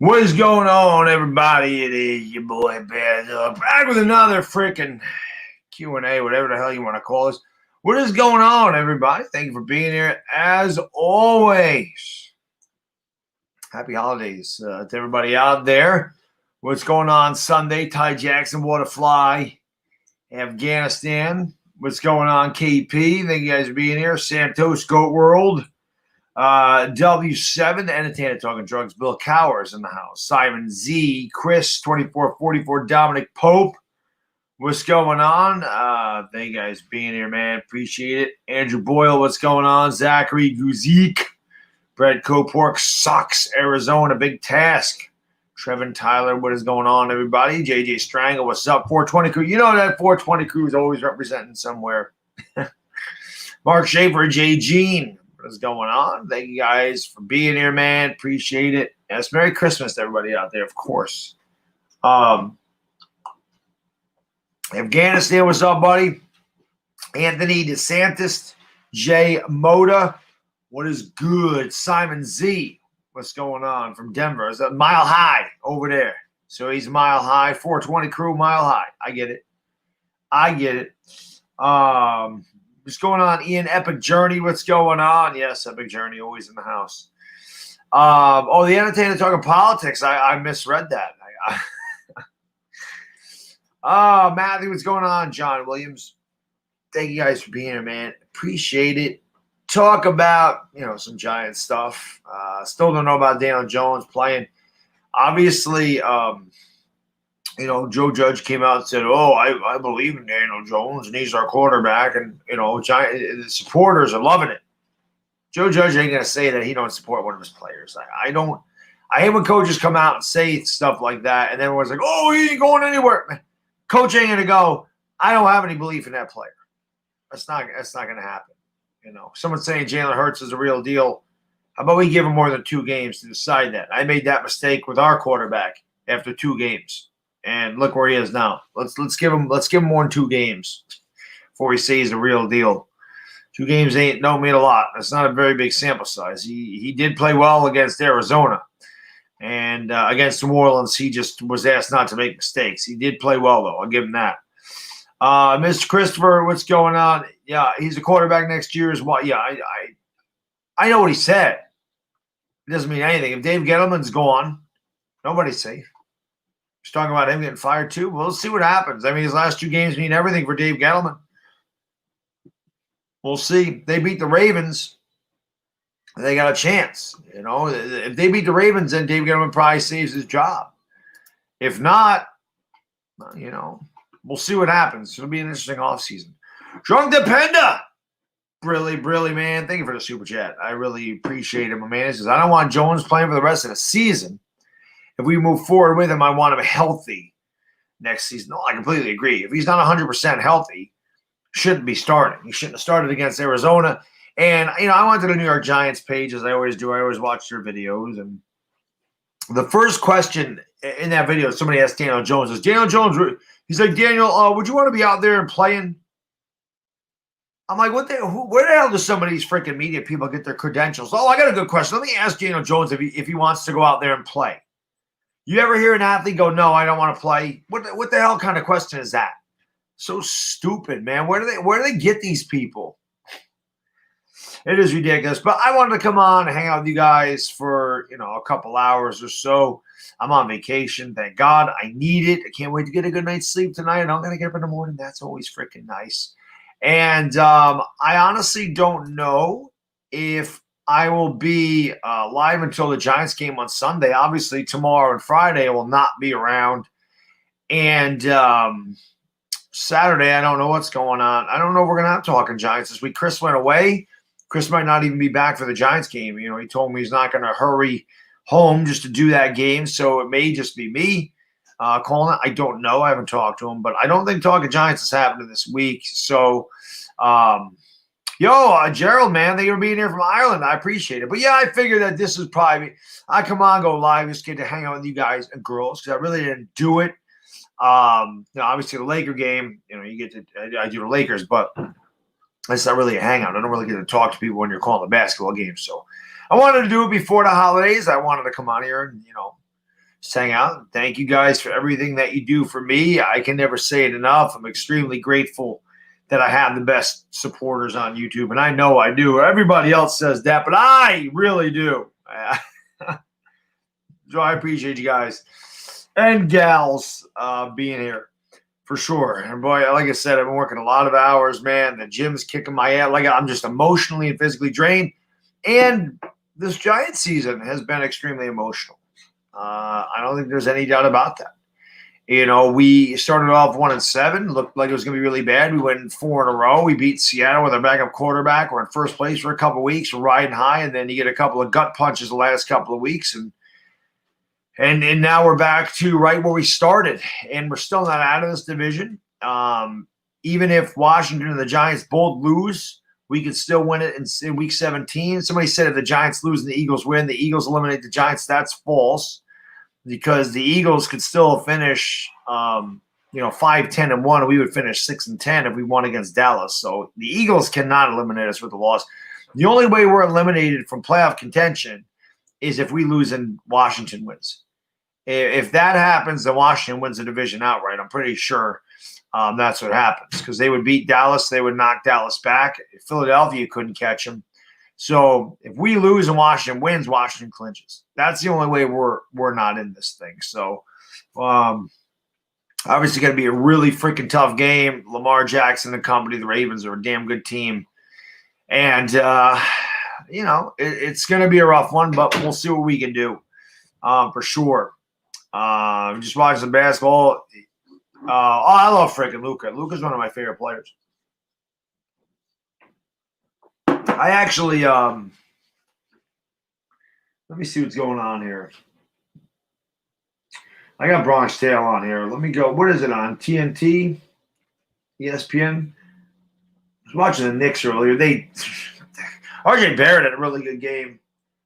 What is going on, everybody? It is your boy Bad back with another freaking Q&A, whatever the hell you want to call this. What is going on, everybody? Thank you for being here. As always, happy holidays to everybody out there. What's going on Sunday? Ty Jackson, Water Fly, Afghanistan. What's going on, KP? Thank you guys for being here. Santos, Goat World. W7, Entertainer Talking Drugs, Bill Cowers in the house, Simon Z, Chris 2444, Dominic Pope. What's going on? Thank you guys being here, man. Appreciate it. Andrew Boyle, what's going on? Zachary Guzik, Brad Copork, Sucks, Arizona, Big Task. Trevin Tyler, what is going on, everybody? JJ Strangle, what's up? 420 crew. You know that 420 crew is always representing somewhere. Mark Schaefer, J. Jean. What is going on? Thank you guys for being here, man. Appreciate it. Yes, Merry Christmas to everybody out there, of course. Afghanistan, what's up, buddy? Anthony DeSantis, Jay Mota, what is good? Simon Z, what's going on from Denver? It's a mile high over there. So he's mile high, 420 crew, mile high. I get it. What's going on, Ian? Epic Journey, what's going on? Yes, Epic Journey, always in the house. The Entertainer Talking Politics. I misread that. Matthew, what's going on? John Williams. Thank you guys for being here, man. Appreciate it. Talk about, some Giant stuff. Still don't know about Daniel Jones playing. Obviously, Joe Judge came out and said, I believe in Daniel Jones, and he's our quarterback. And, the supporters are loving it. Joe Judge ain't going to say that he don't support one of his players. I hate when coaches come out and say stuff like that, and everyone's like, he ain't going anywhere. Coach ain't going to go, I don't have any belief in that player. That's not going to happen. Someone's saying Jalen Hurts is a real deal. How about we give him more than 2 games to decide that? I made that mistake with our quarterback after 2 games. And look where he is now. Let's give him more than 2 games before we say he's a real deal. 2 games don't mean a lot. That's not a very big sample size. He did play well against Arizona, and against New Orleans, he just was asked not to make mistakes. He did play well though. I'll give him that. Mr. Christopher, what's going on? Yeah, he's a quarterback next year as well. Yeah, I know what he said. It doesn't mean anything. If Dave Gettleman's gone, nobody's safe. He's talking about him getting fired too. We'll see what happens. I mean, his last 2 games mean everything for Dave Gettleman. We'll see. They beat the Ravens. They got a chance. If they beat the Ravens, then Dave Gettleman probably saves his job. If not, we'll see what happens. It'll be an interesting offseason. Drunk Dependa. Brilly, man. Thank you for the super chat. I really appreciate it, my man. He says, I don't want Jones playing for the rest of the season. If we move forward with him, I want him healthy next season. No, I completely agree. If he's not 100% healthy, shouldn't be starting. He shouldn't have started against Arizona. And, I went to the New York Giants page, as I always do. I always watch their videos. And the first question in that video, somebody asked Daniel Jones, he's like, Daniel, would you want to be out there and playing? I'm like, where the hell do some of these freaking media people get their credentials? I got a good question. Let me ask Daniel Jones if he wants to go out there and play. You ever hear an athlete go, no, I don't want to play? What the hell kind of question is that? So stupid, man. Where do they get these people? It is ridiculous. But I wanted to come on and hang out with you guys for, a couple hours or so. I'm on vacation. Thank God. I need it. I can't wait to get a good night's sleep tonight. And I'm going to get up in the morning. That's always freaking nice. And I honestly don't know if I will be live until the Giants game on Sunday. Obviously, tomorrow and Friday I will not be around. And Saturday, I don't know what's going on. I don't know if we're going to have Talking Giants this week. Chris went away. Chris might not even be back for the Giants game. He told me he's not going to hurry home just to do that game. So it may just be me calling it. I don't know. I haven't talked to him. But I don't think Talking Giants is happening this week. So, Gerald, man, thank you for being here from Ireland. I appreciate it. But, yeah, I figured that this is probably – I come on, go live, just get to hang out with you guys and girls because I really didn't do it. Obviously the Laker game, you get to I do the Lakers, but it's not really a hangout. I don't really get to talk to people when you're calling the basketball game. So I wanted to do it before the holidays. I wanted to come on here and, just hang out. Thank you guys for everything that you do for me. I can never say it enough. I'm extremely grateful that I have the best supporters on YouTube, and I know I do. Everybody else says that, but I really do. So I appreciate you guys and gals being here for sure. And boy, like I said, I've been working a lot of hours, man. The gym's kicking my ass. Like I'm just emotionally and physically drained. And this Giants season has been extremely emotional. I don't think there's any doubt about that. You know, we started off 1-7, looked like it was going to be really bad. We went 4 in a row. We beat Seattle with our backup quarterback. We're in first place for a couple of weeks. We're riding high, and then you get a couple of gut punches the last couple of weeks, and now we're back to right where we started, and we're still not out of this division. Even if Washington and the Giants both lose, we could still win it in Week 17. Somebody said if the Giants lose and the Eagles win, the Eagles eliminate the Giants. That's false, because the Eagles could still finish, 5-10-1, and we would finish 6-10 if we won against Dallas. So the Eagles cannot eliminate us with a loss. The only way we're eliminated from playoff contention is if we lose and Washington wins. If that happens, then Washington wins the division outright. I'm pretty sure that's what happens, because they would beat Dallas. They would knock Dallas back. Philadelphia couldn't catch them. So if we lose and Washington wins, Washington clinches. That's the only way we're not in this thing. So obviously going to be a really freaking tough game. Lamar Jackson and company, the Ravens, are a damn good team. And, it's going to be a rough one, but we'll see what we can do for sure. Just watching some basketball. I love freaking Luka. Luka's one of my favorite players. I actually, let me see what's going on here. I got Bronx Tale on here. Let me go. What is it on? TNT? ESPN? I was watching the Knicks earlier. RJ Barrett had a really good game.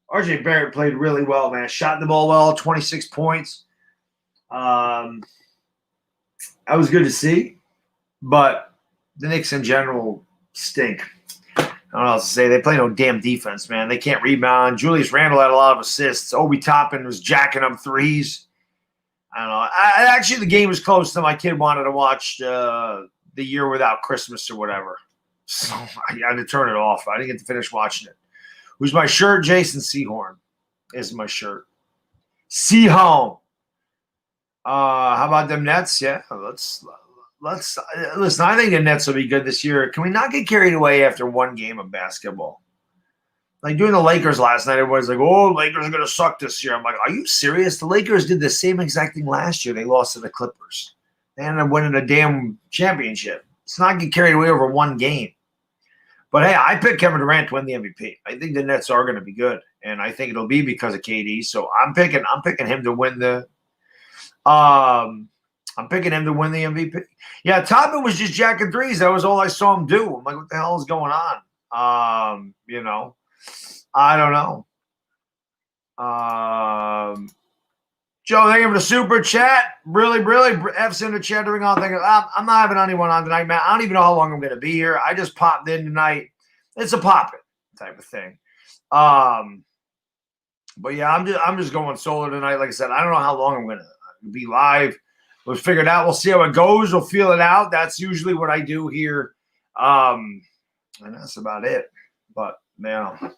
RJ Barrett played really well, man. Shot the ball well, 26 points. That was good to see. But the Knicks in general stink. I don't know what else to say. They play no damn defense, man. They can't rebound. Julius Randle had a lot of assists. Obi Toppin was jacking up threes. I don't know. Actually, the game was close to my kid wanted to watch The Year Without Christmas or whatever. So I had to turn it off. I didn't get to finish watching it. Who's my shirt? Jason Sehorn is my shirt. Sehorn. How about them Nets? Yeah, let's listen. I think the Nets will be good this year. Can we not get carried away after one game of basketball? Like doing the Lakers last night, everybody's like, "Oh, Lakers are gonna suck this year." I'm like, "Are you serious?" The Lakers did the same exact thing last year. They lost to the Clippers. They ended up winning a damn championship. Let's not get carried away over one game. But hey, I picked Kevin Durant to win the MVP. I think the Nets are going to be good, and I think it'll be because of KD. So I'm picking him to win the. I'm picking him to win the MVP. Yeah, Toppin was just jacking threes. That was all I saw him do. I'm like, what the hell is going on? I don't know. Joe, thank you for the super chat. Really, F's in the chat during all things. I'm not having anyone on tonight, man. I don't even know how long I'm going to be here. I just popped in tonight. It's a pop-in type of thing. But yeah, I'm just going solo tonight. Like I said, I don't know how long I'm going to be live. We'll figure it out. We'll see how it goes. We'll feel it out. That's usually what I do here. And that's about it. But, man.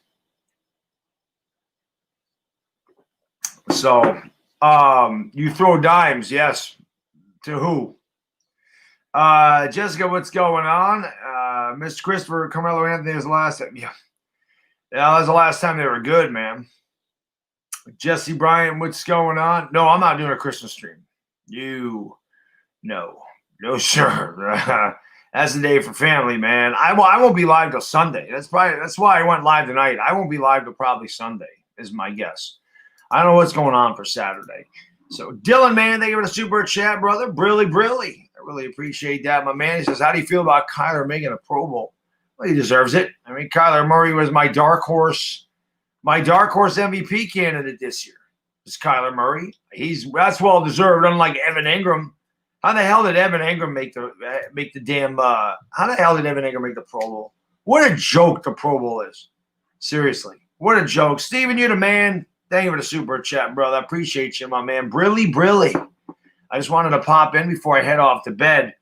So, you throw dimes. Yes. To who? Jessica, what's going on? Miss Christopher, Carmelo Anthony is the last time. Yeah, that was the last time they were good, man. Jesse Bryant, what's going on? No, I'm not doing a Christmas stream. No, sir. That's the day for family, man. I won't be live till Sunday. That's why I went live tonight. I won't be live till probably Sunday, is my guess. I don't know what's going on for Saturday. So Dylan, man, thank you for the super chat, brother. Brilly. I really appreciate that. My man, he says, how do you feel about Kyler making a Pro Bowl? Well, he deserves it. I mean, Kyler Murray was my dark horse MVP candidate this year. Is Kyler Murray. That's well deserved, unlike Evan Ingram. How the hell did Evan Ingram make the Pro Bowl? What a joke the Pro Bowl is. Seriously. What a joke. Steven, you're the man. Thank you for the super chat, brother. I appreciate you, my man. Brilly. I just wanted to pop in before I head off to bed.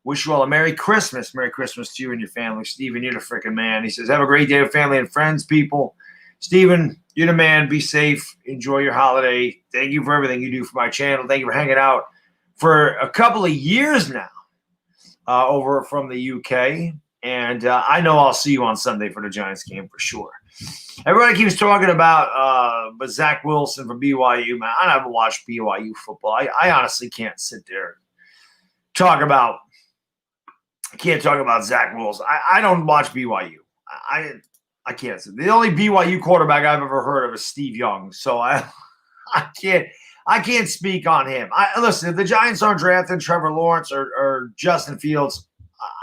Wish you all a Merry Christmas. Merry Christmas to you and your family. Steven, you're the freaking man. He says, have a great day with family and friends, people. Steven, you're the man. Be safe. Enjoy your holiday. Thank you for everything you do for my channel. Thank you for hanging out for a couple of years now over from the UK. And I know I'll see you on Sunday for the Giants game for sure. Everybody keeps talking about but Zach Wilson from BYU. Man, I haven't watched BYU football. I honestly can't sit there and talk about – I can't talk about Zach Wilson. I don't watch BYU. I can't. The only BYU quarterback I've ever heard of is Steve Young. So I can't speak on him. Listen, if the Giants aren't drafting Trevor Lawrence or Justin Fields,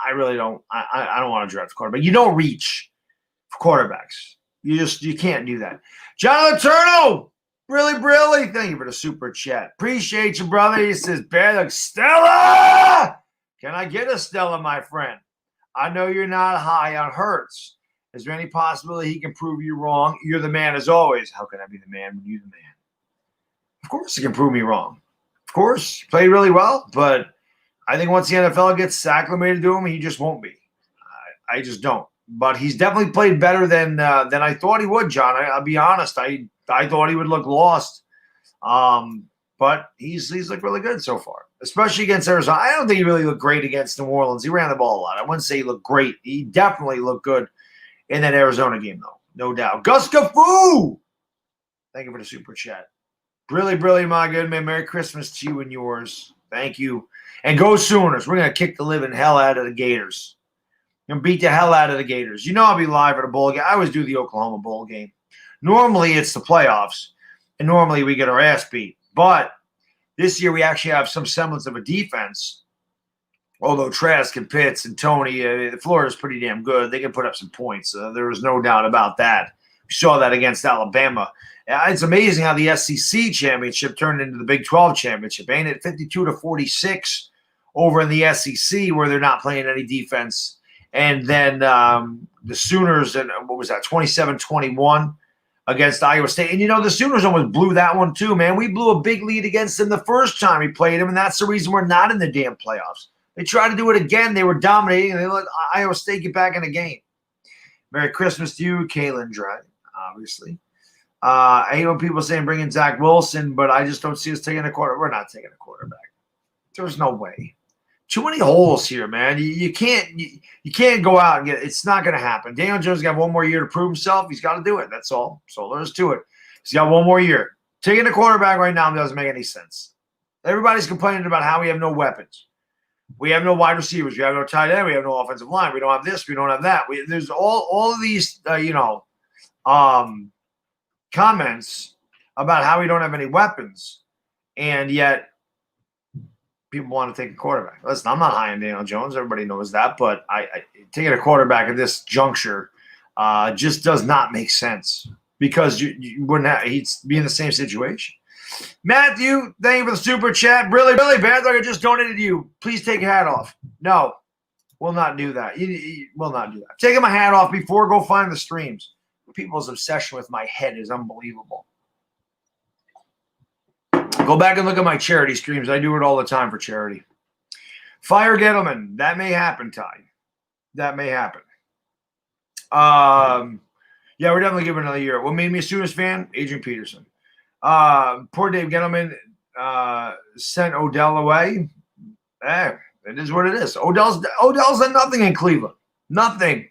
I really don't. I don't want to draft a quarterback. You don't reach for quarterbacks. You can't do that. John Letourneau, really, thank you for the super chat. Appreciate you, brother. He says, Bear, Stella, can I get a Stella, my friend? I know you're not high on Hurts. Is there any possibility he can prove you wrong? You're the man as always. How can I be the man when you're the man? Of course he can prove me wrong. Of course, he played really well, but I think once the NFL gets acclimated to him, he just won't be. I just don't. But he's definitely played better than I thought he would, John. I'll be honest. I thought he would look lost. But he's looked really good so far, especially against Arizona. I don't think he really looked great against New Orleans. He ran the ball a lot. I wouldn't say he looked great. He definitely looked good in that Arizona game, though. No doubt. Gus Cafu! Thank you for the super chat. Really, my good man. Merry Christmas to you and yours. Thank you. And go Sooners. We're going to kick the living hell out of the Gators. And beat the hell out of the Gators. You know I'll be live at a bowl game. I always do the Oklahoma bowl game. Normally it's the playoffs, and normally we get our ass beat. But this year we actually have some semblance of a defense. Although Trask and Pitts and Tony, Florida's pretty damn good. They can put up some points. There is no doubt about that. We saw that against Alabama. It's amazing how the SEC championship turned into the Big 12 championship, ain't it? 52-46 over in the SEC where they're not playing any defense. And then the Sooners, and what was that, 27-21 against Iowa State. And, the Sooners almost blew that one too, man. We blew a big lead against them the first time we played them, and that's the reason we're not in the damn playoffs. They tried to do it again. They were dominating, and they let Iowa State get back in the game. Merry Christmas to you, Kalen Dry, obviously. I hate when people saying bring in Zach Wilson, but I just don't see us taking a quarterback. We're not taking a quarterback. There's no way. Too many holes here, man. You can't go out and get it. It's not going to happen. Daniel Jones got one more year to prove himself. He's got to do it. That's all. So there's to it. He's got one more year. Taking a quarterback right now doesn't make any sense. Everybody's complaining about how we have no weapons. We have no wide receivers. We have no tight end. We have no offensive line. We don't have this. We don't have that. There's all of these, comments about how we don't have any weapons, and yet people want to take a quarterback. Listen, I'm not high on Daniel Jones. Everybody knows that, but I taking a quarterback at this juncture just does not make sense because you wouldn't have. He'd be in the same situation. Matthew, thank you for the super chat. Really bad. Like I just donated to you. Please take your hat off. No, we'll not do that. We'll not do that. Taking my hat off before go find the streams. People's obsession with my head is unbelievable. Go back and look at my charity streams. I do it all the time for charity. Fire Gettleman. That may happen, Ty. That may happen. Yeah, we're definitely giving another year. What made me a Sooners fan? Adrian Peterson. Poor Dave Gettleman sent Odell away. It is what it is. Odell's done nothing in Cleveland. Nothing.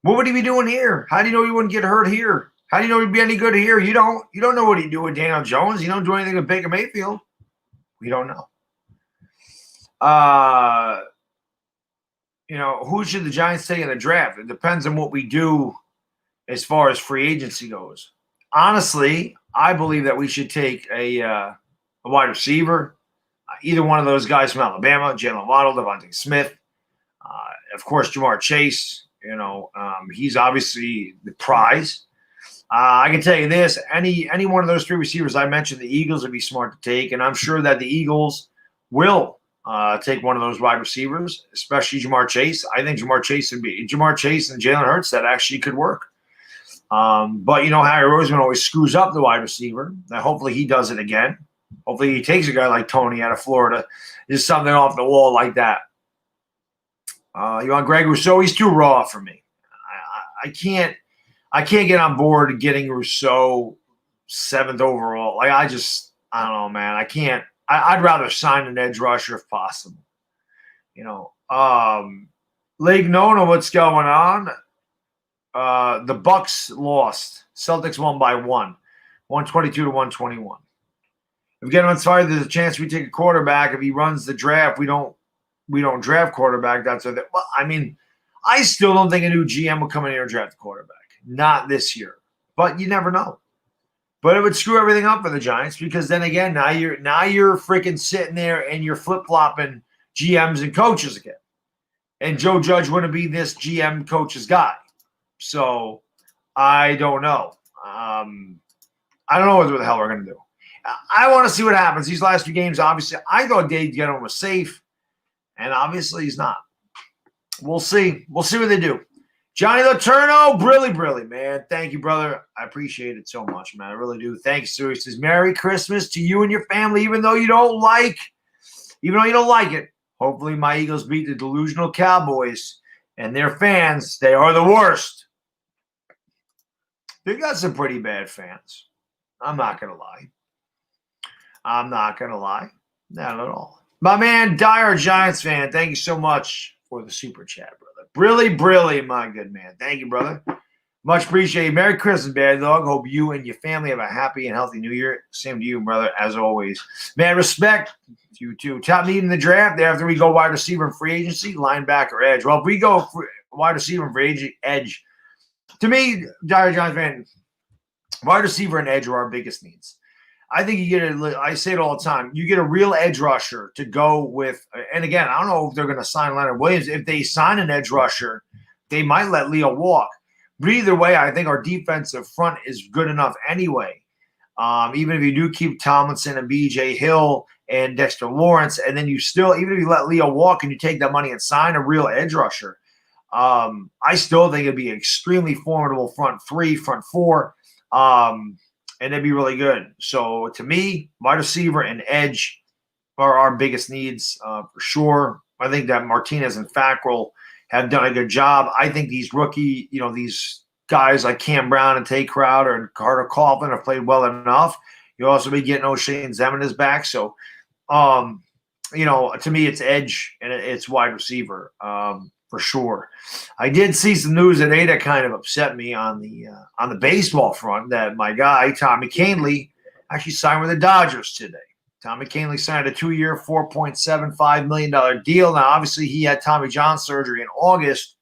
What would he be doing here? How do you know he wouldn't get hurt here? How do you know he'd be any good here? You don't know what he'd do with Daniel Jones. You don't do anything with Baker Mayfield. We don't know. Who should the Giants take in the draft? It depends on what we do as far as free agency goes. Honestly, I believe that we should take a wide receiver, either one of those guys from Alabama, Jalen Waddle, Devontae Smith, of course, Jamar Chase. He's obviously the prize. I can tell you this, any one of those three receivers I mentioned, the Eagles would be smart to take, and I'm sure that the Eagles will take one of those wide receivers, especially Jamar Chase. I think Jamar Chase and Jalen Hurts, that actually could work. But, Harry Roseman always screws up the wide receiver. Now, hopefully he does it again. Hopefully he takes a guy like Tony out of Florida. Just something off the wall like that. You want Greg Rousseau? He's too raw for me. I can't get on board getting Rousseau 7th overall. I don't know, man. I can't. I'd rather sign an edge rusher if possible. Lake Nona, what's going on? The Bucks lost. Celtics won by 122 to 121. If we get him inspired, there's a chance we take a quarterback. If he runs the draft, we don't draft quarterback. That's what. Well, I still don't think a new GM will come in here and draft a quarterback. Not this year, but you never know. But it would screw everything up for the Giants because then again, now you're freaking sitting there and you're flip-flopping GMs and coaches again. And Joe Judge wouldn't be this GM coach's guy. So I don't know. I don't know what the hell we're going to do. I want to see what happens. These last few games, obviously, I thought Dave Gettleman was safe, and obviously he's not. We'll see. We'll see what they do. Johnny Laterno, Brilly, man. Thank you, brother. I appreciate it so much, man. I really do. Thanks, sir. He says, Merry Christmas to you and your family, even though you don't like it. Hopefully my Eagles beat the delusional Cowboys and their fans. They are the worst. They got some pretty bad fans. I'm not going to lie. Not at all. My man, Dyer Giants fan, thank you so much for the super chat, brother. Brilly, my good man. Thank you, brother. Much appreciated. Merry Christmas, Bad Dog. Hope you and your family have a happy and healthy New Year. Same to you, brother, as always. Man, respect to you, too. Top need in the draft. After we go wide receiver and free agency, linebacker, edge. Well, if we go wide receiver and free edge, to me, Dyer Giants fan, wide receiver and edge are our biggest needs. I think I say it all the time, you get a real edge rusher to go with, and again, I don't know if they're going to sign Leonard Williams. If they sign an edge rusher, they might let Leo walk. But either way, I think our defensive front is good enough anyway. Even if you do keep Tomlinson and B.J. Hill and Dexter Lawrence, and then even if you let Leo walk and you take that money and sign a real edge rusher, I still think it'd be an extremely formidable front three, front four. And they'd be really good. So to me, wide receiver and edge are our biggest needs for sure. I think that Martinez and Fackrell have done a good job. I think these these guys like Cam Brown and Tay Crowder and Carter Coughlin have played well enough. You'll also be getting O'Shane Zeman back. So, to me, it's edge and it's wide receiver. For sure. I did see some news today that kind of upset me on the baseball front that my guy, Tommy Kahnle, actually signed with the Dodgers today. Tommy Kahnle signed a 2-year, $4.75 million deal. Now, obviously, he had Tommy John surgery in August,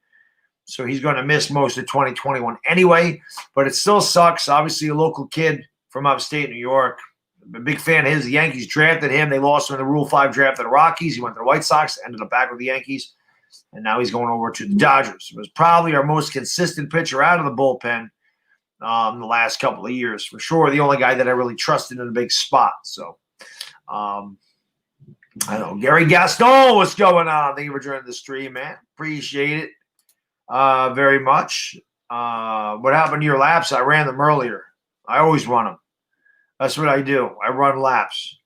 so he's going to miss most of 2021 anyway, but it still sucks. Obviously, a local kid from upstate New York. I'm a big fan of his. The Yankees drafted him. They lost him in the Rule 5 draft of the Rockies. He went to the White Sox, ended up back with the Yankees. And now he's going over to the Dodgers. He was probably our most consistent pitcher out of the bullpen in the last couple of years. For sure, the only guy that I really trusted in a big spot. So, I know. Gary Gaston, what's going on? Thank you for joining the stream, man. Appreciate it very much. What happened to your laps? I ran them earlier. I always run them. That's what I do. I run laps.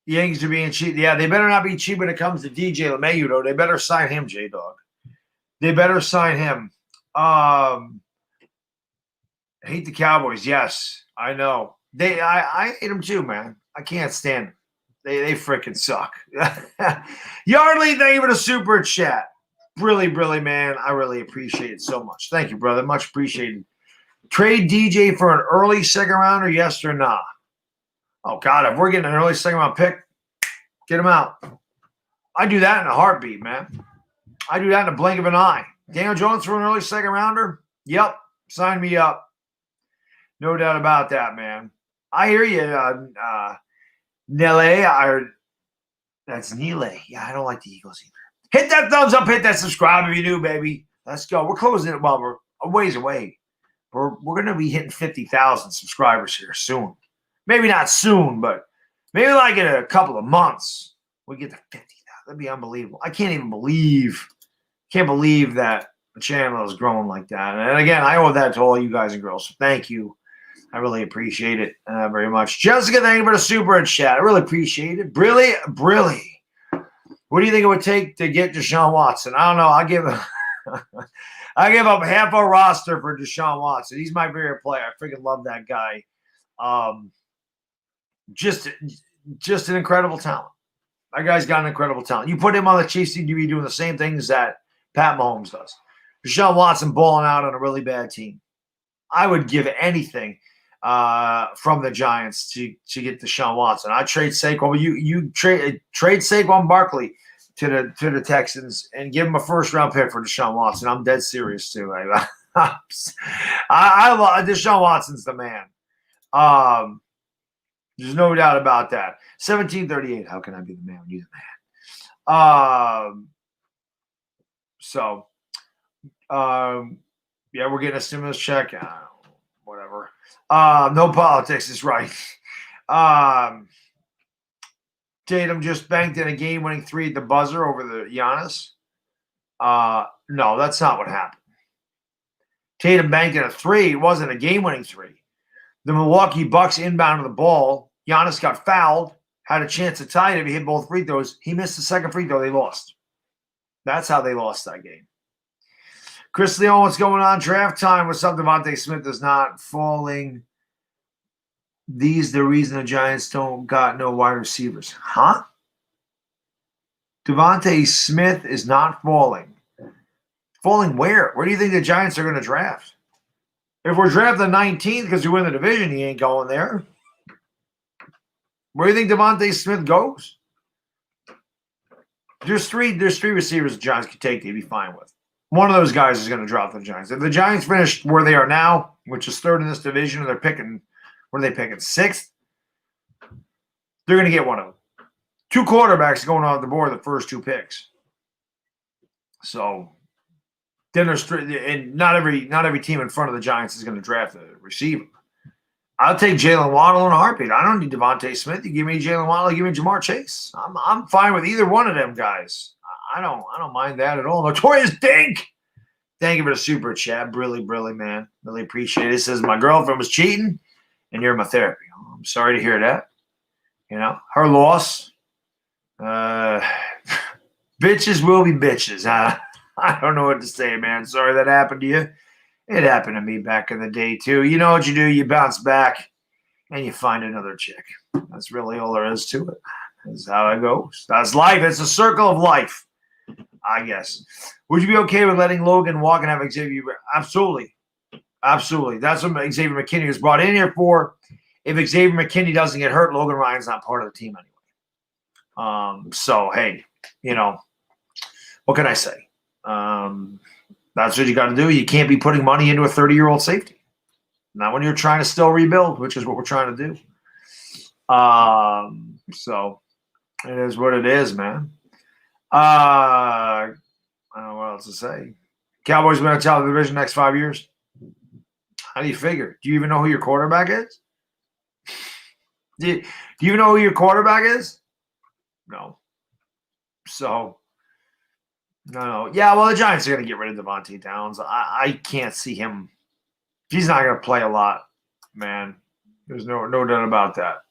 Yankees are being cheap. Yeah, they better not be cheap when it comes to DJ LeMahieu, though. They better sign him, J-Dog. They better sign him. I hate the Cowboys. Yes, I know. I hate them too, man. I can't stand them. They freaking suck. Yardley, thank you for the super chat. Really, man. I really appreciate it so much. Thank you, brother. Much appreciated. Trade DJ for an early second rounder, yes or nah? Oh, God, if we're getting an early second-round pick, get him out. I do that in a heartbeat, man. I do that in a blink of an eye. Daniel Jones for an early second-rounder? Yep, sign me up. No doubt about that, man. I hear you, Nele. That's Nele. Yeah, I don't like the Eagles either. Hit that thumbs up. Hit that subscribe if you do, baby. Let's go. We're closing it. Well, we're a ways away. We're going to be hitting 50,000 subscribers here soon. Maybe not soon, but maybe like in a couple of months, we get to 50,000. That'd be unbelievable. I can't believe that the channel is growing like that. And again, I owe that to all you guys and girls. So thank you. I really appreciate it very much. Jessica, thank you for the super chat. I really appreciate it. Brilly. What do you think it would take to get Deshaun Watson? I don't know. I give up half a roster for Deshaun Watson. He's my favorite player. I freaking love that guy. Just an incredible talent. That guy's got an incredible talent. You put him on the Chiefs, he'd be doing the same things that Pat Mahomes does. Deshaun Watson balling out on a really bad team. I would give anything from the Giants to get Deshaun Watson. I trade Saquon. You trade Saquon Barkley to the Texans and give him a first-round pick for Deshaun Watson. I'm dead serious too. I love Deshaun Watson's the man. There's no doubt about that. 1738. How can I be the man when you're the man? Yeah, we're getting a stimulus check. Whatever. No politics is right. Tatum just banked in a game-winning 3 at the buzzer over the Giannis. No, that's not what happened. Tatum banked in a 3. It wasn't a game-winning 3. The Milwaukee Bucks inbounded the ball. Giannis got fouled, had a chance to tie it if he hit both free throws. He missed the second free throw. They lost. That's how they lost that game. Chris Leon, what's going on? Draft time. What's up? Devontae Smith is not falling. The reason the Giants don't got no wide receivers. Huh? Devontae Smith is not falling. Falling where? Where do you think the Giants are going to draft? If we're drafting 19th because we win the division, he ain't going there. Where do you think Devontae Smith goes? There's three receivers the Giants could take they'd be fine with. One of those guys is going to drop the Giants. If the Giants finish where they are now, which is 3rd in this division, and they're picking, what are they picking, 6th? They're going to get one of them. 2 quarterbacks going off the board the first 2 picks. So then there's and not every team in front of the Giants is going to draft a receiver. I'll take Jalen Waddle in a heartbeat. I don't need Devontae Smith. You give me Jalen Waddle, you give me Jamar Chase. I'm fine with either one of them guys. I don't mind that at all. Notorious Dink. Thank you for the super chat. Brilly, man. Really appreciate it. It says my girlfriend was cheating and you're my therapy. Oh, I'm sorry to hear that. You know, her loss. Bitches will be bitches. I don't know what to say, man. Sorry that happened to you. It happened to me back in the day, too. You know what you do? You bounce back and you find another chick. That's really all there is to it. That's how it goes. That's life. It's a circle of life, I guess. Would you be okay with letting Logan walk and have Xavier? Absolutely. Absolutely. That's what Xavier McKinney was brought in here for. If Xavier McKinney doesn't get hurt, Logan Ryan's not part of the team anyway. So, hey, you know, what can I say? That's what you got to do. You can't be putting money into a 30-year-old safety. Not when you're trying to still rebuild, which is what we're trying to do. So it is what it is, man. I don't know what else to say. Cowboys going to top the division next 5 years. How do you figure? Do you even know who your quarterback is? Do you know who your quarterback is? No. So, no. Yeah, well, the Giants are going to get rid of Devontae Downs. I can't see him. He's not going to play a lot, man. There's no doubt about that.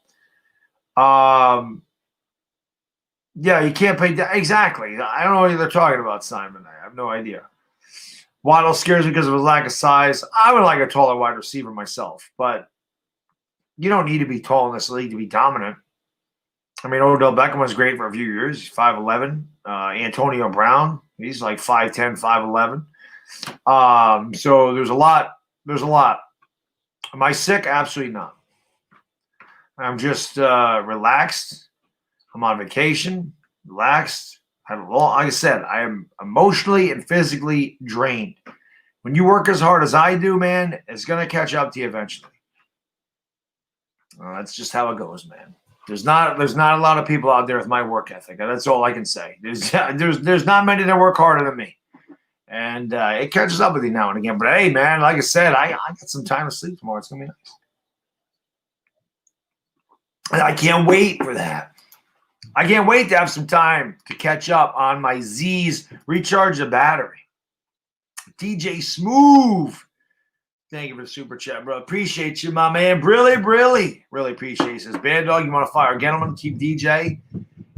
Yeah, you can't pay. Exactly. I don't know what they're talking about, Simon. I have no idea. Waddle scares me because of his lack of size. I would like a taller wide receiver myself, but you don't need to be tall in this league to be dominant. I mean, Odell Beckham was great for a few years. He's 5'11". Antonio Brown, he's like 5'10", 5'11". So there's a lot. Am I sick? Absolutely not. I'm just relaxed. I'm on vacation, relaxed. Like I said, I am emotionally and physically drained. When you work as hard as I do, man, it's going to catch up to you eventually. That's just how it goes, man. There's not a lot of people out there with my work ethic. That's all I can say. There's not many that work harder than me. And it catches up with you now and again. But, hey, man, like I said, I got some time to sleep tomorrow. It's going to be nice. And I can't wait for that. I can't wait to have some time to catch up on my Z's, recharge the battery. DJ Smoove. Thank you for the super chat, bro. Appreciate you, my man. Really appreciate this. Bad Dog, you want to fire Gettleman, keep DJ.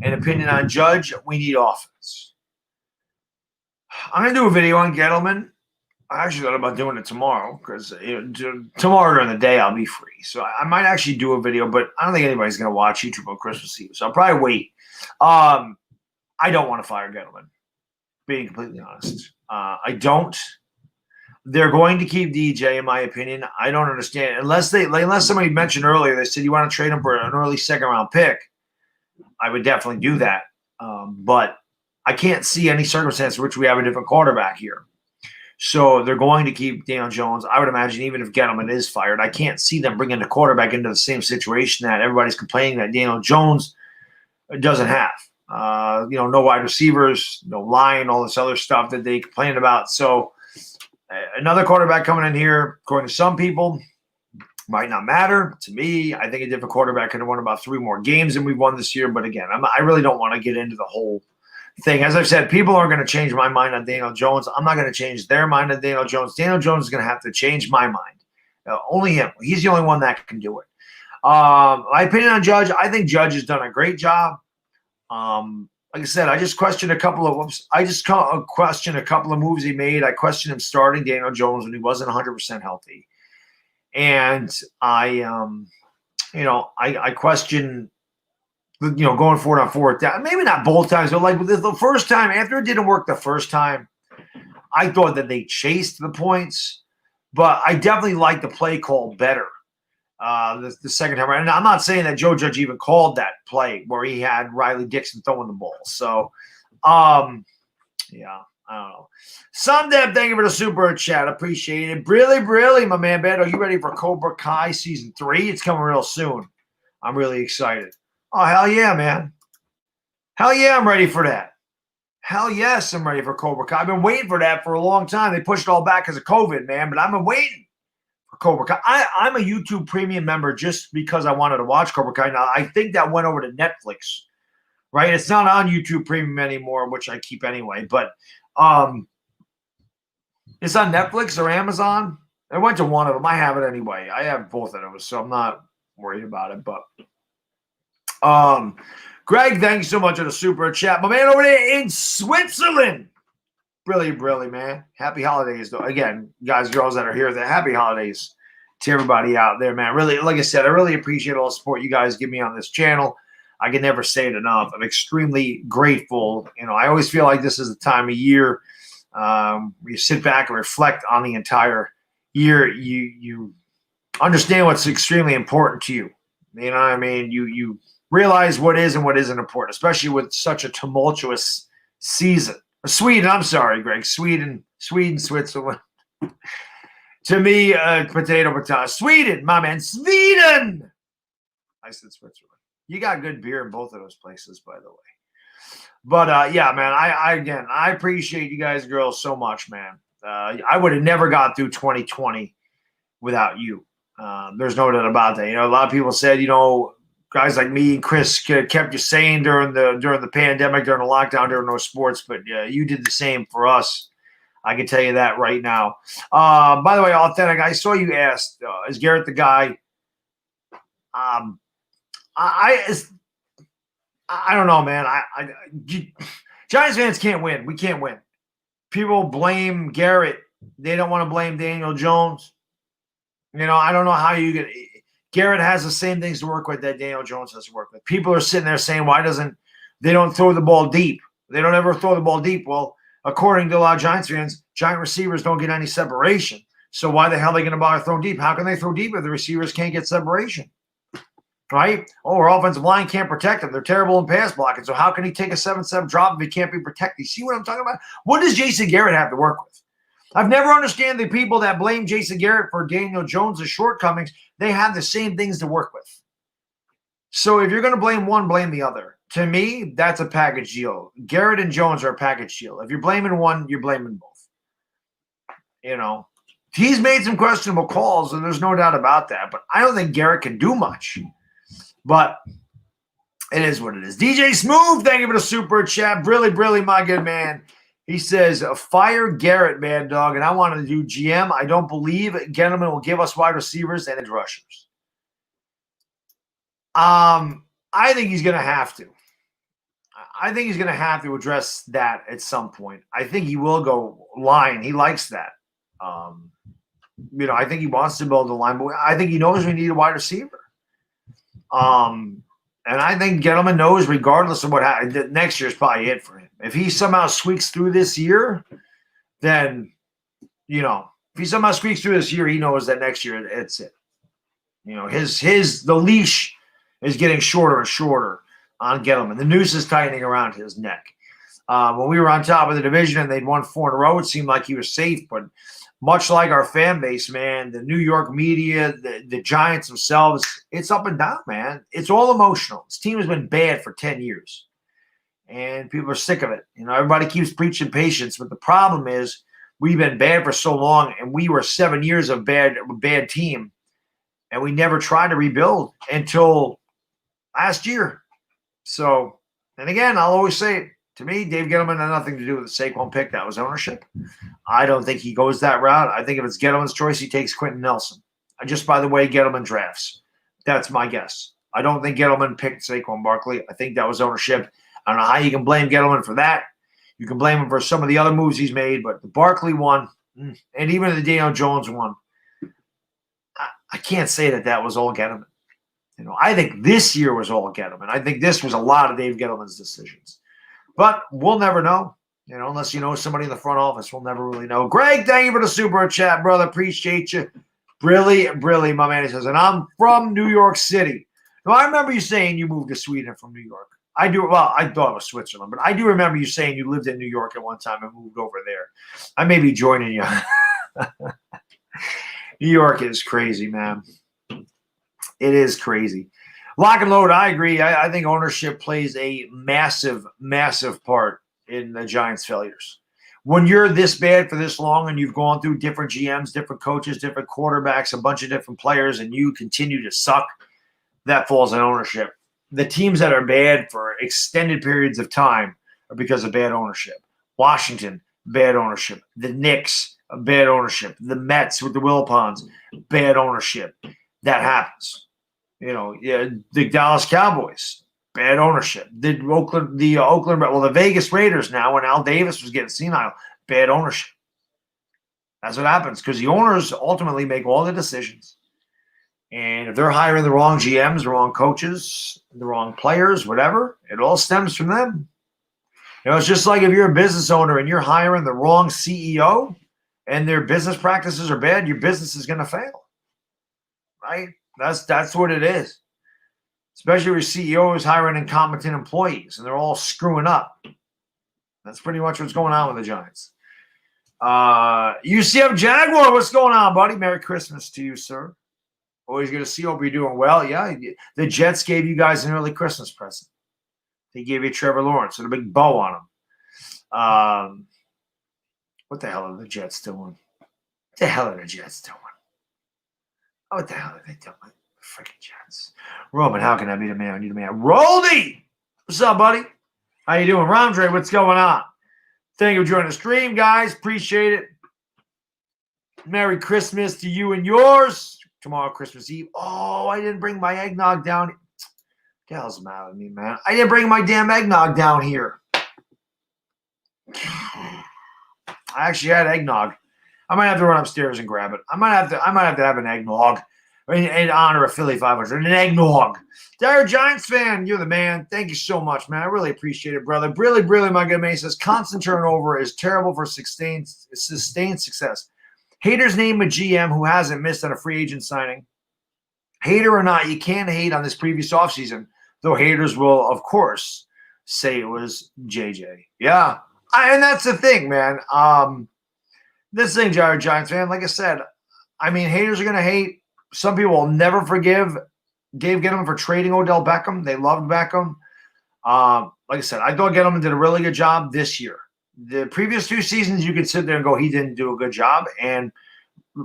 And opinion on Judge, we need offense. I'm going to do a video on Gettleman. I actually thought about doing it tomorrow because tomorrow during the day I'll be free. So I might actually do a video, but I don't think anybody's going to watch YouTube on Christmas Eve. So I'll probably wait. I don't want to fire Gettleman, being completely honest. I don't. They're going to keep DJ, in my opinion. I don't understand. Unless somebody mentioned earlier, they said you want to trade him for an early second-round pick, I would definitely do that. But I can't see any circumstance in which we have a different quarterback here. So they're going to keep Daniel Jones. I would imagine even if Gettleman is fired, I can't see them bringing the quarterback into the same situation that everybody's complaining that Daniel Jones doesn't have. No wide receivers, no line, all this other stuff that they complain about. So another quarterback coming in here, according to some people, might not matter. To me, I think a different quarterback could have won about 3 more games than we've won this year. But again, I really don't want to get into the whole thing. As I've said, people aren't going to change my mind on Daniel Jones. I'm not going to change their mind on Daniel Jones. Daniel Jones is going to have to change my mind. Only him. He's the only one that can do it. My opinion on Judge, I think Judge has done a great job. Like I said, I just questioned a couple of moves he made. I questioned him starting Daniel Jones when he wasn't 100% healthy. And I question, going for it on fourth down. Maybe not both times, but like the first time, after it didn't work the first time, I thought that they chased the points. But I definitely like the play call better the second time around. And I'm not saying that Joe Judge even called that play where he had Riley Dixon throwing the ball. So, yeah. I don't know. Sundeb, thank you for the super chat. Appreciate it. Really, my man, Bad. Are you ready for Cobra Kai season 3? It's coming real soon. I'm really excited. Oh, hell yeah, man. Hell yeah, I'm ready for that. Hell yes, I'm ready for Cobra Kai. I've been waiting for that for a long time. They pushed it all back because of COVID, man, but I've been waiting for Cobra Kai. I'm a YouTube premium member just because I wanted to watch Cobra Kai. Now, I think that went over to Netflix, right? It's not on YouTube premium anymore, which I keep anyway, but it's on Netflix or Amazon. I went to one of them. I have it anyway. I have both of those, so I'm not worried about it. But Greg, thanks so much for the super chat. My man over there in Switzerland. Really, man. Happy holidays, though. Again, guys, girls that are here, happy holidays to everybody out there, man. Really, like I said, I really appreciate all the support you guys give me on this channel. I can never say it enough. I'm extremely grateful. I always feel like this is the time of year where you sit back and reflect on the entire year. You understand what's extremely important to you. You know what I mean? You realize what is and what isn't important, especially with such a tumultuous season. Sweden, I'm sorry, Greg. Sweden, Switzerland. To me, potato. Sweden, my man. Sweden! I said Switzerland. You got good beer in both of those places, by the way. But, yeah, man, I appreciate you guys, girls, so much, man. I would have never got through 2020 without you. There's no doubt about that. A lot of people said, guys like me and Chris kept you sane during the pandemic, during the lockdown, during no sports. But you did the same for us. I can tell you that right now. By the way, Authentic, I saw you asked, is Garrett the guy? I don't know, man. Giants fans can't win. We can't win. People blame Garrett. They don't want to blame Daniel Jones. I don't know how you get – Garrett has the same things to work with that Daniel Jones has to work with. People are sitting there saying, they don't throw the ball deep. They don't ever throw the ball deep. Well, according to a lot of Giants fans, Giant receivers don't get any separation. So why the hell are they going to bother throwing deep? How can they throw deep if the receivers can't get separation? Right? Our offensive line can't protect him. They're terrible in pass blocking. So how can he take a 7-7 drop if he can't be protected? You see what I'm talking about? What does Jason Garrett have to work with? I've never understood the people that blame Jason Garrett for Daniel Jones' shortcomings. They have the same things to work with. So if you're going to blame one, blame the other. To me, that's a package deal. Garrett and Jones are a package deal. If you're blaming one, you're blaming both. He's made some questionable calls, and there's no doubt about that. But I don't think Garrett can do much. But it is what it is. DJ Smoove, thank you for the super chat. Really, my good man. He says, fire Garrett, Mad Dog, and I want to do GM. I don't believe Gettleman will give us wide receivers and edge rushers. I think he's going to have to. I think he's going to have to address that at some point. I think he will go line. He likes that. I think he wants to build a line, but I think he knows we need a wide receiver. And I think Gettleman knows, regardless of what happens, that next year is probably it for him. If he somehow squeaks through this year, then, if he somehow squeaks through this year, he knows that next year it's it. The leash is getting shorter and shorter on Gettleman. The noose is tightening around his neck. When we were on top of the division and they'd won 4 in a row, it seemed like he was safe. But much like our fan base, man, the New York media, the Giants themselves, it's up and down, man. It's all emotional. This team has been bad for 10 years. And people are sick of it. Everybody keeps preaching patience. But the problem is we've been bad for so long, and we were 7 years of bad team. And we never tried to rebuild until last year. So, and again, I'll always say it. To me, Dave Gettleman had nothing to do with the Saquon pick. That was ownership. I don't think he goes that route. I think if it's Gettleman's choice, he takes Quentin Nelson. Just by the way Gettleman drafts. That's my guess. I don't think Gettleman picked Saquon Barkley. I think that was ownership. I don't know how you can blame Gettleman for that. You can blame him for some of the other moves he's made, but the Barkley one, and even the Daniel Jones one, I can't say that was all Gettleman. I think this year was all Gettleman. I think this was a lot of Dave Gettleman's decisions. But we'll never know, unless somebody in the front office. We'll never really know. Greg, thank you for the super chat, brother. Appreciate you. Brilly, my man. He says, and I'm from New York City. Now, I remember you saying you moved to Sweden from New York. I do. Well, I thought it was Switzerland, but I do remember you saying you lived in New York at one time and moved over there. I may be joining you. New York is crazy, man. It is crazy. Lock and load, I agree. I think ownership plays a massive, massive part in the Giants' failures. When you're this bad for this long and you've gone through different GMs, different coaches, different quarterbacks, a bunch of different players, and you continue to suck, that falls on ownership. The teams that are bad for extended periods of time are because of bad ownership. Washington, bad ownership. The Knicks, bad ownership. The Mets with the Wilpons, bad ownership. That happens. The Dallas Cowboys, bad ownership. The Vegas Raiders now, when Al Davis was getting senile, bad ownership. That's what happens because the owners ultimately make all the decisions. And if they're hiring the wrong GMs, the wrong coaches, the wrong players, whatever, it all stems from them. It's just like if you're a business owner and you're hiring the wrong CEO and their business practices are bad, your business is going to fail, right? That's what it is. Especially if your CEO is hiring incompetent employees and they're all screwing up. That's pretty much what's going on with the Giants. UCF Jaguar, what's going on, buddy? Merry Christmas to you, sir. Always good to see you. Hope you're doing well. Yeah, the Jets gave you guys an early Christmas present. They gave you Trevor Lawrence with a big bow on him. What the hell are the Jets doing? What the hell are the Jets doing? What the hell are they doing? Freaking Jets. Roman, how can I be the man? I need a man. Roldy! What's up, buddy? How you doing? Ramdre, what's going on? Thank you for joining the stream, guys. Appreciate it. Merry Christmas to you and yours. Tomorrow, Christmas Eve. Oh, I didn't bring my eggnog down. What the hell's the matter with me, man? I didn't bring my damn eggnog down here. I actually had eggnog. I might have to run upstairs and grab it. I might have to have an eggnog in honor of Philly 500. An eggnog. Dire Giants fan, you're the man. Thank you so much, man. I really appreciate it, brother. Really, my good man says constant turnover is terrible for sustained success. Haters name a GM who hasn't missed on a free agent signing. Hater or not, you can't hate on this previous offseason, though haters will, of course, say it was JJ. Yeah, and that's the thing, man. This thing, Giants fan, like I said, I mean, haters are going to hate. Some people will never forgive Dave Gettleman for trading Odell Beckham. They loved Beckham. Like I said, I thought Gettleman did a really good job this year. The previous 2 seasons, you could sit there and go, he didn't do a good job. And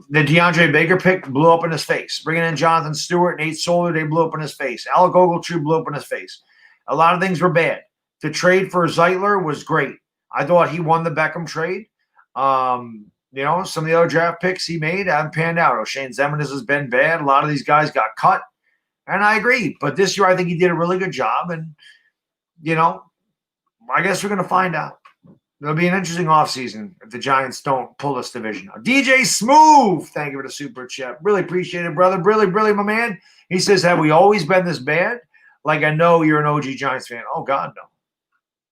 the DeAndre Baker pick blew up in his face. Bringing in Jonathan Stewart, Nate Solder, they blew up in his face. Alec Ogletree blew up in his face. A lot of things were bad. The trade for Zeitler was great. I thought he won the Beckham trade. Some of the other draft picks he made haven't panned out. O'Shane Ximines has been bad. A lot of these guys got cut. And I agree. But this year, I think he did a really good job. And, I guess we're going to find out. It'll be an interesting offseason if the Giants don't pull this division out. DJ Smoove, thank you for the super chat. Really appreciate it, brother. Really, my man. He says, have we always been this bad? Like, I know you're an OG Giants fan. Oh, God, no.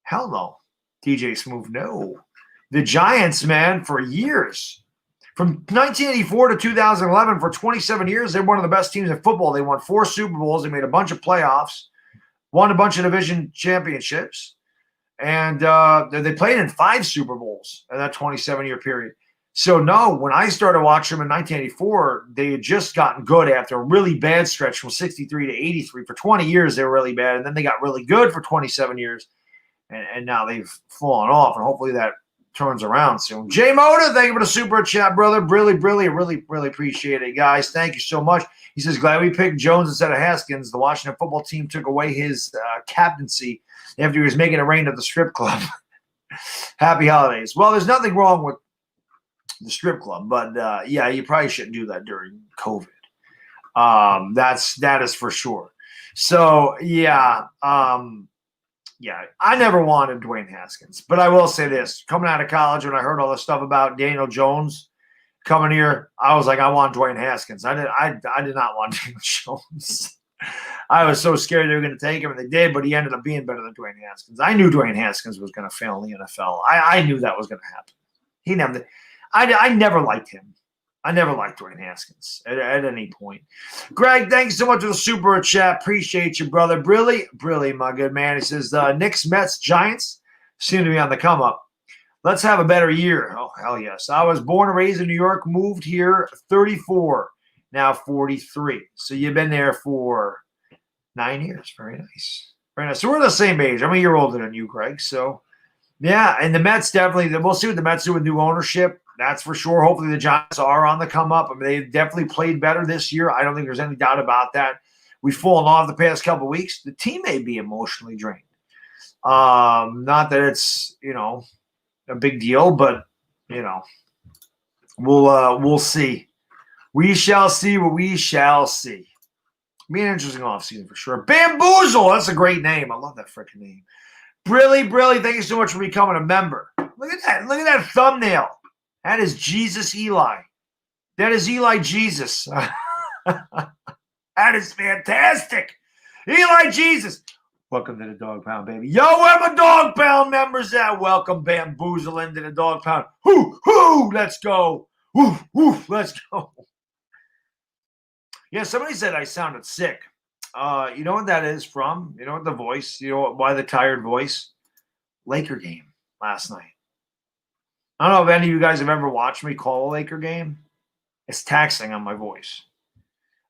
Hell no. DJ Smoove, no. The Giants, man, for years. From 1984 to 2011, for 27 years, they're one of the best teams in football. They won 4 Super Bowls. They made a bunch of playoffs, won a bunch of division championships. And they played in 5 Super Bowls in that 27-year period. So, no, when I started watching them in 1984, they had just gotten good after a really bad stretch from 63 to 83. For 20 years, they were really bad. And then they got really good for 27 years. And now they've fallen off. And hopefully that turns around soon. Jay Mota, thank you for the super chat, brother. Really appreciate it, guys. Thank you so much. He says, glad we picked Jones instead of Haskins. The Washington football team took away his captaincy after he was making it rain at the strip club. Happy holidays. Well, there's nothing wrong with the strip club, but yeah, you probably shouldn't do that during COVID. That is for sure. So yeah, I never wanted Dwayne Haskins, but I will say this: coming out of college, when I heard all this stuff about Daniel Jones coming here, I was like, I want Dwayne Haskins. I did not want Daniel Jones. I was so scared they were going to take him, and they did, but he ended up being better than Dwayne Haskins. I knew Dwayne Haskins was going to fail in the NFL. I knew that was going to happen. He never. I never liked him. I never liked Dwayne Haskins at any point. Greg, thanks so much for the super chat. Appreciate you, brother. Really, my good man. He says, Knicks, Mets, Giants seem to be on the come up. Let's have a better year. Oh, hell yes. I was born and raised in New York, moved here 34, now 43. So you've been there for 9 years. Very nice. Very nice. So we're the same age. I'm a year older than you, Greg. So, yeah, and the Mets definitely, we'll see what the Mets do with new ownership. That's for sure. Hopefully the Giants are on the come up. I mean, they definitely played better this year. I don't think there's any doubt about that. We've fallen off the past couple of weeks. The team may be emotionally drained. Not that it's, a big deal, but, we'll see. We shall see what we shall see. Be an interesting offseason for sure. Bamboozle. That's a great name. I love that freaking name. Brilly, thank you so much for becoming a member. Look at that. Look at that thumbnail. That is Jesus Eli. That is Eli Jesus. That is fantastic. Eli Jesus. Welcome to the Dog Pound, baby. Yo, where my Dog Pound members at? Welcome, Bamboozle, into the Dog Pound. Hoo, let's go. Woo, let's go. Yeah, somebody said I sounded sick. You know what that is from? You know what the voice? You know why the tired voice? Laker game last night. I don't know if any of you guys have ever watched me call a Laker game. It's taxing on my voice.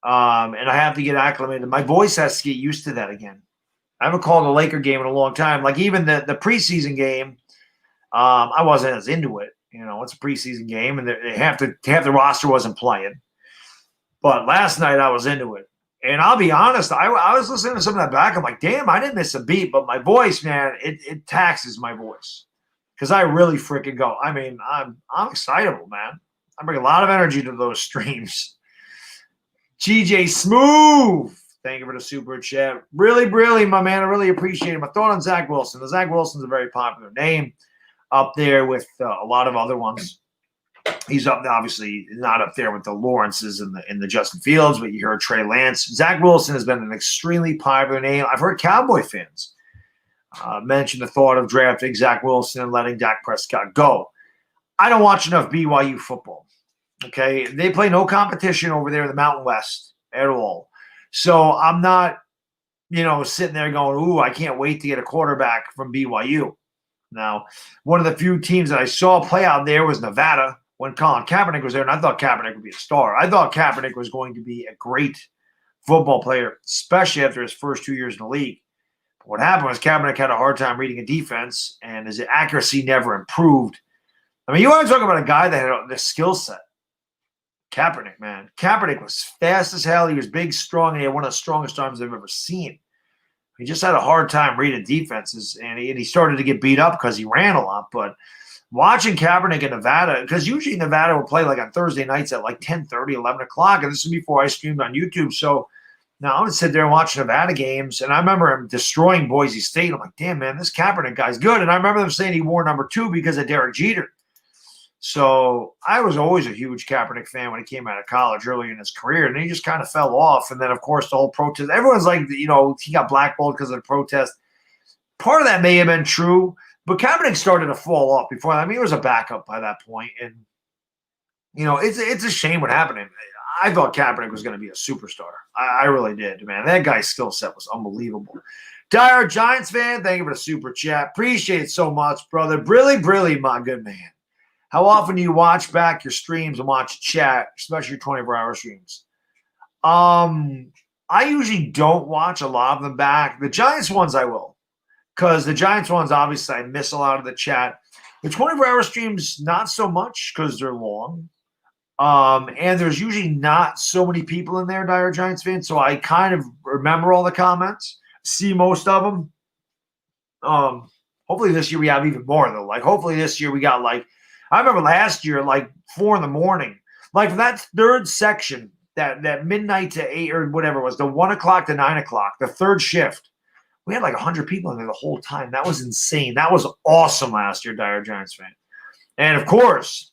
And I have to get acclimated. My voice has to get used to that again. I haven't called a Laker game in a long time. Like even the preseason game, I wasn't as into it. It's a preseason game, and half the roster wasn't playing. But last night I was into it. And I'll be honest, I was listening to some of that back. I'm like, damn, I didn't miss a beat. But my voice, man, it taxes my voice. Because I really freaking go. I mean, I'm excitable, man. I bring a lot of energy to those streams. GJ Smoove, thank you for the super chat. Really, my man, I really appreciate it. My thought on Zach Wilson. Zach Wilson's a very popular name up there with a lot of other ones. He's obviously not up there with the Lawrences and the Justin Fields, but you heard Trey Lance. Zach Wilson has been an extremely popular name. I've heard Cowboy fans mention the thought of drafting Zach Wilson and letting Dak Prescott go. I don't watch enough BYU football. Okay, they play no competition over there in the Mountain West at all. So I'm not, sitting there going, "Ooh, I can't wait to get a quarterback from BYU." Now, one of the few teams that I saw play out there was Nevada when Colin Kaepernick was there, and I thought Kaepernick would be a star. I thought Kaepernick was going to be a great football player, especially after his first 2 years in the league. What happened was Kaepernick had a hard time reading a defense, and his accuracy never improved. I mean, you want to talk about a guy that had this skill set. Kaepernick, man. Kaepernick was fast as hell. He was big, strong, and he had one of the strongest arms I've ever seen. He just had a hard time reading defenses, and he started to get beat up because he ran a lot. But watching Kaepernick in Nevada, because usually Nevada will play like on Thursday nights at like 10:30, 11 o'clock, and this is before I streamed on YouTube. So now I would sit there and watch Nevada games, and I remember him destroying Boise State. I'm like, damn, man, this Kaepernick guy's good. And I remember them saying he wore number 2 because of Derek Jeter. So I was always a huge Kaepernick fan when he came out of college early in his career, and he just kind of fell off. And then, of course, the whole protest. Everyone's like, he got blackballed because of the protest. Part of that may have been true, but Kaepernick started to fall off before that. I mean, he was a backup by that point, and it's a shame what happened to him. I thought Kaepernick was going to be a superstar. I really did, man. That guy's skill set was unbelievable. Dire Giants fan, thank you for the super chat. Appreciate it so much, brother. Brilly, my good man. How often do you watch back your streams and watch chat, especially your 24-hour streams? I usually don't watch a lot of them back. The Giants ones I will, because the Giants ones, obviously, I miss a lot of the chat. The 24-hour streams, not so much because they're long. And there's usually not so many people in there, Dire Giants fans, so I kind of remember all the comments, see most of them. Hopefully this year we have even more, though. Like, hopefully this year we got, like, I remember last year, like 4 in the morning, like that third section, that midnight to 8 or whatever it was, the 1 o'clock to 9 o'clock, the third shift. We had like 100 people in there the whole time. That was insane. That was awesome last year, Dire Giants fan. And of course,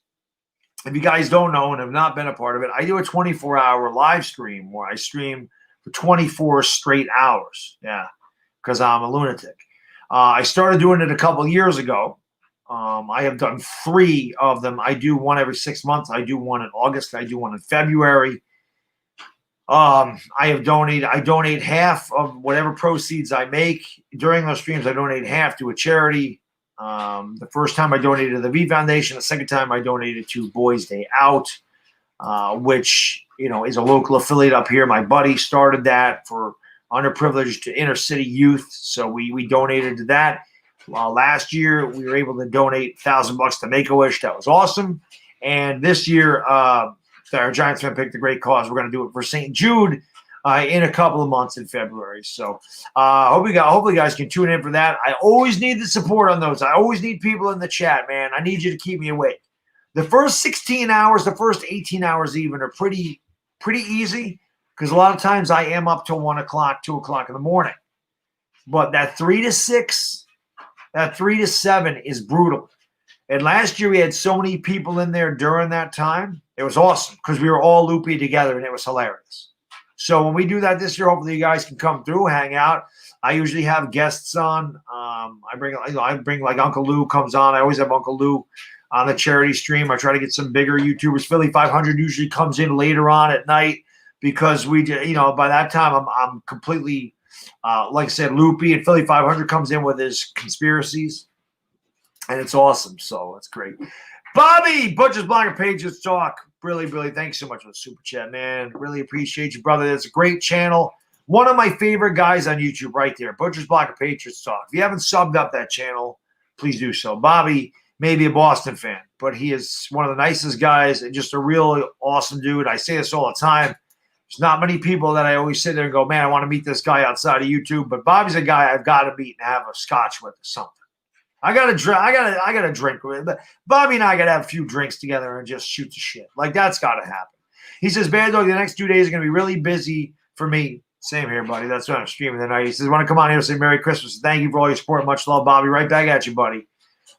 if you guys don't know and have not been a part of it, I do a 24-hour live stream where I stream for 24 straight hours. Yeah, because I'm a lunatic. I started doing it a couple years ago. I have done 3 of them. I do one every 6 months. I do one in August. I do one in February. I donate half of whatever proceeds I make during those streams. I donate half to a charity. The first time I donated to the V Foundation. The second time I donated to Boys Day Out, which is a local affiliate up here. My buddy started that for underprivileged inner city youth, so we donated to that. Last year, we were able to donate $1,000 to Make-A-Wish. That was awesome. And this year, our Giants fan picked a great cause. We're going to do it for St. Jude in a couple of months in February. So hopefully you guys can tune in for that. I always need the support on those. I always need people in the chat, man. I need you to keep me awake. The first 16 hours, the first 18 hours even are pretty easy because a lot of times I am up till 1 o'clock, 2 o'clock in the morning. But that 3 to 6, that 3 to 7 is brutal. And last year we had so many people in there during that time. It was awesome because we were all loopy together and it was hilarious. So when we do that this year, hopefully you guys can come through, hang out. I usually have guests on. I bring like Uncle Lou comes on. I always have Uncle Lou on the charity stream. I try to get some bigger YouTubers. Philly 500 usually comes in later on at night because by that time I'm completely like I said, loopy, and Philly 500 comes in with his conspiracies, and it's awesome. So it's great. Bobby, Butcher's Blocker Pages Talk. Really, thanks so much for the super chat, man. Really appreciate you, brother. It's a great channel. One of my favorite guys on YouTube right there, Butcher's Blocker Patriots Talk. If you haven't subbed up that channel, please do so. Bobby may be a Boston fan, but he is one of the nicest guys and just a real awesome dude. I say this all the time. There's not many people that I always sit there and go, man, I want to meet this guy outside of YouTube. But Bobby's a guy I've got to meet and have a scotch with or something. I got to drink with him. But Bobby and I got to have a few drinks together and just shoot the shit. Like, that's got to happen. He says, Bad Dog, the next 2 days are going to be really busy for me. Same here, buddy. That's why I'm streaming tonight. He says, I want to come on here and say Merry Christmas. Thank you for all your support. Much love, Bobby. Right back at you, buddy.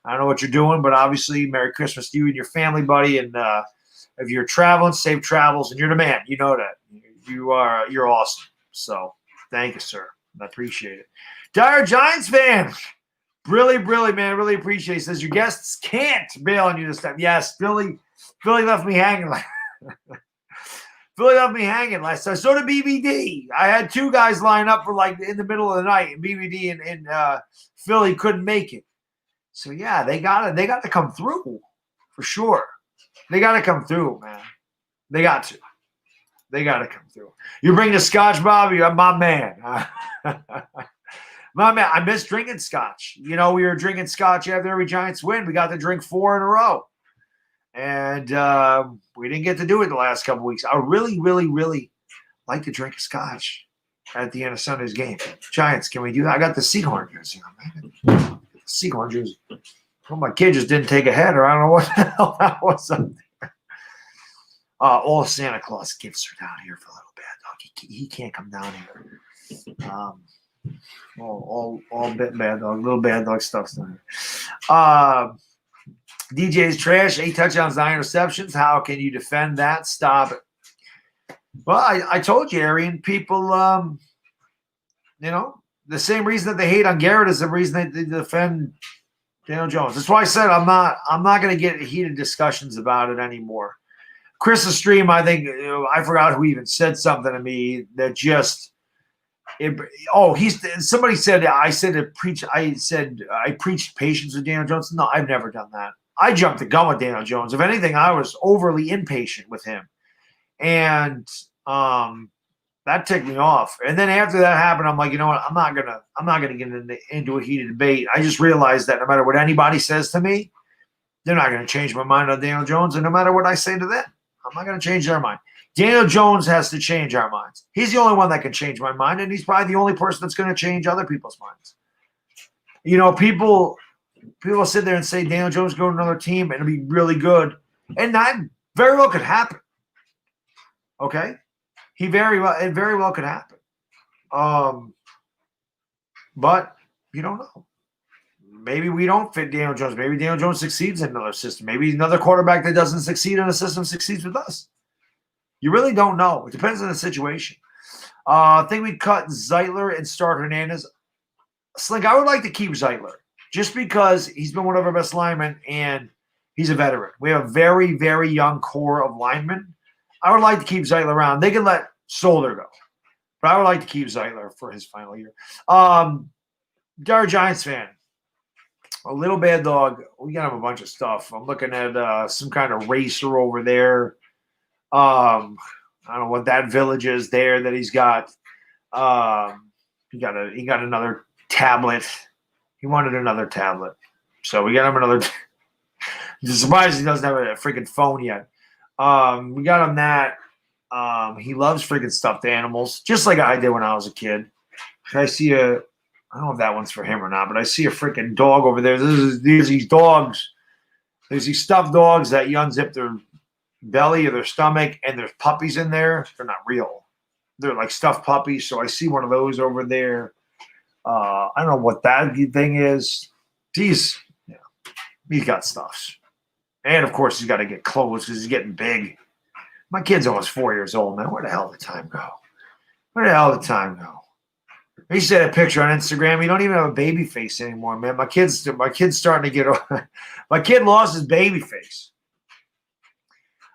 I don't know what you're doing, but obviously, Merry Christmas to you and your family, buddy. And if you're traveling, safe travels. And you're the man. You know that. You're awesome. So thank you, sir. I appreciate it. Dire Giants fan. Really, man. Really appreciate it. Says your guests can't bail on you this time. Yes, Philly left me hanging. Philly left me hanging last time. So did BBD. I had 2 guys line up for like in the middle of the night, and BBD and Philly couldn't make it. So yeah, they got to come through for sure. They got to come through, man. They got to. They got to come through. You bring the scotch, Bobby. I'm my man. My man, I miss drinking scotch. We were drinking scotch after every Giants win. We got to drink 4 in a row. And we didn't get to do it the last couple weeks. I really like to drink a scotch. at the end of Sunday's game. Giants, can we do that? I got the Seahorn jersey on, man. Seahorn jersey. Well, my kid just didn't take a header. I don't know what the hell that was up there. All Santa Claus gifts are down here for Little Bad Dog. He can't come down here. All Bad Dog, Little Bad Dog stuff's down here. DJ's trash, 8 touchdowns, 9 interceptions. How can you defend that? Stop it. Well, I told you, Arian, people, the same reason that they hate on Garrett is the reason they defend Daniel Jones. That's why I said I'm not going to get heated discussions about it anymore. Chris's stream, I think, I forgot who even said something to me that just somebody said I preached patience with Daniel Jones. No, I've never done that. I jumped the gun with Daniel Jones. If anything, I was overly impatient with him. And that ticked me off. And then after that happened, I'm like, you know what? I'm not gonna get into a heated debate. I just realized that no matter what anybody says to me, they're not gonna change my mind on Daniel Jones. And no matter what I say to them, I'm not gonna change their mind. Daniel Jones has to change our minds. He's the only one that can change my mind, and he's probably the only person that's gonna change other people's minds. People sit there and say Daniel Jones go to another team and it'll be really good, and that very well could happen. Okay, it very well could happen. But you don't know. Maybe we don't fit Daniel Jones. Maybe Daniel Jones succeeds in another system. Maybe another quarterback that doesn't succeed in a system succeeds with us. You really don't know. It depends on the situation. I think we cut Zeitler and start Hernandez. Slink, I would like to keep Zeitler just because he's been one of our best linemen and he's a veteran. We have a very, very young core of linemen. I would like to keep Zeitler around. They can let Solder go, but I would like to keep Zeitler for his final year. You're a Giants fan. A Little Bad Dog. We got him a bunch of stuff. I'm looking at some kind of racer over there. I don't know what that village is there that he's got. He got another tablet. He wanted another tablet, so we got him another. I'm surprised he doesn't have a freaking phone yet. We got him that. He loves freaking stuffed animals, just like I did when I was a kid. I don't know if that one's for him or not, but I see a freaking dog over there. There's these dogs. There's these stuffed dogs that you unzip their belly or their stomach, and there's puppies in there. They're not real. They're like stuffed puppies. So I see one of those over there. I don't know what that thing is. He's got stuffs. And, of course, he's got to get clothes because he's getting big. My kid's almost 4 years old, man. Where the hell did the time go? He said a picture on Instagram. He don't even have a baby face anymore, man. My kid's starting to get – my kid lost his baby face.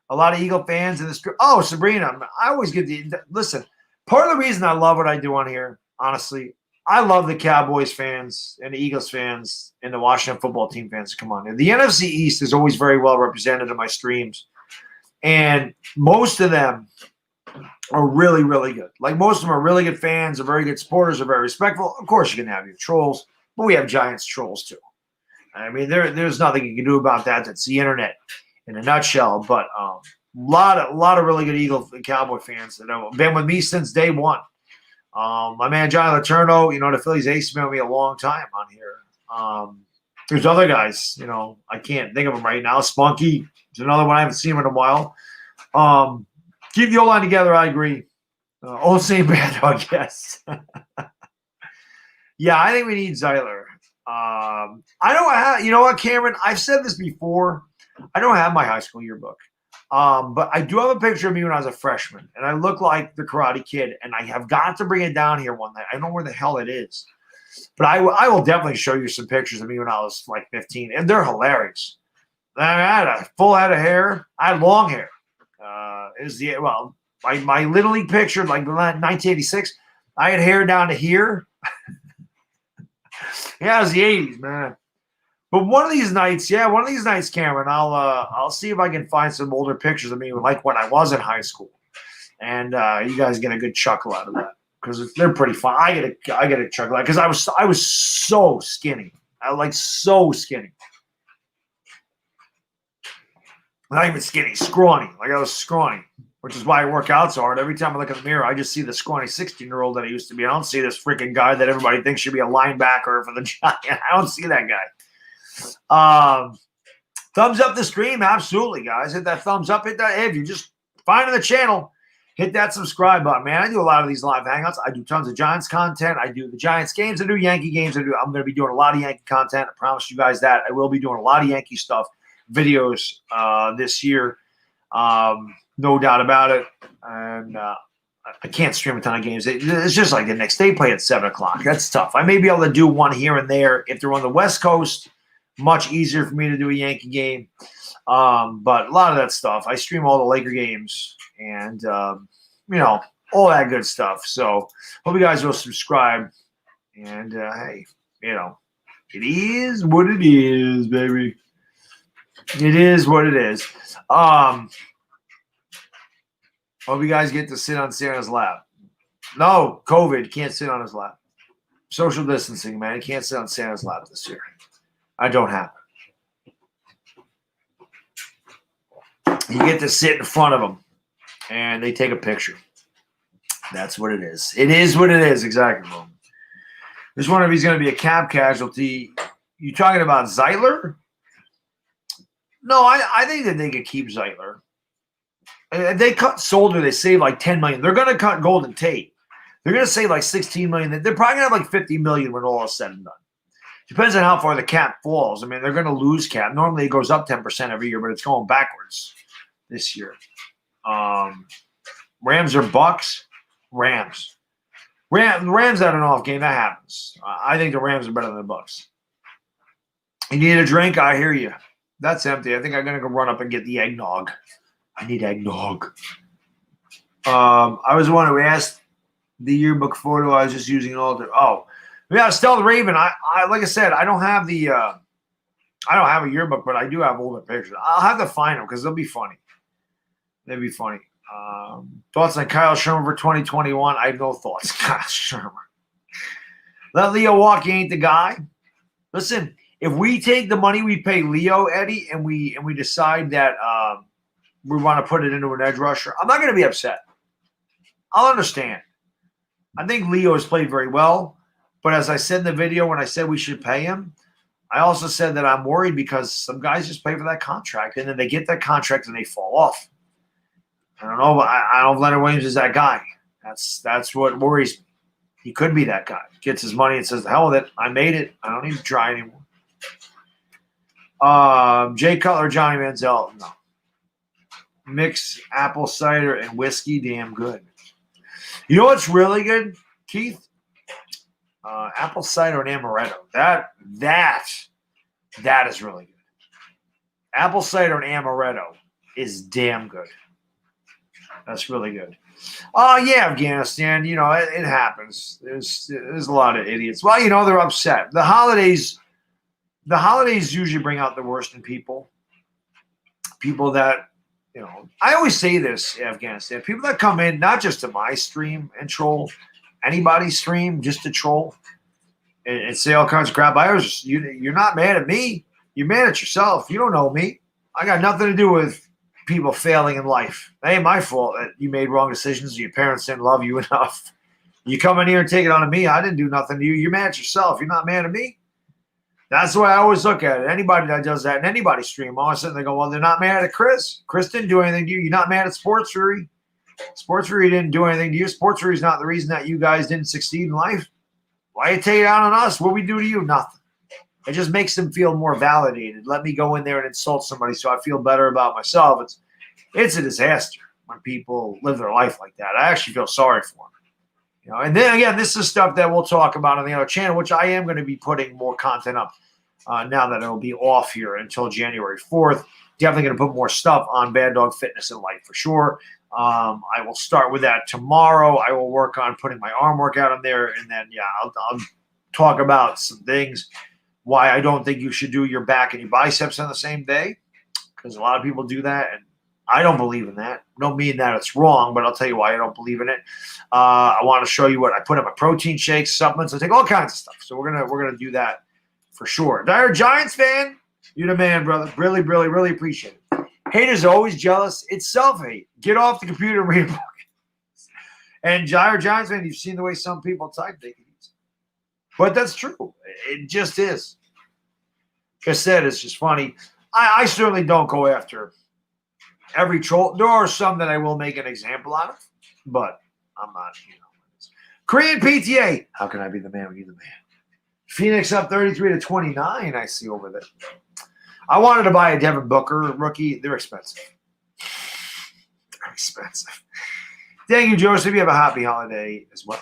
A lot of Eagle fans in this – oh, Sabrina, I always get the – listen, part of the reason I love what I do on here, honestly, I love the Cowboys fans and the Eagles fans and the Washington football team fans. Come on. The NFC East is always very well represented in my streams. And most of them are really, really good. Like most of them are really good fans, are very good supporters, are very respectful. Of course, you can have your trolls, but we have Giants trolls too. I mean, there's nothing you can do about that. That's the internet in a nutshell. But a lot of really good Eagle and Cowboy fans that have been with me since day one. My man Johnny Laterno, the Phillies ace been with me a long time on here. There's other guys, I can't think of them right now. Spunky is another one. I haven't seen him in a while. Keep the O-line together, I agree. Old St. Bad Dog, yes. Yeah, I think we need Zeitler. I don't have, you know what, Cameron? I've said this before. I don't have my high school yearbook. But I do have a picture of me when I was a freshman, and I look like the Karate Kid, and I have got to bring it down here one night. I don't know where the hell it is. But I will definitely show you some pictures of me when I was like 15, and they're hilarious. I had a full head of hair. I had long hair. My Little League picture, like 1986, I had hair down to here. Yeah, it was the 80s, man. But one of these nights, Cameron, I'll see if I can find some older pictures of me like when I was in high school, and you guys get a good chuckle out of that because they're pretty fun. I get a chuckle out because I was so skinny. So skinny. Not even skinny, scrawny. Like I was scrawny. which is why I work out so hard. Every time I look in the mirror, I just see the scrawny 16-year-old that I used to be. I don't see this freaking guy that everybody thinks should be a linebacker for the Giants. I don't see that guy. Thumbs up the stream. Absolutely, guys. Hit that thumbs up. Hit that. Hey, if you're just finding the channel, hit that subscribe button, man. I do a lot of these live hangouts. I do tons of Giants content. I do the Giants games. I do Yankee games. I'm going to be doing a lot of Yankee content. I promise you guys that. I will be doing a lot of Yankee stuff, videos this year. No doubt about it. And I can't stream a ton of games. It's just like the next day play at 7 o'clock. That's tough. I may be able to do one here and there. If they're on the West Coast, much easier for me to do a Yankee game. But a lot of that stuff, I stream all the Laker games and, all that good stuff. So hope you guys will subscribe. And, hey, it is what it is, baby. It is what it is. Hope you guys get to sit on Santa's lap. No, COVID, can't sit on his lap. Social distancing, man. You can't sit on Santa's lap this year. I don't have it. You get to sit in front of them, and they take a picture. That's what it is. It is what it is, exactly. Just wonder if he's going to be a cap casualty. You talking about Zeitler? No, I think that they could keep Zeitler. If they cut Solder, they save like $10 million. They're going to cut Golden Tate. They're going to save like $16 million. They're probably going to have like $50 million when all is said and done. Depends on how far the cap falls. I mean, they're going to lose cap. Normally, it goes up 10% every year, but it's going backwards this year. Rams or Bucks? Rams. Rams had an off game. That happens. I think the Rams are better than the Bucks. You need a drink? I hear you. That's empty. I think I'm going to go run up and get the eggnog. I need eggnog. I was the one who asked the yearbook photo. I was just using an alter. Oh, yeah, Stealth Raven. I like I said, I don't have the I don't have a yearbook, but I do have older pictures. I'll have to find them because they'll be funny. They'll be funny. Thoughts on Kyle Shermer for 2021? I have no thoughts. Kyle Shermer. Let Leo walk. He ain't the guy. Listen, if we take the money we pay Leo, Eddie, and we decide that we want to put it into an edge rusher, I'm not going to be upset. I'll understand. I think Leo has played very well. But as I said in the video when I said we should pay him, I also said that I'm worried because some guys just play for that contract, and then they get that contract and they fall off. I don't know. I don't know if Leonard Williams is that guy. That's what worries me. He could be that guy. Gets his money and says, the hell with it. I made it. I don't need to try anymore. Jay Cutler, Johnny Manziel. No. Mix apple cider and whiskey. Damn good. You know what's really good, Keith? Apple cider and amaretto. That is really good. Apple cider and amaretto is damn good. That's really good. Oh, yeah, Afghanistan. It happens. There's a lot of idiots. Well, they're upset. The holidays usually bring out the worst in people. People that, I always say this, Afghanistan. People that come in, not just to my stream and troll, anybody's stream just to troll and say all kinds of crap. You're not mad at me. You're mad at yourself. You don't know me. I got nothing to do with people failing in life. It ain't my fault that you made wrong decisions. Your parents didn't love you enough. You come in here and take it on to me. I didn't do nothing to you. You're mad at yourself. You're not mad at me. That's the way I always look at it. Anybody that does that in anybody's stream, I always sit there and go, well, they're not mad at Chris. Chris didn't do anything to you. You're not mad at Sports Fury. Sports Fury didn't do anything to you. Sports Fury is not the reason that you guys didn't succeed in life. Why you take it out on us? What we do to you? Nothing. It just makes them feel more validated. Let me go in there and insult somebody so I feel better about myself. It's a disaster when people live their life like that. I actually feel sorry for them. And then again, this is stuff that we'll talk about on the other channel, which I am going to be putting more content up now that it'll be off here until January 4th. Definitely going to put more stuff on Bad Dog Fitness and Life for sure. I will start with that tomorrow. I will work on putting my arm workout on there, and then I'll talk about some things why I don't think you should do your back and your biceps on the same day, because a lot of people do that, and I don't believe in that. Don't mean that it's wrong, but I'll tell you why I don't believe in it. I want to show you what I put in my protein shakes, supplements. I take all kinds of stuff. So we're gonna do that for sure. Dire Giants fan, you're the man, brother. Really, really, really appreciate it. Haters are always jealous. It's self-hate. Get off the computer and read a book. And Giants fan, you've seen the way some people type things. But that's true. It just is. Like I said, it's just funny. I certainly don't go after every troll. There are some that I will make an example out of, but I'm not, Korean PTA. How can I be the man when you're the man? Phoenix up 33-29, I see over there. I wanted to buy a Devin Booker rookie. They're expensive. They're expensive. Thank you, Joseph. You have a happy holiday as well.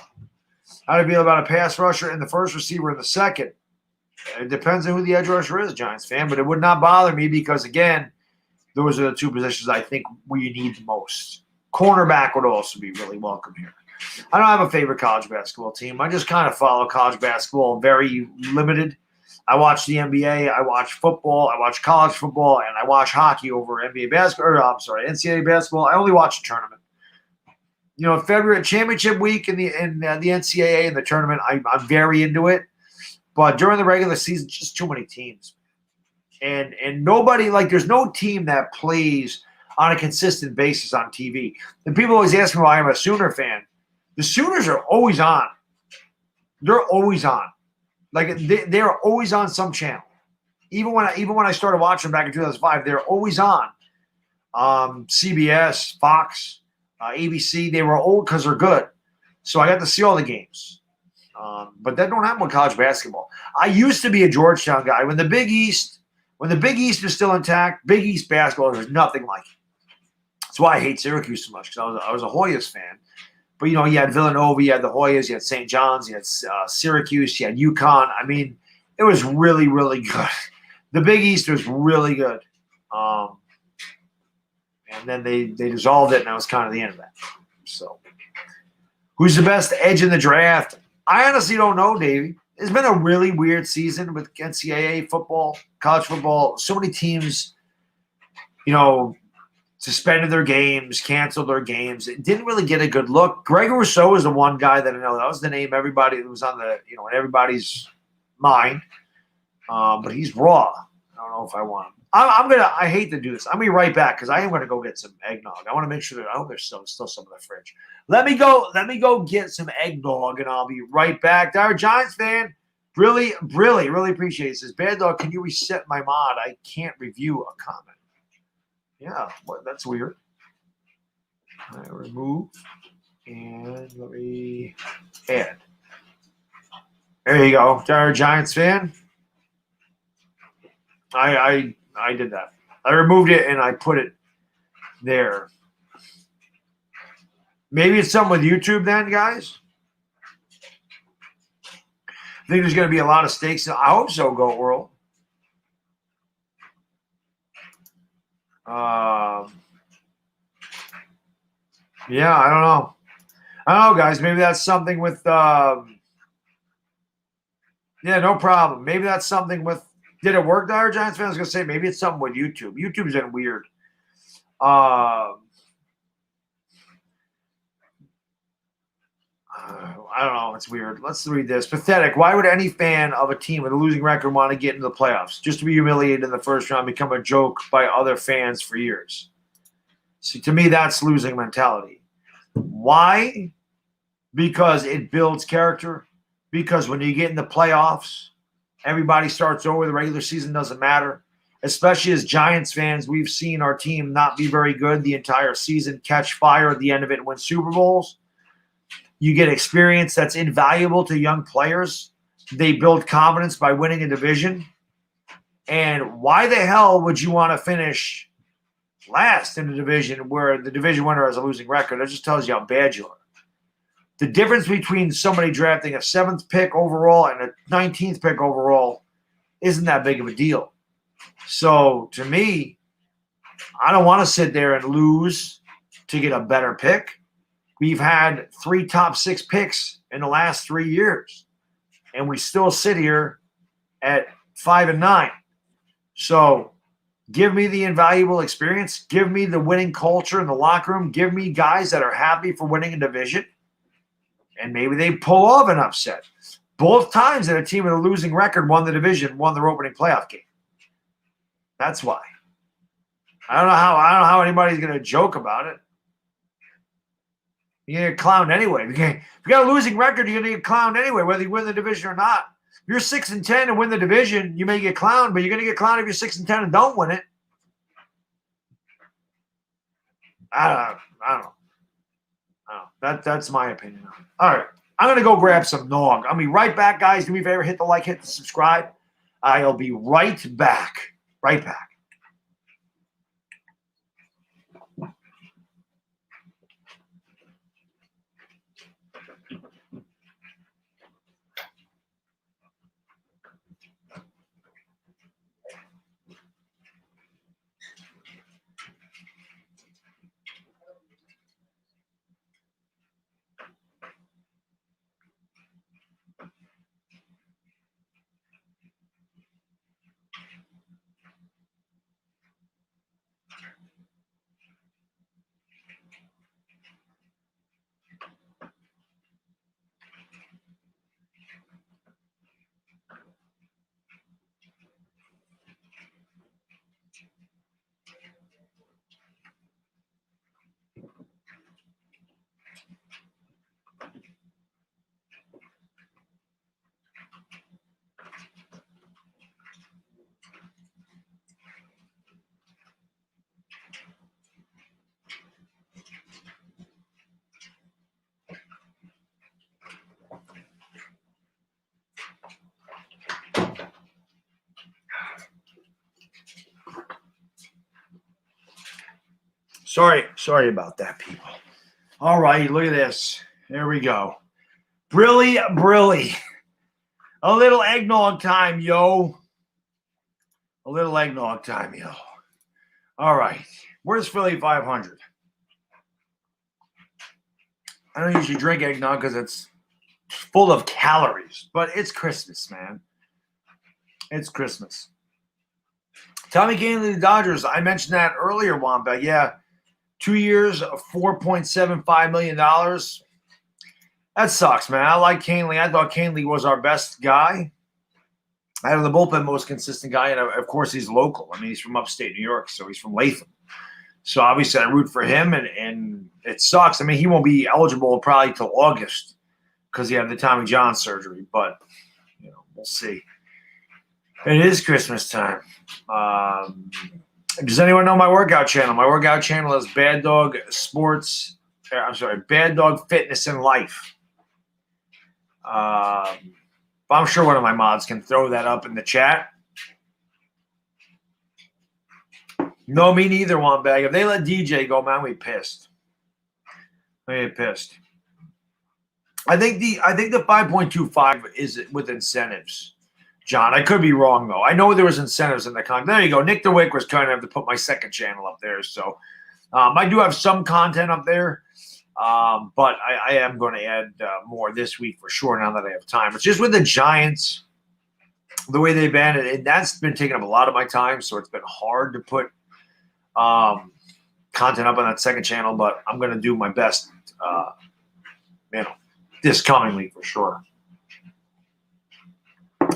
How do you feel about a pass rusher and the first receiver in the second? It depends on who the edge rusher is, Giants fan, but it would not bother me because, again, those are the two positions I think we need the most. Cornerback would also be really welcome here. I don't have a favorite college basketball team. I just kind of follow college basketball very limited. I watch the NBA, I watch football, I watch college football, and I watch hockey over NBA basketball. NCAA basketball. I only watch the tournament. February championship week in the NCAA and the tournament, I'm very into it. But during the regular season, just too many teams. And nobody, there's no team that plays on a consistent basis on TV. And people always ask me why I'm a Sooner fan. The Sooners are always on. They're always on. They're always on some channel. Even when I started watching back in 2005, they're always on. CBS, Fox, ABC, they were old because they're good. So I got to see all the games. But that don't happen with college basketball. I used to be a Georgetown guy. When the Big East is still intact, Big East basketball, there's nothing like it. That's why I hate Syracuse so much, because I was a Hoyas fan. But, you had Villanova, you had the Hoyas, you had St. John's, you had Syracuse, you had UConn. I mean, it was really, really good. The Big East was really good. And then they dissolved it, and that was kind of the end of that. So, who's the best edge in the draft? I honestly don't know, Davey. It's been a really weird season with NCAA football, college football. So many teams, suspended their games, canceled their games. It didn't really get a good look. Greg Rousseau is the one guy that I know. That was the name everybody was on in everybody's mind. But he's raw. I don't know if I want him. I hate to do this. I'm going to be right back because I am going to go get some eggnog. I want to make sure I hope there's still some in the fridge. Let me go get some eggnog and I'll be right back. Our Giants fan, really, really, really appreciate it. Says, Bad Dog, can you reset my mod? I can't review a comment. Yeah, that's weird. I remove and let me add. There you go. Our Giants fan. I did that. I removed it and I put it there. Maybe it's something with YouTube then, guys. I think there's going to be a lot of stakes. I hope so, Goat World. Yeah, I don't know. Guys. Maybe that's something with yeah, no problem. Maybe that's something with did it work, Dire Giants fans? I was gonna say maybe it's something with YouTube. YouTube's been weird. I don't know. It's weird. Let's read this. Pathetic. Why would any fan of a team with a losing record want to get into the playoffs? Just to be humiliated in the first round, become a joke by other fans for years. See, to me, that's losing mentality. Why? Because it builds character. Because when you get in the playoffs, everybody starts over. The regular season doesn't matter. Especially as Giants fans, we've seen our team not be very good the entire season, catch fire at the end of it and win Super Bowls. You get experience that's invaluable to young players. They build confidence by winning a division. And why the hell would you want to finish last in a division where the division winner has a losing record? That just tells you how bad you are. The difference between somebody drafting a 7th pick overall and a 19th pick overall isn't that big of a deal. So to me, I don't want to sit there and lose to get a better pick. We've had 3 top 6 picks in the last 3 years, and we still sit here at 5-9. So give me the invaluable experience. Give me the winning culture in the locker room. Give me guys that are happy for winning a division, and maybe they pull off an upset. Both times that a team with a losing record won the division, won their opening playoff game. That's why. I don't know how anybody's gonna joke about it. You're gonna get clowned anyway. If you got a losing record, you're gonna get clowned anyway, whether you win the division or not. If you're 6-10 and win the division, you may get clowned, but you're gonna get clowned if you're 6-10 and don't win it. I don't know. That's my opinion on it. All right. I'm going to go grab some nog. I'll be right back, guys. Do me a favor. Hit the like, hit the subscribe. I'll be right back. Right back. Sorry about that, people. All right, look at this. There we go. Brilly. A little eggnog time, yo. A little eggnog time, yo. All right. Where's Philly 500? I don't usually drink eggnog because it's full of calories, but it's Christmas, man. It's Christmas. Tommy Kahnle to the Dodgers. I mentioned that earlier, Wamba. Yeah. 2 years, $4.75 million. That sucks, man. I like Kahnle. I thought Kahnle was our best guy. Out of the bullpen, most consistent guy. And, of course, he's local. I mean, he's from upstate New York, so he's from Latham. So, obviously, I root for him, and it sucks. I mean, he won't be eligible probably till August because he had the Tommy John surgery. But, we'll see. It is Christmas time. Does anyone know my workout channel? My workout channel is Bad Dog Fitness and Life. I'm sure one of my mods can throw that up in the chat. No, me neither, Wambag. If they let DJ go, man, we pissed. We get pissed. I think the 5.25 is with incentives. John, I could be wrong, though. I know there was incentives in the contract. There you go. Nick DeWick was trying to have to put my second channel up there. So I do have some content up there, but I am going to add more this week for sure now that I have time. It's just with the Giants, the way they've been, and that's been taking up a lot of my time, so it's been hard to put content up on that second channel, but I'm going to do my best, this coming week for sure.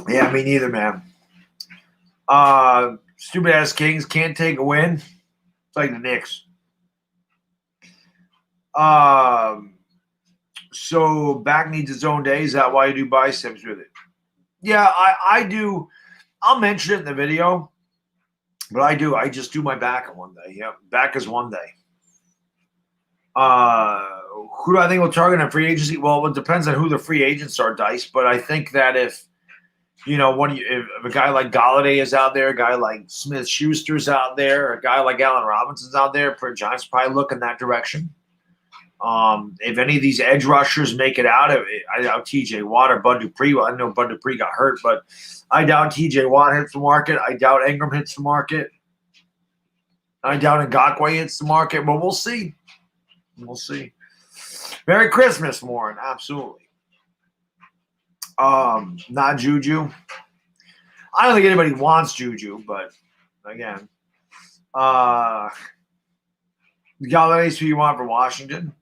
Yeah, me neither, man. Stupid ass Kings can't take a win. It's like the Knicks. So back needs its own day. Is that why you do biceps with it? Yeah, I do. I'll mention it in the video, but I do. I just do my back on one day. Yeah, back is one day. Who do I think will target in free agency? Well, it depends on who the free agents are, Dice. But I think that if a guy like Galladay is out there, a guy like Smith-Schuster's out there, a guy like Allen Robinson's out there, Giants probably look in that direction. If any of these edge rushers make it out, I doubt TJ Watt or Bud Dupree. Well, I know Bud Dupree got hurt, but I doubt TJ Watt hits the market. I doubt Ingram hits the market. I doubt Ngakoue hits the market, but we'll see. We'll see. Merry Christmas, Warren. Absolutely. Not Juju. I don't think anybody wants Juju, but again, Galladay's who you want for Washington.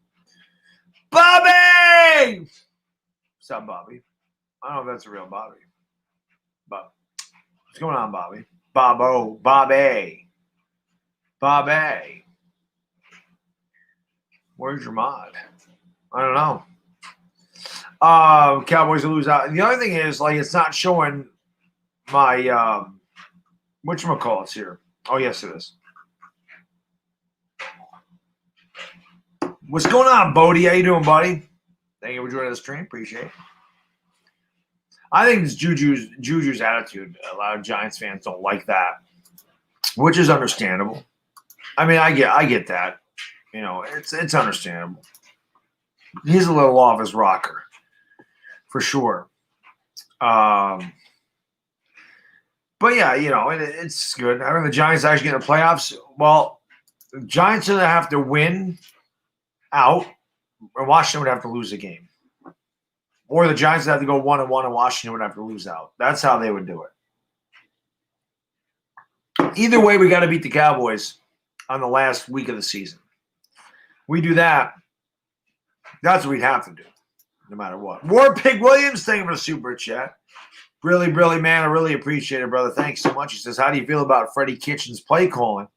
Bobby! What's up, Bobby? I don't know if that's a real Bobby. But what's going on, Bobby? Bobby. Bob A. Where's your mod? I don't know. Cowboys will lose out. And the other thing is, like, it's not showing my whatchamacallits here. Oh, yes, it is. What's going on, Bodie? How you doing, buddy? Thank you for joining the stream. Appreciate it. I think it's Juju's attitude. A lot of Giants fans don't like that, which is understandable. I mean, I get that. You know, it's understandable. He's a little off his rocker, for sure. But yeah, you know, it's good. I mean, the Giants actually get in the playoffs. Well, the Giants are going to have to win out, and Washington would have to lose a game. Or the Giants would have to go 1-1, and Washington would have to lose out. That's how they would do it. Either way, we got to beat the Cowboys on the last week of the season. We do that, that's what we'd have to do, no matter what. War Pig Williams, thank you for the super chat. Really, man, I really appreciate it, brother. Thanks so much. He says, how do you feel about Freddie Kitchens' play calling?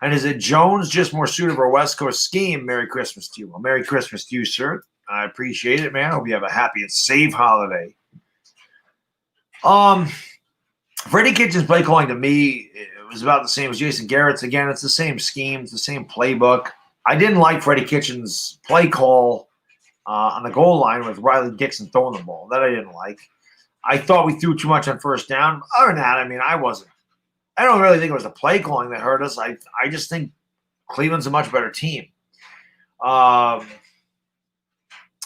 And is it Jones just more suited for a West Coast scheme? Merry Christmas to you. Well, Merry Christmas to you, sir. I appreciate it, man. Hope you have a happy and safe holiday. Freddie Kitchens' play calling to me, it was about the same as Jason Garrett's. Again, it's the same scheme. It's the same playbook. I didn't like Freddie Kitchens' play call on the goal line with Riley Dixon throwing the ball. That I didn't like. I thought we threw too much on first down. Other than that, I mean, I don't really think it was the play calling that hurt us. I just think Cleveland's a much better team.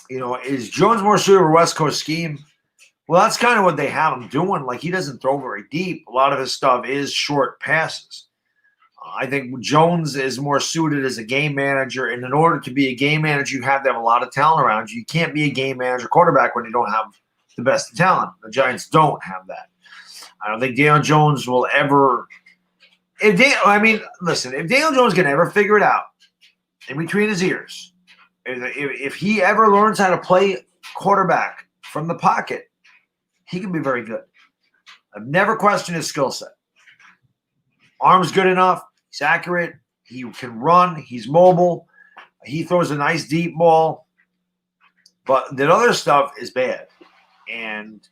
You know, is Jones more suited for a West Coast scheme? Well, that's kind of what they have him doing. Like, he doesn't throw very deep. A lot of his stuff is short passes. I think Jones is more suited as a game manager. And in order to be a game manager, you have to have a lot of talent around you. You can't be a game manager quarterback when you don't have the best talent. The Giants don't have that. I don't think Daniel Jones will ever – listen, if Daniel Jones can ever figure it out in between his ears, if he ever learns how to play quarterback from the pocket, he can be very good. I've never questioned his skill set. Arm's good enough. He's accurate. He can run. He's mobile. He throws a nice deep ball. But the other stuff is bad. And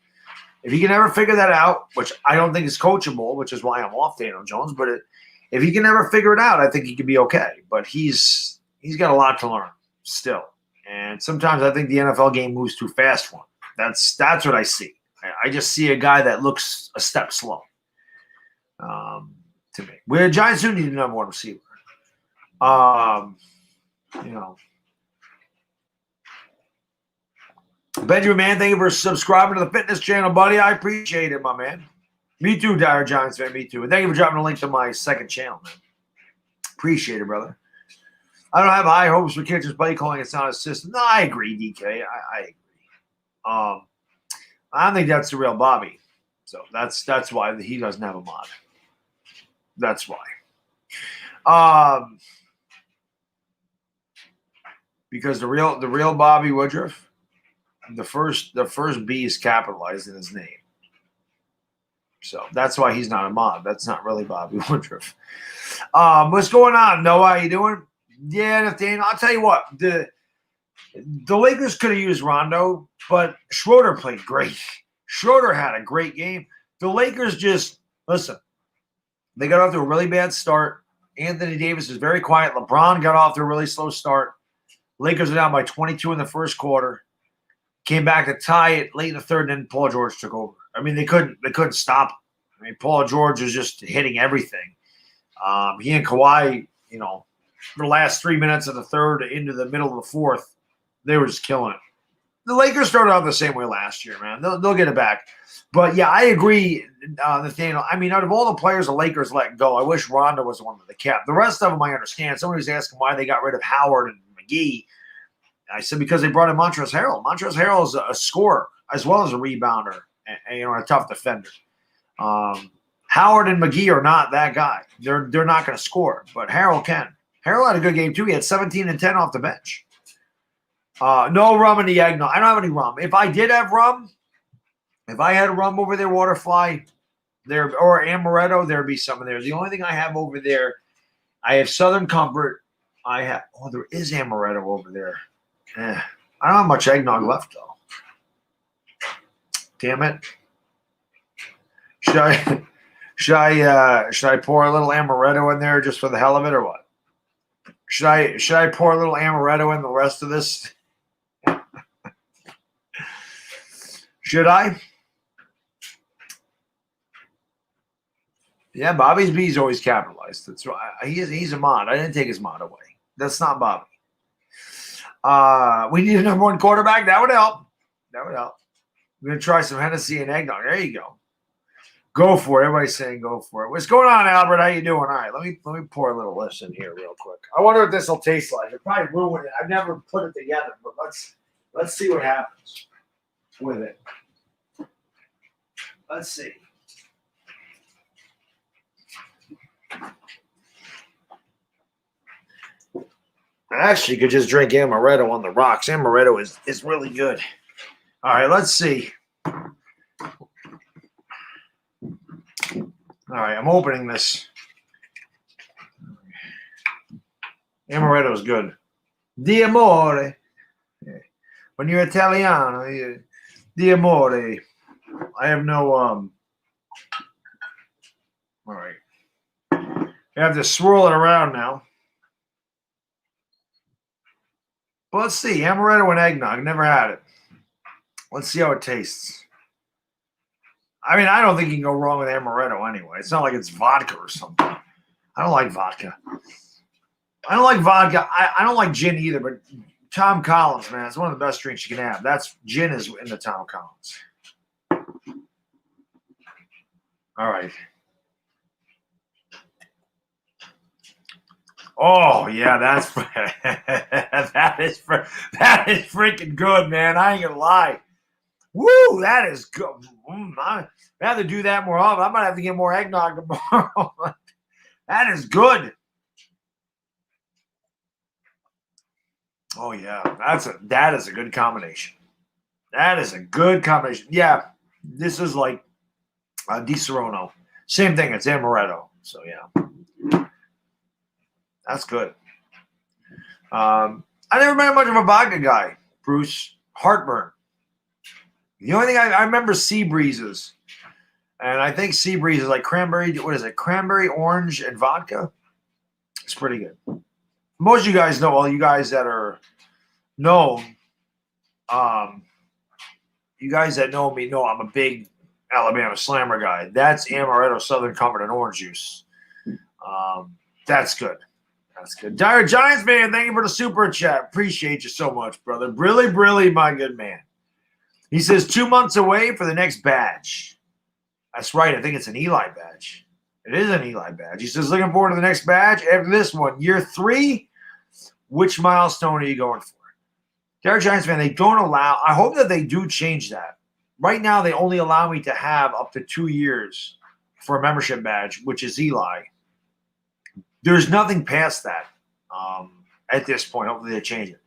if he can ever figure that out, which I don't think is coachable, which is why I'm off Daniel Jones, but if he can ever figure it out, I think he can be okay. But he's got a lot to learn still. And sometimes I think the NFL game moves too fast for him. That's what I see. I just see a guy that looks a step slow. To me, the Giants do need a number one receiver. You know, Benjamin, man, thank you for subscribing to the fitness channel, buddy. I appreciate it, my man. Me too, Dire Giants fan. Me too. And thank you for dropping a link to my second channel, man. Appreciate it, brother. I don't have high hopes for Kitchens' play calling. It's not a system. No, I agree, DK. I agree. I don't think that's the real Bobby. So that's why he doesn't have a mod. That's why. Because the real Bobby Woodruff, the first B is capitalized in his name. So that's why he's not a mod. That's not really Bobby Woodruff. What's going on, Noah? How you doing? Yeah, Nathaniel, I'll tell you what. The Lakers could have used Rondo, but Schroeder played great. Schroeder had a great game. The Lakers just, listen, they got off to a really bad start. Anthony Davis is very quiet. LeBron got off to a really slow start. Lakers are down by 22 in the first quarter. Came back to tie it late in the third, and then Paul George took over. I mean, they couldn't stop him. I mean, Paul George was just hitting everything. He and Kawhi, you know, for the last 3 minutes of the third into the middle of the fourth, they were just killing it. The Lakers started out the same way last year, man. They'll get it back. But, yeah, I agree, Nathaniel. I mean, out of all the players the Lakers let go, I wish Rondo was the one that they kept. The rest of them I understand. Somebody was asking why they got rid of Howard and McGee. I said because they brought in Montrezl Harrell. Montrezl Harrell is a scorer as well as a rebounder and you know, a tough defender. Howard and McGee are not that guy. They're not going to score, but Harrell can. Harrell had a good game, too. He had 17 and 10 off the bench. No rum in the egg. No, I don't have any rum. If I did have rum, if I had rum over there, Waterfly, there or amaretto, there'd be some in there. The only thing I have over there I have Southern Comfort. I have. Oh, there is amaretto over there. I don't have much eggnog left though. Damn it. Should I pour a little amaretto in there just for the hell of it, or what? Should I pour a little amaretto in the rest of this? Should I? Yeah, Bobby's B's always capitalized. That's right. He's a mod. I didn't take his mod away. That's not Bobby. We need a number one quarterback. That would help. That would help. We're gonna try some Hennessy and eggnog. There you go. Go for it. Everybody's saying go for it. What's going on, Albert? How you doing? All right, let me pour a little of this in here real quick. I wonder what this will taste like. It probably ruined it. I've never put it together, but let's see what happens with it. Let's see. I actually could just drink amaretto on the rocks. Amaretto is really good. All right, let's see. All right, I'm opening this. Amaretto is good. Di amore. When you're Italiano, di amore. I have no all right. I have to swirl it around now. But let's see. Amaretto and eggnog. Never had it. Let's see how it tastes. I mean, I don't think you can go wrong with amaretto anyway. It's not like it's vodka or something. I don't like vodka. I don't like gin either, but Tom Collins, man, it's one of the best drinks you can have. Gin is in the Tom Collins. All right. Oh yeah, that's that is freaking good, man. I ain't gonna lie. Woo, that is good. I have to do that more often. I might have to get more eggnog tomorrow. That is good. Oh yeah, that is a good combination. That is a good combination. Yeah, this is like Di Serono. Same thing. It's amaretto. So yeah, that's good. I never been much of a vodka guy, Bruce. Heartburn. The only thing I remember Sea Breezes. And I think Sea Breeze is like cranberry. What is it? Cranberry, orange, and vodka. It's pretty good. Most of you guys know, all you guys that are known, you guys that know me know I'm a big Alabama Slammer guy. That's amaretto, Southern Comfort, and orange juice. That's good. That's good. Dire Giants, man, thank you for the super chat. Appreciate you so much, brother. Brilly, my good man. He says 2 months away for the next badge. That's right. I think it's an Eli badge. It is an Eli badge. He says, looking forward to the next badge. After this one, year 3, which milestone are you going for? Derek Giants, man, they don't allow – I hope that they do change that. Right now, they only allow me to have up to 2 years for a membership badge, which is Eli. There's nothing past that at this point. Hopefully they change it.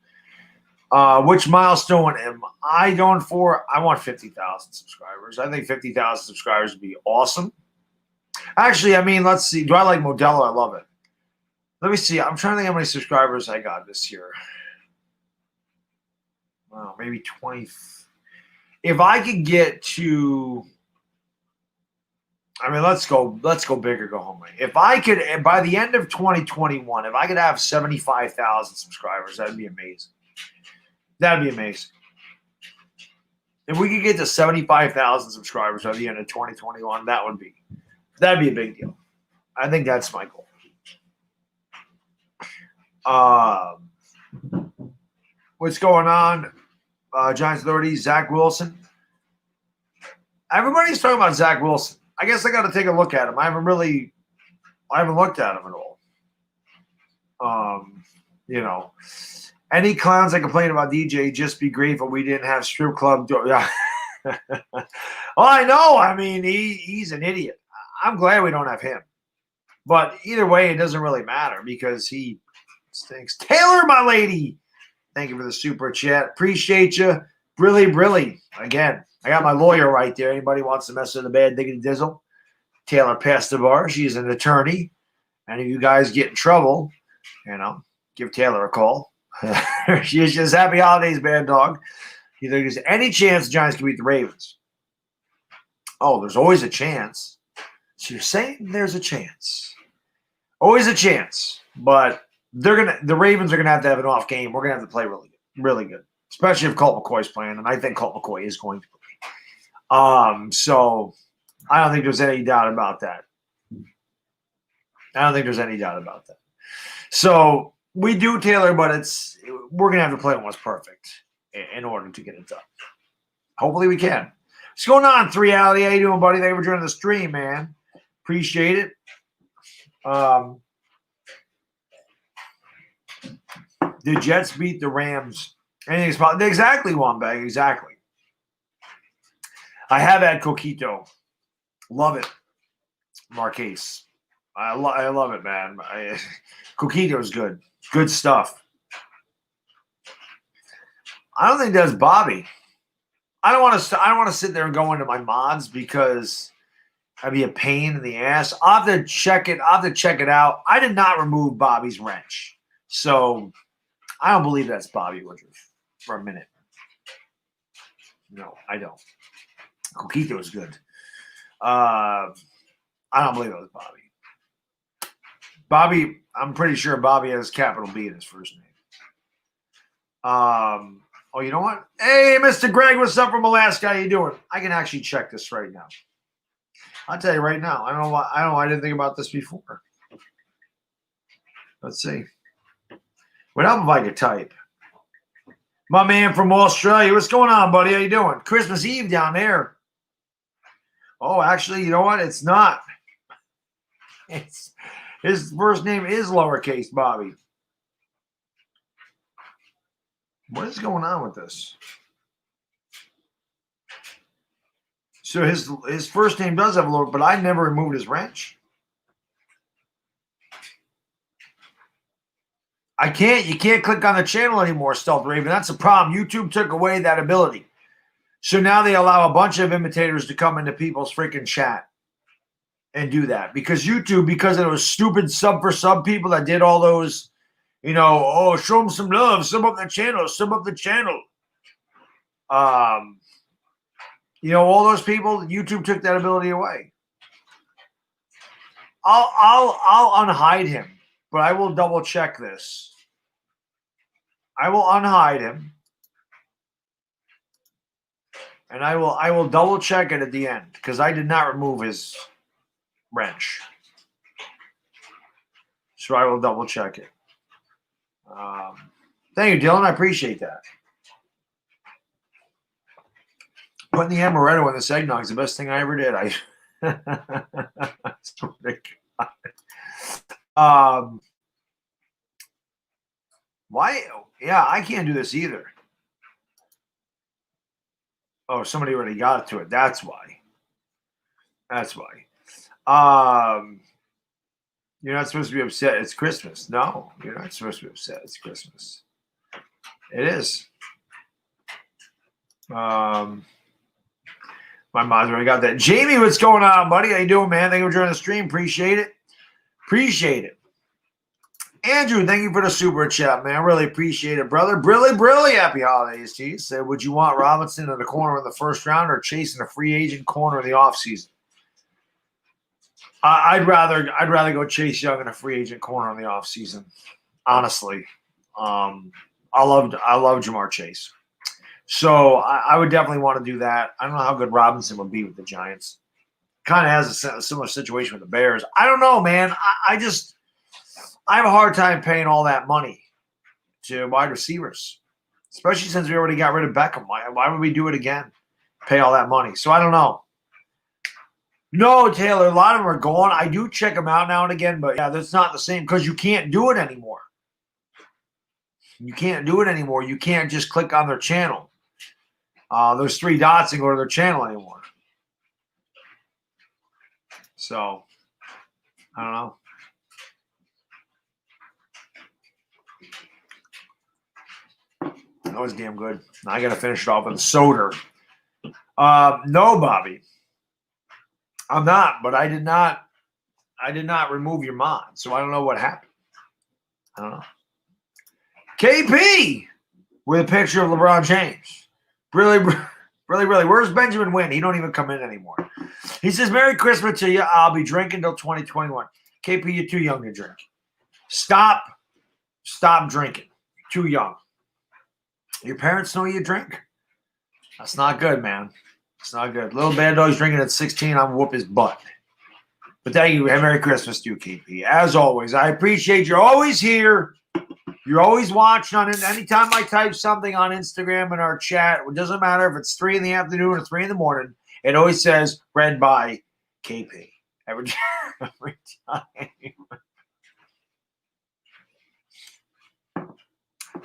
Which milestone am I going for? I want 50,000 subscribers. I think 50,000 subscribers would be awesome. Actually, I mean, let's see. Do I like Modelo? I love it. Let me see. I'm trying to think how many subscribers I got this year. Well, maybe 20. If I could get to, I mean, let's go big or go home. If I could, by the end of 2021, if I could have 75,000 subscribers, that'd be amazing. That'd be amazing. If we could get to 75,000 subscribers by the end of 2021, that'd be a big deal. I think that's my goal. What's going on? Giants Authority, Zach Wilson. Everybody's talking about Zach Wilson. I guess I got to take a look at him. I haven't looked at him at all. Any clowns that complain about DJ, just be grateful we didn't have strip club. Yeah. Well, I know. I mean, he's an idiot. I'm glad we don't have him. But either way, it doesn't really matter because he stinks. Taylor, my lady, thank you for the super chat. Appreciate you. Brilly. Again, I got my lawyer right there. Anybody wants to mess with the bad diggity dizzle? Taylor Pastabar. She's an attorney. Any of you guys get in trouble, give Taylor a call. She's just happy holidays, bad dog. You think there's any chance the Giants can beat the Ravens? Oh, there's always a chance. So you're saying there's a chance. Always a chance. But the Ravens are gonna have an off game. We're gonna have to play really good. Really good. Especially if Colt McCoy's playing, and I think Colt McCoy is going to play. So I don't think there's any doubt about that. So we do, Taylor, but we're gonna have to play almost perfect in order to get it done. Hopefully we can. What's going on, 3Reality? How you doing, buddy? Thank you for joining the stream, man. Appreciate it. The Jets beat the Rams. Anything's possible. Exactly, Wambag. Exactly. I have had coquito. Love it, Marquise. I love it, man. Coquito is good. Good stuff. I don't think that's Bobby. I don't want to sit there and go into my mods because that'd be a pain in the ass. I'll have to check it out. I did not remove Bobby's wrench, so I don't believe that's Bobby Woodruff for a minute. No, I don't. Coquito is good. I don't believe it was Bobby. Bobby, I'm pretty sure Bobby has capital B in his first name. Oh, you know what? Hey, Mr. Greg, what's up from Alaska? How you doing? I can actually check this right now. I'll tell you right now. I don't know why I didn't think about this before. Let's see. What help if I could type? My man from Australia. What's going on, buddy? How you doing? Christmas Eve down there. Oh, actually, you know what? It's not. His first name is lowercase Bobby. What is going on with this? So his first name does have a lower, but I never removed his wrench. You can't click on the channel anymore, Stealth Raven. That's a problem. YouTube took away that ability. So now they allow a bunch of imitators to come into people's freaking chat and do that. Because YouTube, because of those stupid sub for sub people that did all those, show them some love, sub up the channel. All those people, YouTube took that ability away. I'll unhide him, but I will double check this. I will unhide him, and I will double check it at the end because I did not remove his wrench, so I will double check it. Thank you, Dylan. I appreciate that. Putting the amaretto in this eggnog is the best thing I ever did. Why? Yeah, I can't do this either. Oh, somebody already got to it. That's why. You're not supposed to be upset. It's Christmas. No, you're not supposed to be upset. It's Christmas. It is. My mom's already got that. Jamie, what's going on, buddy? How you doing, man? Thank you for joining the stream. Appreciate it. Andrew, thank you for the super chat, man. I really appreciate it, brother. Brilly, happy holidays to you. Said, would you want Robinson in the corner in the first round or chasing a free agent corner in the offseason? I'd rather go Chase Young in a free agent corner in the offseason. Honestly, I love Jamar Chase, so I would definitely want to do that. I don't know how good Robinson would be with the Giants. Kind of has a similar situation with the Bears. I don't know, man. I have a hard time paying all that money to wide receivers, especially since we already got rid of Beckham. Why would we do it again? Pay all that money. So I don't know. No, Taylor, a lot of them are gone. I do check them out now and again, but yeah, that's not the same because you can't do it anymore. You can't just click on their channel. Those 3 dots and go to their channel anymore. So, I don't know. That was damn good. Now I got to finish it off with a soda. No, Bobby. I'm not, but I did not I did not remove your mod, so I don't know what happened. I don't know. KP with a picture of LeBron James. Really. Where's Benjamin Wynn? He don't even come in anymore. He says, Merry Christmas to you. I'll be drinking till 2021. KP, you're too young to drink. Stop drinking. You're too young. Your parents know you drink? That's not good, man. It's not good. Little bad dog's drinking at 16. I'm whoop his butt. But thank you. Merry Christmas to you, KP. As always, I appreciate you're always here. You're always watching on it. Anytime I type something on Instagram in our chat, it doesn't matter if it's 3 in the afternoon or 3 in the morning, it always says read by KP. Every time.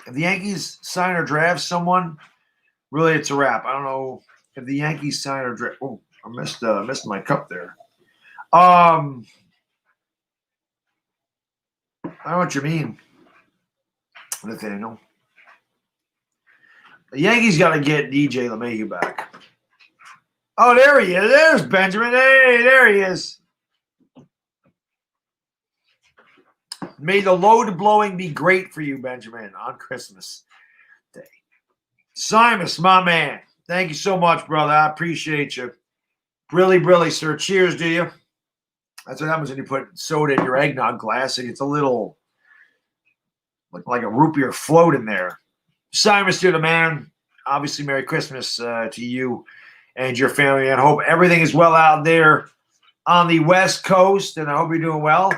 If the Yankees sign or draft someone, really it's a wrap. I don't know if the Yankees sign or draft. Oh, I missed my cup there. I don't know what you mean, Nathaniel. The Yankees got to get DJ LeMahieu back. Oh, there he is. There's Benjamin. Hey, there he is. May the load blowing be great for you, Benjamin, on Christmas Day. Simus, my man. Thank you so much, brother. I appreciate you. Really, sir. Cheers, do you? That's what happens when you put soda in your eggnog glass. It gets a little like a root beer float in there. Simus, you're the man. Obviously, Merry Christmas to you and your family. And I hope everything is well out there on the West Coast. And I hope you're doing well.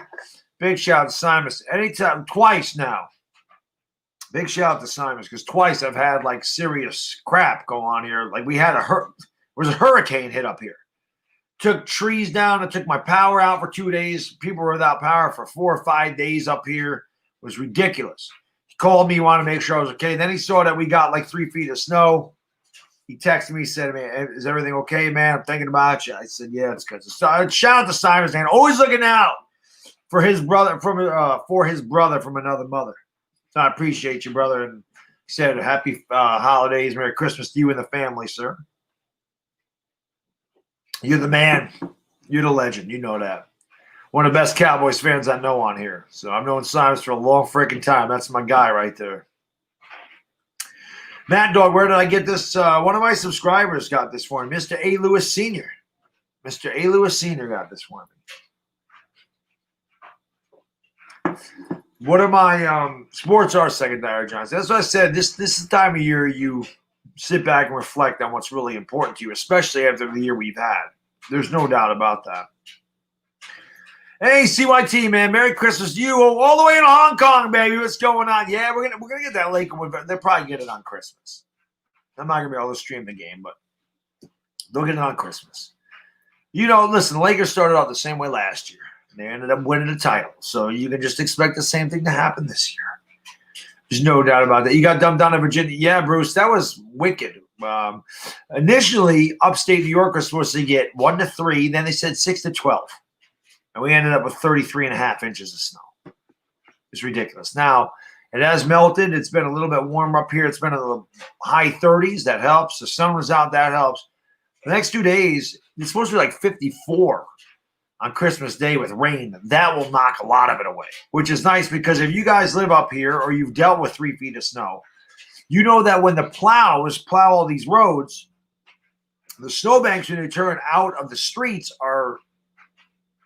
Big shout out to Simus. Anytime, twice now. Big shout out to Simus because twice I've had like serious crap go on here. Like we had there was a hurricane hit up here. Took trees down. It took my power out for 2 days. People were without power for 4 or 5 days up here. It was ridiculous. He called me, wanted to make sure I was okay. Then he saw that we got like 3 feet of snow. He texted me, said, "Man, is everything okay, man? I'm thinking about you." I said, "Yeah, it's good." So shout out to Simon's man, always looking out for his brother from another mother. So I appreciate you, brother, and said happy holidays, Merry Christmas to you and the family, sir. You're the man. You're the legend. You know that. One of the best Cowboys fans I know on here. So I've known Simons for a long freaking time. That's my guy right there. Mad Dog, where did I get this? One of my subscribers got this for me. Mr. A. Lewis Sr. Mr. A. Lewis Sr. got this for me. What are my sports are secondary, Johnson? That's what I said. This is the time of year you sit back and reflect on what's really important to you, especially after the year we've had. There's no doubt about that. Hey, CYT, man, Merry Christmas to you. All the way in Hong Kong, baby. What's going on? Yeah, we're gonna get that Lakewood. They'll probably get it on Christmas. I'm not gonna be able to stream the game, but they'll get it on Christmas. You know, listen, the Lakers started off the same way last year. They ended up winning the title. So you can just expect the same thing to happen this year. There's no doubt about that. You got dumped down to Virginia. Yeah, Bruce, that was wicked. Initially, upstate New York was supposed to get 1 to 3. Then they said 6 to 12. And we ended up with 33.5 inches of snow. It's ridiculous. Now, it has melted. It's been a little bit warmer up here. It's been in the high 30s. That helps. The sun was out. That helps. The next 2 days, it's supposed to be like 54 on Christmas Day with rain. That will knock a lot of it away, which is nice because if you guys live up here or you've dealt with 3 feet of snow, you know that when the plow all these roads, the snowbanks when you turn out of the streets are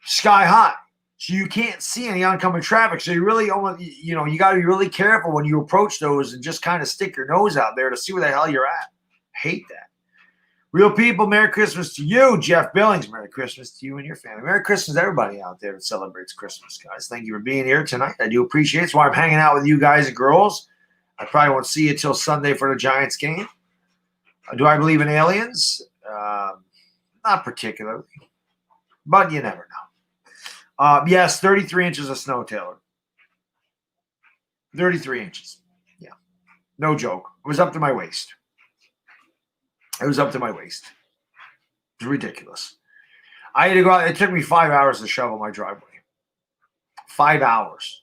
sky high. So you can't see any oncoming traffic. So you really, you got to be really careful when you approach those and just kind of stick your nose out there to see where the hell you're at. Hate that. Real people, Merry Christmas to you, Jeff Billings. Merry Christmas to you and your family. Merry Christmas to everybody out there that celebrates Christmas, guys. Thank you for being here tonight. I do appreciate it. It's why I'm hanging out with you guys and girls. I probably won't see you till Sunday for the Giants game. Do I believe in aliens? Not particularly, but you never know. Yes, 33 inches of snow, Taylor. 33 inches. Yeah. No joke. It was up to my waist. It was up to my waist. It was ridiculous. I had to go out. It took me 5 hours to shovel my driveway. 5 hours.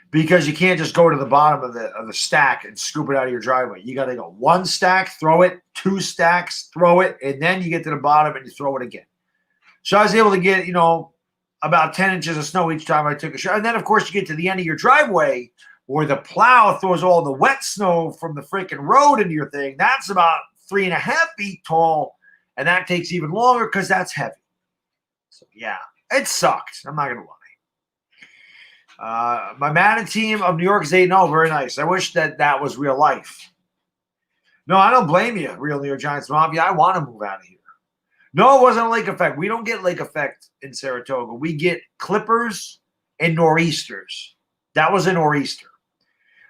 Because you can't just go to the bottom of the stack and scoop it out of your driveway. You got to go 1 stack, throw it, 2 stacks, throw it, and then you get to the bottom and you throw it again. So I was able to get, about 10 inches of snow each time I took a shower. And then, of course, you get to the end of your driveway where the plow throws all the wet snow from the freaking road into your thing. That's about 3.5 feet tall, and that takes even longer because that's heavy. So, yeah, it sucked. I'm not going to lie. My Madden team of New York is 8-0. Very nice. I wish that was real life. No, I don't blame you, real New York Giants Mafia. I want to move out of here. No, it wasn't a lake effect. We don't get lake effect in Saratoga. We get clippers and nor'easters. That was a nor'easter.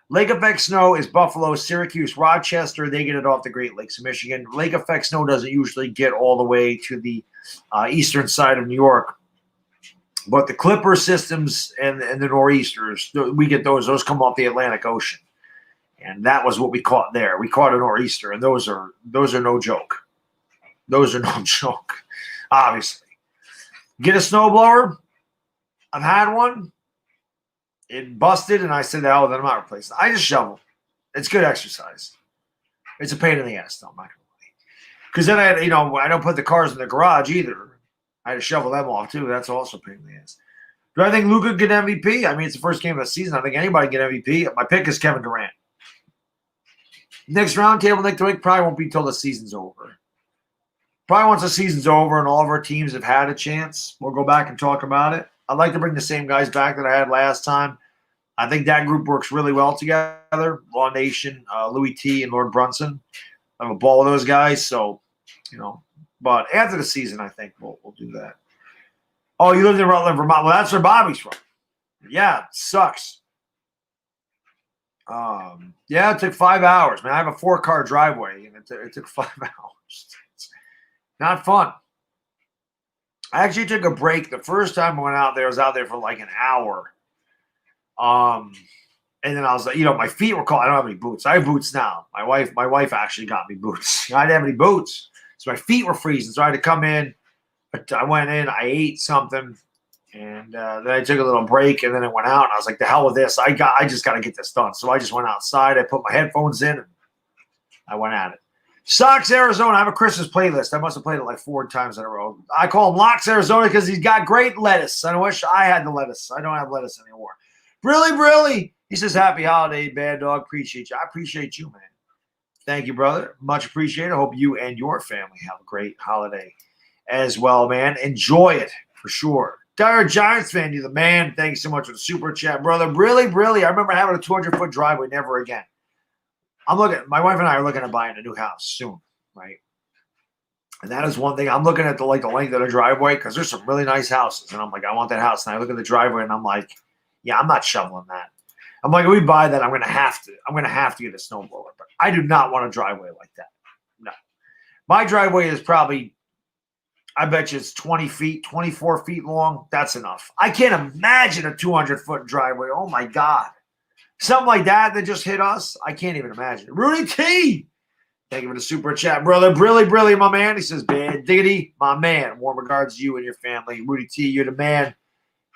Lake effect snow is Buffalo, Syracuse, Rochester. They get it off the Great Lakes of Michigan. Lake effect snow doesn't usually get all the way to the eastern side of New York. But the clipper systems and the nor'easters, we get those. Those come off the Atlantic Ocean. And that was what we caught there. We caught a nor'easter, and those are no joke. Those are no joke, obviously. Get a snowblower. I've had one. It busted, and I said, oh, then I'm not replacing it. I just shovel. It's good exercise. It's a pain in the ass, though, I'm not going to lie. Because then I don't put the cars in the garage either. I had to shovel them off, too. That's also a pain in the ass. Do I think Luka get MVP? I mean, it's the first game of the season. I think anybody can get MVP. My pick is Kevin Durant. Next roundtable, Nick Dwight probably won't be till the season's over. Probably once the season's over and all of our teams have had a chance, we'll go back and talk about it. I'd like to bring the same guys back that I had last time. I think that group works really well together. Law Nation, Louis T, and Lord Brunson. I have a ball with those guys. So, but after the season, I think we'll do that. Oh, you lived in Rutland, Vermont. Well, that's where Bobby's from. Yeah, it sucks. Yeah, it took 5 hours, man. I have a 4-car driveway, and it took 5 hours. It's not fun. I actually took a break. The first time I went out there, I was out there for like an hour. And then I was like, my feet were cold. I don't have any boots. I have boots now. My wife actually got me boots. I didn't have any boots, so my feet were freezing. So I had to come in. But I went in. I ate something. And then I took a little break, and then I went out, and I was like, "The hell with this! I just got to get this done." So I just went outside. I put my headphones in, and I went at it. Sox, Arizona. I have a Christmas playlist. I must have played it like 4 times in a row. I call him Locks, Arizona, because he's got great lettuce. I wish I had the lettuce. I don't have lettuce anymore. Brilly. He says, "Happy holiday, Bad Dog. Appreciate you." I appreciate you, man. Thank you, brother. Much appreciated. I hope you and your family have a great holiday as well, man. Enjoy it for sure. Dire Giants fan, you the man. Thank you so much for the super chat, brother. Really. I remember having a 200-foot driveway. Never again. My wife and I are looking at buying a new house soon, right? And that is one thing. I'm looking at the length of the driveway because there's some really nice houses. And I'm like, I want that house. And I look at the driveway and I'm like, yeah, I'm not shoveling that. I'm like, if we buy that, I'm going to have to get a snowblower. But I do not want a driveway like that. No. My driveway is probably, I bet you it's 20 feet, 24 feet long. That's enough. I can't imagine a 200-foot driveway. Oh, my God. Something like that just hit us. I can't even imagine it. Rudy T. Thank you for the super chat, brother. Brilly, my man. He says, Bad Diggity, my man. Warm regards to you and your family. Rudy T, you're the man.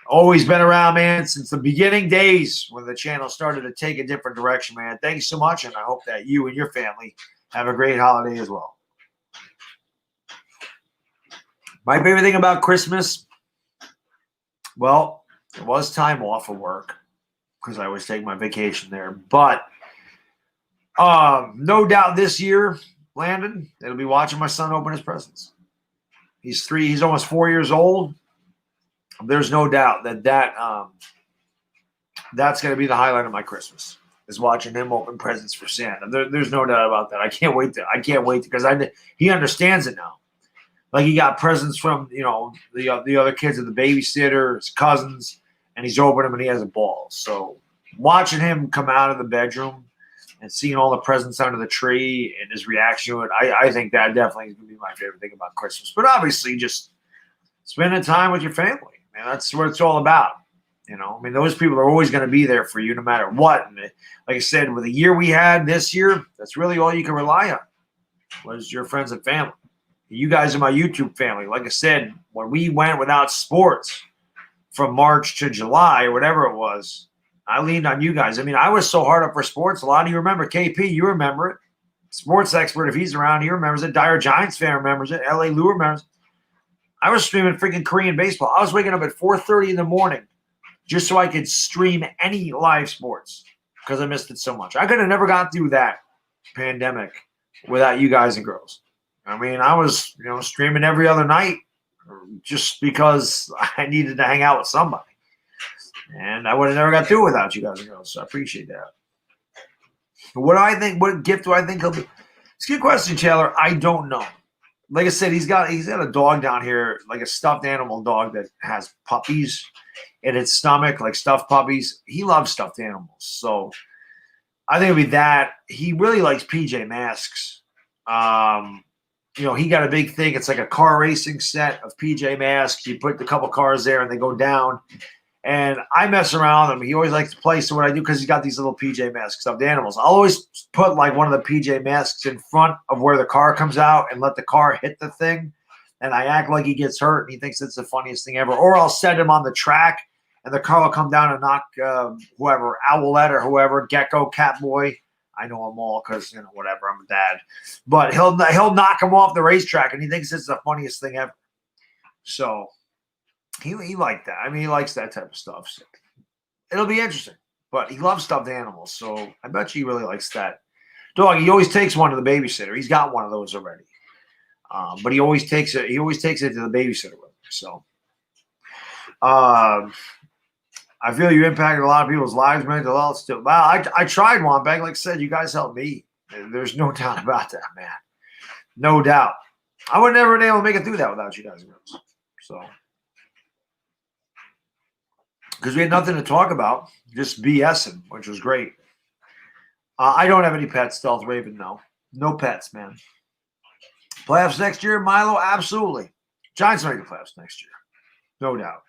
Always been around, man, since the beginning days when the channel started to take a different direction, man. Thank you so much, and I hope that you and your family have a great holiday as well. My favorite thing about Christmas, well, it was time off of work because I always take my vacation there. But no doubt this year, Landon, it'll be watching my son open his presents. He's almost 4 years old. There's no doubt that's going to be the highlight of my Christmas is watching him open presents for Santa. There's no doubt about that. I can't wait because he understands it now. Like he got presents from the other kids at the babysitter, his cousins, and he's opening them and he has a ball. So watching him come out of the bedroom and seeing all the presents under the tree and his reaction to it, I think that definitely is going to be my favorite thing about Christmas. But obviously, just spending time with your family. Man, that's what it's all about. I mean, those people are always going to be there for you no matter what. And like I said, with the year we had this year, that's really all you can rely on was your friends and family. You guys are my YouTube family. Like I said, when we went without sports from March to July or whatever it was, I leaned on you guys. I mean, I was so hard up for sports. A lot of you remember KP. You remember it. Sports expert, if he's around, he remembers it. Dire Giants fan remembers it. LA Lou remembers it. I was streaming freaking Korean baseball. I was waking up at 4:30 in the morning just so I could stream any live sports because I missed it so much. I could have never got through that pandemic without you guys and girls. I mean, I was, streaming every other night just because I needed to hang out with somebody. And I would have never got through without you guys and girls. So I appreciate that. What do I think? What gift do I think he'll be? It's a good question, Taylor. I don't know. Like I said, he's got a dog down here, like a stuffed animal dog that has puppies in its stomach, like stuffed puppies. He loves stuffed animals. So I think it'll be that. He really likes PJ Masks. He got a big thing. It's like a car racing set of PJ Masks. You put a couple cars there and they go down. And I mess around with him. He always likes to play. So what I do, because he's got these little PJ Masks stuffed animals, I'll always put like one of the PJ Masks in front of where the car comes out and let the car hit the thing. And I act like he gets hurt and he thinks it's the funniest thing ever. Or I'll set him on the track and the car will come down and knock whoever, Owlette or whoever, Gecko, Catboy. I know them all because, whatever, I'm a dad. But he'll knock him off the racetrack and he thinks it's the funniest thing ever. So he liked that. I mean, he likes that type of stuff. So it'll be interesting. But he loves stuffed animals, so I bet you he really likes that dog. He always takes one to the babysitter. He's got one of those already. But he always takes it. He always takes it to the babysitter with him. So I feel you impacted a lot of people's lives, mental health. Still, well, I tried one back. Like I said, you guys helped me. There's no doubt about that, man. No doubt. I would never been able to make it through that without you guys. So. Because we had nothing to talk about, just BSing, which was great. I don't have any pets, Stealth Raven, no. No pets, man. Playoffs next year, Milo? Absolutely. Giants make the playoffs next year. No doubt.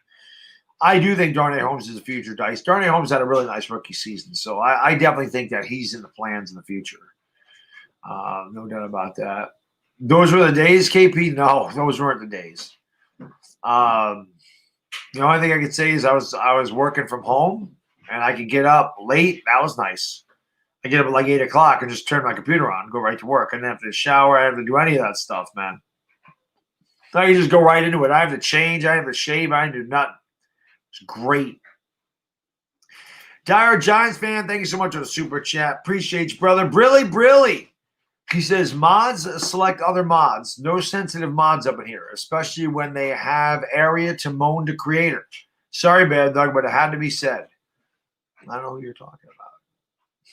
I do think Darnay Holmes is a future dice. Darnay Holmes had a really nice rookie season, so I definitely think that he's in the plans in the future. No doubt about that. Those were the days, KP? No, those weren't the days. The only thing I could say is I was working from home and I could get up late. That was nice. I get up at like 8 o'clock and just turn my computer on and go right to work. I didn't have to shower. I didn't have to do any of that stuff, man. Now you just go right into it. I have to change. I have to shave. I have to do nothing. It's great. Dire Giants fan, thank you so much for the super chat. Appreciate you, brother. Brilly. He says, mods select other mods. No sensitive mods up in here, especially when they have area to moan to creator. Sorry, Bad Dog, but it had to be said. I don't know who you're talking about.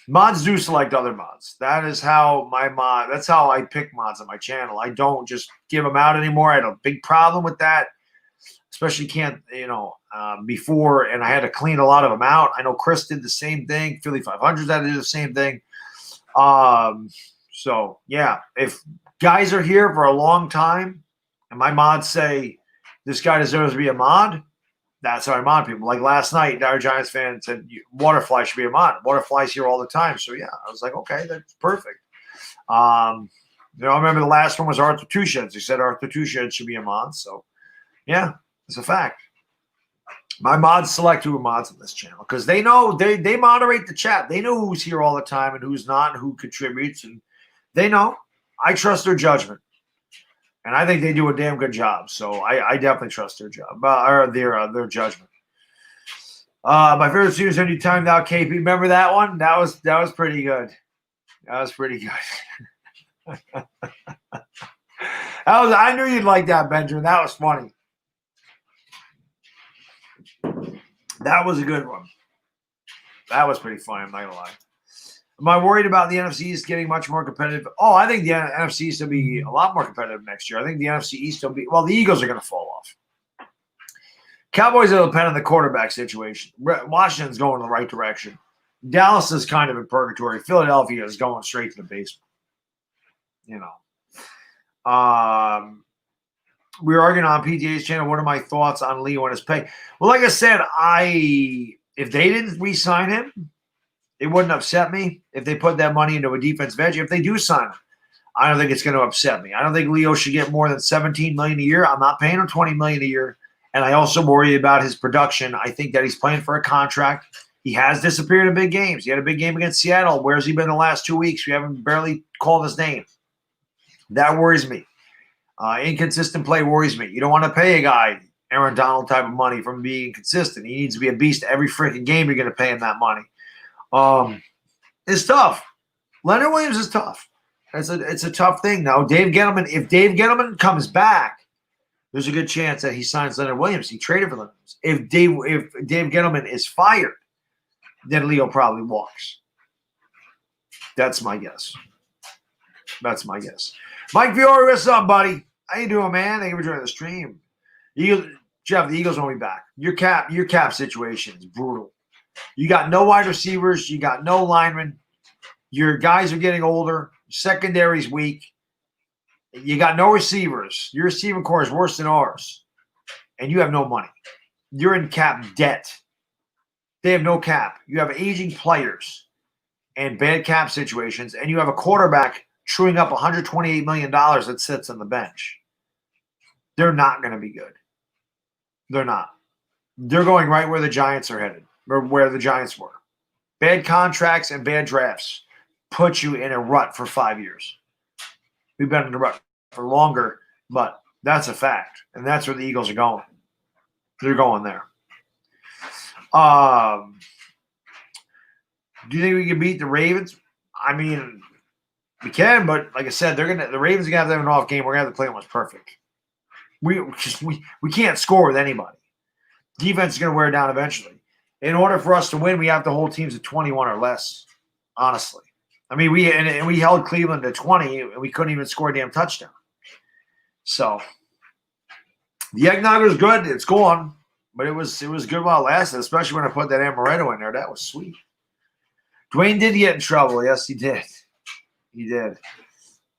Mods do select other mods. That is how that's how I pick mods on my channel. I don't just give them out anymore. I had a big problem with that. Especially before, and I had to clean a lot of them out. I know Chris did the same thing. Philly 500s had to do the same thing. So, yeah, if guys are here for a long time and my mods say this guy deserves to be a mod, that's how I mod people. Like last night, Dire Giants fan said Waterfly should be a mod. Waterfly's here all the time. So, yeah, I was like, okay, that's perfect. I remember the last one was Arthur Tuchens. He said Arthur Tuchens should be a mod. So, yeah, it's a fact. My mods select who are mods on this channel because they know they moderate the chat. They know who's here all the time and who's not and who contributes, and they know. I trust their judgment, and I think they do a damn good job. So I definitely trust their job or their judgment. My favorite scene is Any Time Now, KP. Remember that one? That was pretty good. That was pretty good. I knew you'd like that, Benjamin. That was funny. That was a good one. That was pretty funny, I'm not going to lie. Am I worried about the NFC East getting much more competitive? Oh, I think the NFC East will be a lot more competitive next year. I think the NFC East will be – well, the Eagles are going to fall off. Cowboys will depend on the quarterback situation. Washington's going in the right direction. Dallas is kind of in purgatory. Philadelphia is going straight to the basement. We were arguing on PTA's channel. What are my thoughts on Leo and his pay? Well, like I said, if they didn't re-sign him, it wouldn't upset me if they put that money into a defensive edge. If they do sign him, I don't think it's going to upset me. I don't think Leo should get more than $17 million a year. I'm not paying him $20 million a year. And I also worry about his production. I think that he's playing for a contract. He has disappeared in big games. He had a big game against Seattle. Where's he been the last 2 weeks? We haven't barely called his name. That worries me. Inconsistent play worries me. You don't want to pay a guy Aaron Donald type of money from being consistent. He needs to be a beast every freaking game you're going to pay him that money. It's tough. Leonard Williams is tough. It's a tough thing. Now, Dave Gettleman, if Dave Gettleman comes back, there's a good chance that he signs Leonard Williams. He traded for Leonard Williams. If Dave Gettleman is fired, then Leo probably walks. That's my guess. Mike Fiore, what's up, buddy? How you doing, man? Thank you for joining the stream. Jeff, the Eagles won't be back. Your cap situation is brutal. You got no wide receivers. You got no linemen. Your guys are getting older. Secondary's weak. You got no receivers. Your receiving core is worse than ours. And you have no money. You're in cap debt. They have no cap. You have aging players and bad cap situations. And you have a quarterback chewing up $128 million that sits on the bench. They're not going to be good. They're not. They're going right where the Giants are headed, or where the Giants were. Bad contracts and bad drafts put you in a rut for 5 years. We've been in a rut for longer, but that's a fact. And that's where the Eagles are going. They're going there. Do you think we can beat the Ravens? I mean, we can, but like I said, the Ravens are gonna have an off game. We're gonna have to play almost perfect. We can't score with anybody. Defense is gonna wear down eventually. In order for us to win, we have to hold teams at 21 or less. Honestly, I mean, we held Cleveland to 20, and we couldn't even score a damn touchdown. So the eggnog was good. It's gone, but it was good while it lasted. Especially when I put that amaretto in there. That was sweet. Dwayne did get in trouble. Yes, he did. He did.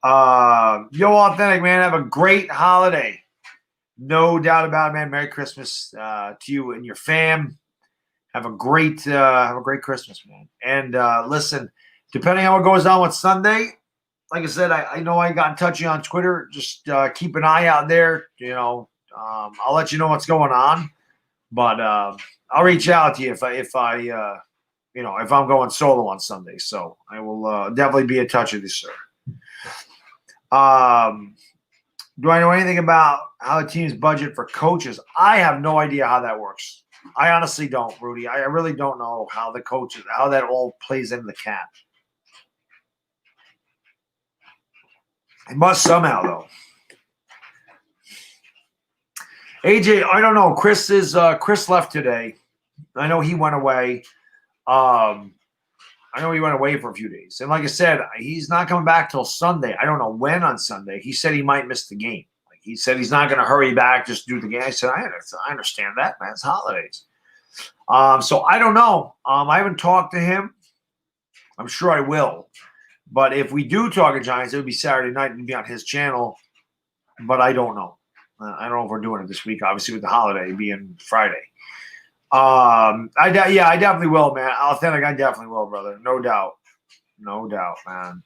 Yo, Authentic, man, have a great holiday. No doubt about it, man. Merry Christmas to you and your fam. Have a great Christmas, man. And listen, depending on what goes on with Sunday, like I said, I know I got touchy on Twitter. Just keep an eye out there. You know, I'll let you know what's going on. But I'll reach out to you if I'm going solo on Sunday. So I will definitely be in touch with you, sir. Do I know anything about how the team's budget for coaches? I have no idea how that works. I honestly don't, Rudy. I really don't know how that all plays into the cap. It must somehow, though. AJ, I don't know. Chris left today. I know he went away. I know he went away for a few days. And like I said, he's not coming back till Sunday. I don't know when on Sunday. He said he might miss the game. Like he said he's not going to hurry back, just do the game. I said, I understand that, man. It's holidays. So I don't know. I haven't talked to him. I'm sure I will. But if we do talk to Giants, it would be Saturday night and be on his channel. But I don't know. I don't know if we're doing it this week, obviously with the holiday being Friday. I definitely will, man. Authentic, I definitely will, brother. No doubt, man.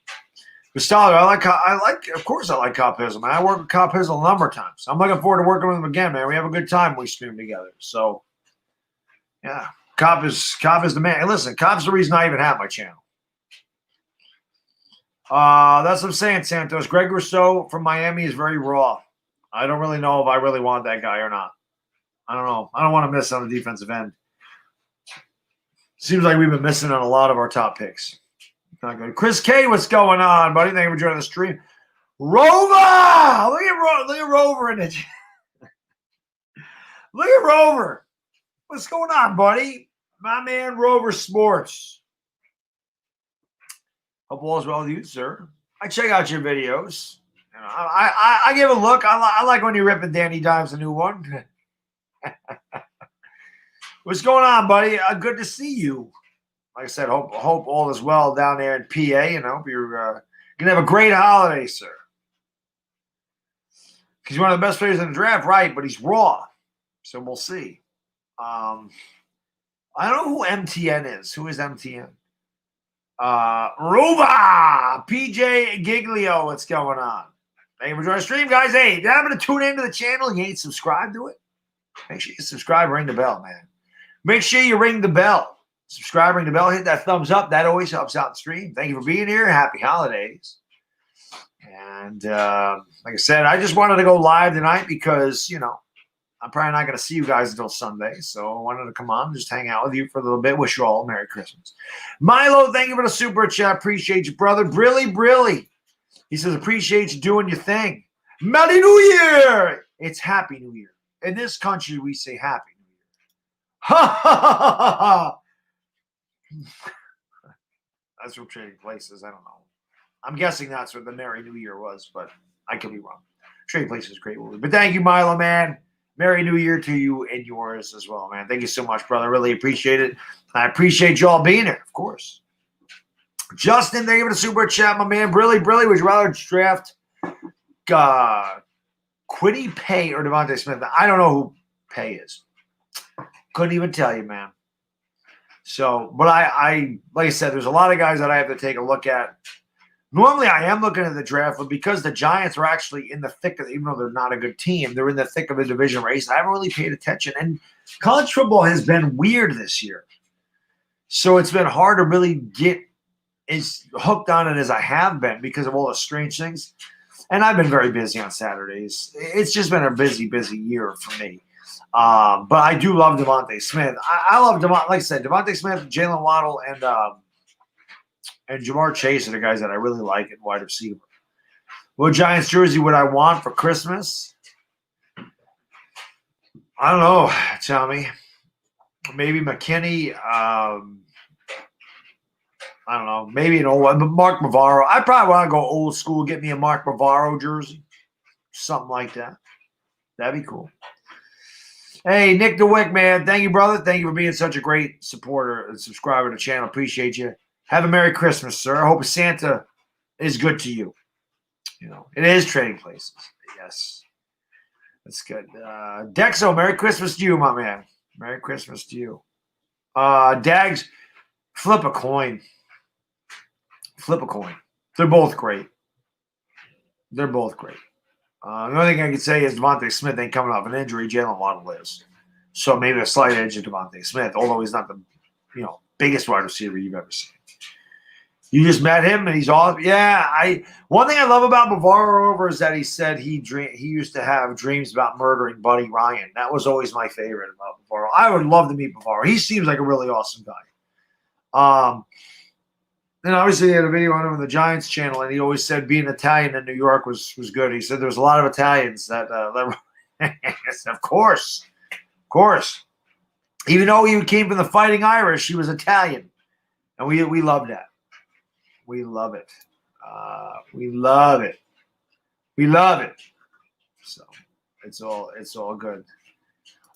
Gustavo, of course I like Cop Hizzle, man. I worked with Cop Hizzle a number of times. I'm looking forward to working with him again, man. We have a good time when we stream together. So, yeah, Cop is the man. Hey, listen, Cop's the reason I even have my channel. That's what I'm saying, Santos. Greg Rousseau from Miami is very raw. I don't really know if I really want that guy or not. I don't know. I don't want to miss on the defensive end. Seems like we've been missing on a lot of our top picks. Not good. Chris K, what's going on, buddy? Thank you for joining the stream. Rover! Look at Rover in it. Look at Rover. What's going on, buddy? My man, Rover Sports. Hope all is well with you, sir. I check out your videos. You know, I give a look. I like when you're ripping Danny Dimes a new one. What's going on, buddy? Good to see you. Like I said, hope all is well down there in PA, and I hope you're gonna have a great holiday, sir. He's one of the best players in the draft, right? But he's raw, so we'll see. I don't know who MTN is. Who is MTN? Ruba, PJ Giglio. What's going on? Thank you for joining the stream, guys. Hey, if you happen to tune into the channel and you ain't subscribed to it, make sure you subscribe, ring the bell, man. Make sure you ring the bell. Subscribe, ring the bell, hit that thumbs up. That always helps out the stream. Thank you for being here. Happy holidays. And like I said, I just wanted to go live tonight because, I'm probably not going to see you guys until Sunday. So I wanted to come on and just hang out with you for a little bit. Wish you all a Merry Christmas. Milo, thank you for the super chat. Appreciate you, brother. Brilly. He says, appreciate you doing your thing. Merry New Year. It's Happy New Year. In this country, we say Happy New Year. Ha ha ha ha ha. That's from Trading Places. I don't know. I'm guessing that's what the Merry New Year was, but I could be wrong. Trading Places is a great movie. But thank you, Milo, man. Merry New Year to you and yours as well, man. Thank you so much, brother. Really appreciate it. I appreciate you all being here, of course. Justin, thank you for the super chat, my man. Brilly, would you rather draft Quiddy Pay or Devontae Smith? I don't know who Pay is. Couldn't even tell you, man. So, but I like I said, there's a lot of guys that I have to take a look at. Normally, I am looking at the draft, but because the Giants are actually in the thick of it, even though they're not a good team, they're in the thick of the division race. I haven't really paid attention. And college football has been weird this year. So it's been hard to really get as hooked on it as I have been because of all the strange things. And I've been very busy on Saturdays. It's just been a busy year for me. But I do love Devontae Smith. I love Devontae. Like I said, Devontae Smith, Jalen Waddle, and Jamar Chase are the guys that I really like at wide receiver. What Giants jersey would I want for Christmas? I don't know, Tommy. Maybe McKinney. I don't know. Maybe an old one. But Mark Bavaro. I probably want to go old school, get me a Mark Bavaro jersey. Something like that. That'd be cool. Hey, Nick DeWick, man. Thank you, brother. Thank you for being such a great supporter and subscriber to the channel. Appreciate you. Have a Merry Christmas, sir. I hope Santa is good to you. It is Trading Places. Yes. That's good. Dexo, Merry Christmas to you, my man. Merry Christmas to you. Dags, flip a coin. Flip a coin. They're both great. The only thing I can say is Devontae Smith ain't coming off an injury. Jalen Waddle is. So maybe a slight edge of Devontae Smith, although he's not the biggest wide receiver you've ever seen. You just met him and he's awesome. Yeah, one thing I love about Bavaro over is that he said he used to have dreams about murdering Buddy Ryan. That was always my favorite about Bavaro. I would love to meet Bavaro. He seems like a really awesome guy. And obviously he had a video on him on the Giants channel, and he always said being Italian in New York was good. He said there was a lot of Italians that of course. Even though he came from the Fighting Irish, he was Italian. And we love that. We love it. We love it. So it's all good.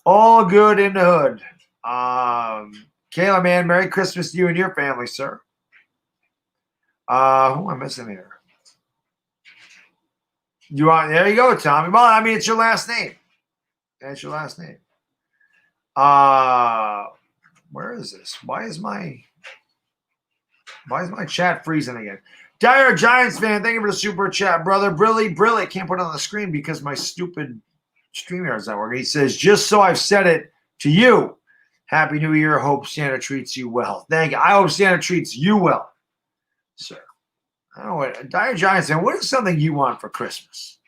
All good in the hood. Kayla, man, Merry Christmas to you and your family, sir. Who am I missing here? There you go, Tommy. Well, I mean, it's your last name. That's your last name. Where is this? Why is my chat freezing again? Dire Giants fan, thank you for the super chat, brother. Brilly. Can't put it on the screen because my stupid StreamYard's not working. He says, just so I've said it to you, Happy New Year. Hope Santa treats you well. Thank you. I hope Santa treats you well, sir. I don't know what Dire Giants fan. What is something you want for Christmas,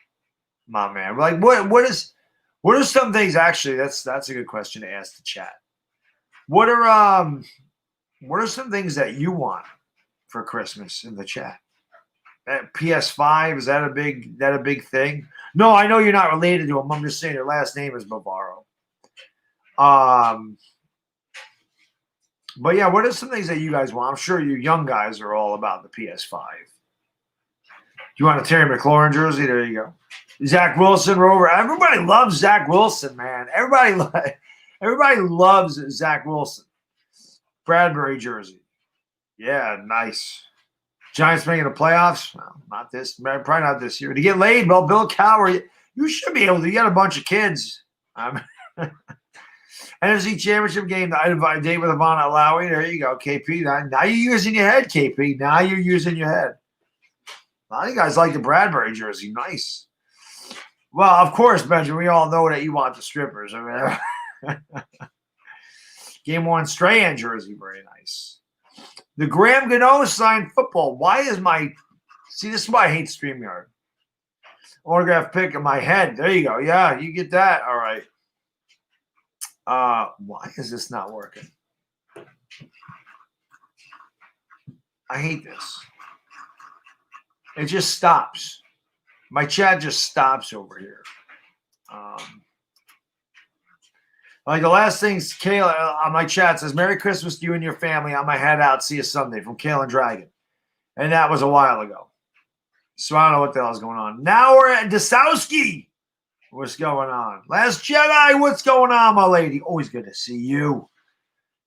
my man? Like what are some things? Actually, that's a good question to ask the chat. What are some things that you want for Christmas in the chat? PS5, is that a big thing? No, I know you're not related to him. I'm just saying your last name is Bavaro. But yeah, what are some things that you guys want? I'm sure you young guys are all about the PS5. You want a Terry McLaurin jersey? There you go. Zach Wilson, Rover. Everybody loves Zach Wilson, man. Everybody loves Zach Wilson. Bradbury jersey. Yeah, nice. Giants making the playoffs? Well, not this. Probably not this year. To get laid, well, Bill Cowher, you should be able to. You got a bunch of kids. NFC Championship game, the date with Ivana Alawi. There you go, KP. Now you're using your head, KP. Now you're using your head. A lot of you guys like the Bradbury jersey. Nice. Well, of course, Benjamin, we all know that you want the strippers. I mean, Game 1 Strahan jersey, very nice. The Graham Gano signed football. Why is my See, this is why I hate StreamYard. Autograph pick in my head. There you go. Yeah, you get that. All right. Why is this not working? I hate this. It just stops. My chat just stops over here. Like the last thing's Kayla on my chat says, Merry Christmas to you and your family. On my head out. See you Sunday from Kayla Dragon. And that was a while ago. So I don't know what the hell is going on. Now we're at Desowski. What's going on? Last Jedi, what's going on, my lady? Always good to see you.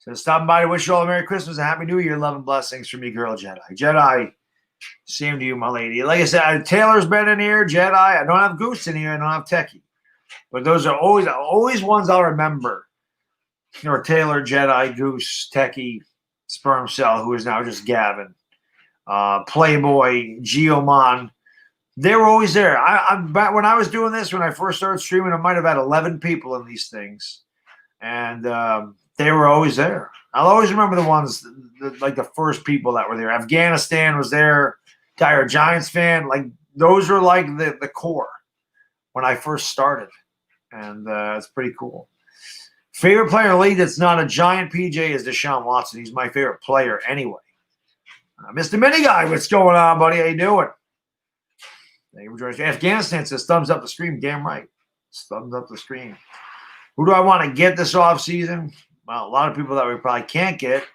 So stopping by to wish you all a Merry Christmas and Happy New Year. Love and blessings from me, girl Jedi. Jedi, same to you, my lady. Like I said, Taylor's been in here. Jedi, I don't have Goose in here. I don't have Techie. But those are always ones I'll remember. Or Taylor, Jedi, Goose, Techie, Sperm Cell, who is now just Gavin. Playboy, Geomon. They were always there. When I was doing this, when I first started streaming, I might have had 11 people in these things. And they were always there. I'll always remember the ones, like the first people that were there. Afghanistan was there. Dire Giants fan. Like, those were like the core when I first started. And it's pretty cool. Favorite player in the league that's not a Giant PJ is Deshaun Watson. He's my favorite player anyway. Mr. Mini Guy, what's going on, buddy? How you doing? Thank you for joining us. Afghanistan says thumbs up the stream. Damn right. Thumbs up the stream. Who do I want to get this off season? Well, a lot of people that we probably can't get.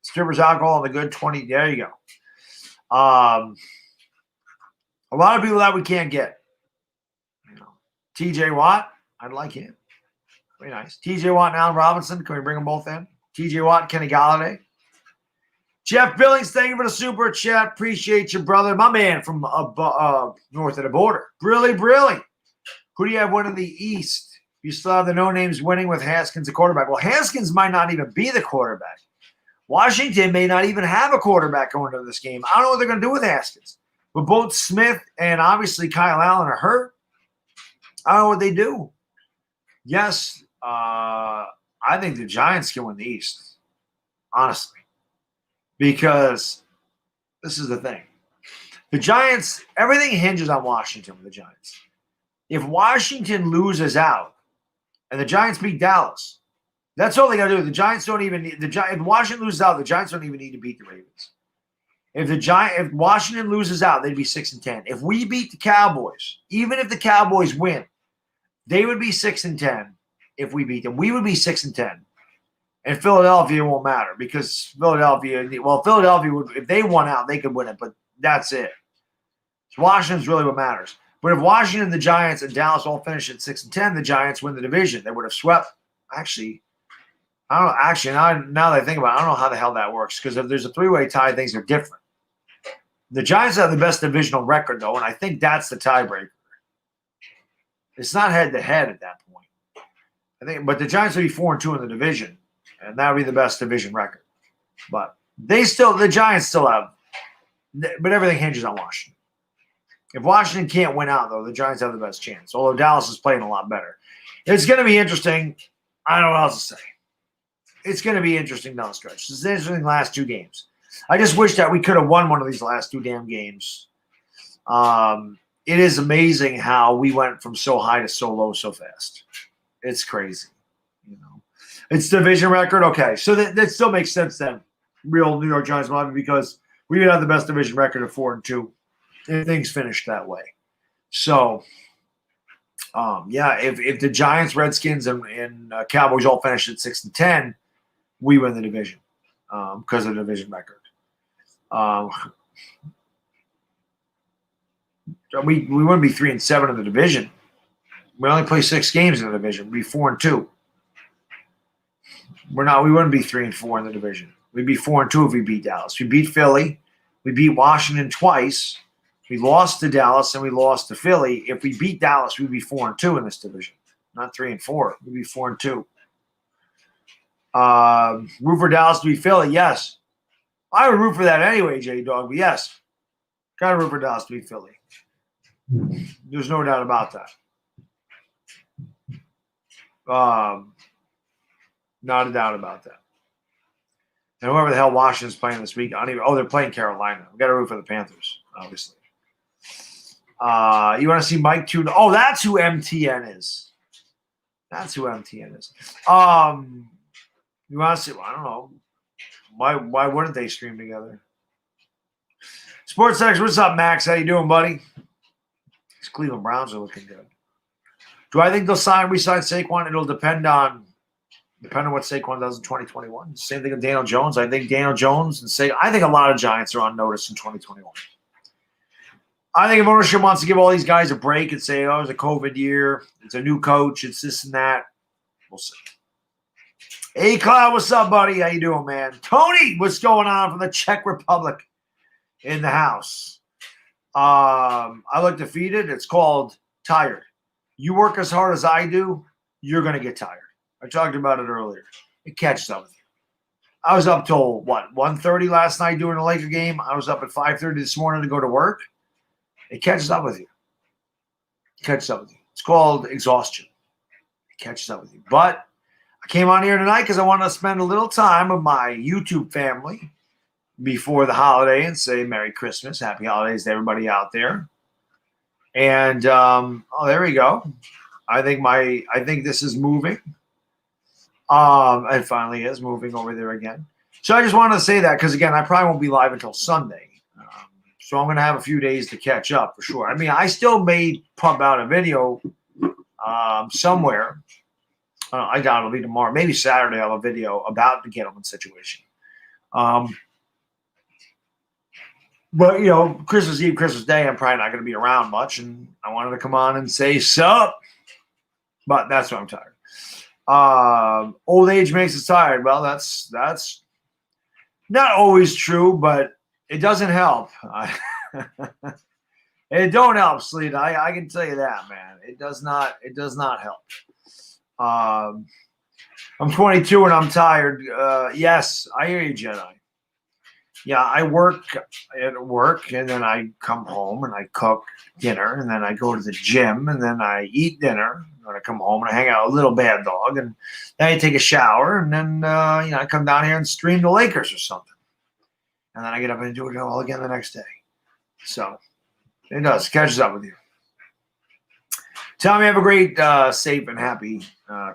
Strippers, alcohol, and the good 20. There you go. A lot of people that we can't get. TJ Watt, I'd like him. Very nice. TJ Watt and Allen Robinson. Can we bring them both in? TJ Watt, Kenny Galladay. Jeff Billings, thank you for the super chat. Appreciate you, brother. My man from north of the border. Brilly. Who do you have winning the East? You still have the no-names winning with Haskins, a quarterback. Well, Haskins might not even be the quarterback. Washington may not even have a quarterback going into this game. I don't know what they're going to do with Haskins. But both Smith and obviously Kyle Allen are hurt. I don't know what they do. Yes, I think the Giants can win the East, honestly. Because this is the thing. The Giants, everything hinges on Washington with the Giants. If Washington loses out and the Giants beat Dallas, that's all they got to do. The Giants don't even need if Washington loses out, the Giants don't even need to beat the Ravens. If Washington loses out, they'd be 6-10. If we beat the Cowboys, even if the Cowboys win, they would be 6-10. If we beat them, we would be 6-10. And Philadelphia won't matter because Philadelphia would, if they won out, they could win it, but that's it. So Washington's really what matters. But if Washington, the Giants, and Dallas all finish at 6-10, the Giants win the division. They would have swept. Actually, I don't know. Actually, now that I think about it, I don't know how the hell that works because if there's a three-way tie, things are different. The Giants have the best divisional record, though, and I think that's the tiebreaker. It's not head-to-head at that point. I think, but the Giants would be 4-2 in the division, and that would be the best division record. But the Giants still have, but everything hinges on Washington. If Washington can't win out, though, the Giants have the best chance, although Dallas is playing a lot better. It's going to be interesting. I don't know what else to say. It's going to be interesting down the stretch. It's interesting last two games. I just wish that we could have won one of these last two damn games. It is amazing how we went from so high to so low so fast. It's crazy. It's division record. Okay, so that still makes sense then. Real New York Giants lobby because we would have the best division record of 4-2 if things finished that way. So, if the Giants, Redskins, and Cowboys all finish at 6-10, we win the division because of the division record. We wouldn't be 3-7 in the division. We only play 6 games in the division. We'd be 4-2. We wouldn't be 3-4 in the division. We'd be 4-2 if we beat Dallas. We beat Philly. We beat Washington twice. We lost to Dallas and we lost to Philly. If we beat Dallas, we'd be 4-2 in this division. Not 3-4. We'd be 4-2. Root for Dallas to beat Philly, yes. I would root for that anyway, J-Dog, but yes. Got to root for Dallas to beat Philly. There's no doubt about that. Not a doubt about that. And whoever the hell Washington's playing this week, they're playing Carolina. We got to root for the Panthers. obviously. You want to see Mike Tune? Oh, that's who MTN is. That's who MTN is. You want to see? I don't know. Why wouldn't they stream together? Sports X, what's up, Max? How you doing, buddy? These Cleveland Browns are looking good. Do I think they'll re-sign Saquon? It'll depend on what Saquon does in 2021. Same thing with Daniel Jones. I think Daniel Jones and I think a lot of Giants are on notice in 2021. I think if ownership wants to give all these guys a break and say, oh, it's a COVID year, it's a new coach, it's this and that, we'll see. Hey, Cloud, what's up, buddy? How you doing, man? Tony, what's going on from the Czech Republic in the house? I look defeated. It's called tired. You work as hard as I do, you're going to get tired. I talked about it earlier. It catches up with you. I was up till, 1:30 last night doing a Laker game. I was up at 5:30 this morning to go to work. It catches up with you. It catches up with you. It's called exhaustion. It catches up with you. But I came on here tonight because I wanted to spend a little time with my YouTube family before the holiday and say Merry Christmas, Happy Holidays to everybody out there. And there we go. I think this is moving. It finally is moving over there again. So I just wanted to say that because again, I probably won't be live until Sunday. So I'm going to have a few days to catch up for sure. I mean, I still may pump out a video somewhere. I doubt it'll be tomorrow. Maybe Saturday I'll have a video about the Gettleman situation. But, Christmas Eve, Christmas Day, I'm probably not going to be around much. And I wanted to come on and say sup. But that's why I'm tired. Old age makes us tired. Well, that's not always true, but it doesn't help. It don't help, Sleet. I can tell you that, man. It does not help. I'm 22 and I'm tired. Yes, I hear you, Jedi. Yeah, I work at work and then I come home and I cook dinner and then I go to the gym and then I eat dinner. And I come home and I hang out with a little bad dog and then I take a shower and then I come down here and stream the Lakers or something. And then I get up and do it all again the next day. So it does. Catches up with you. Tell me, have a great, safe, and happy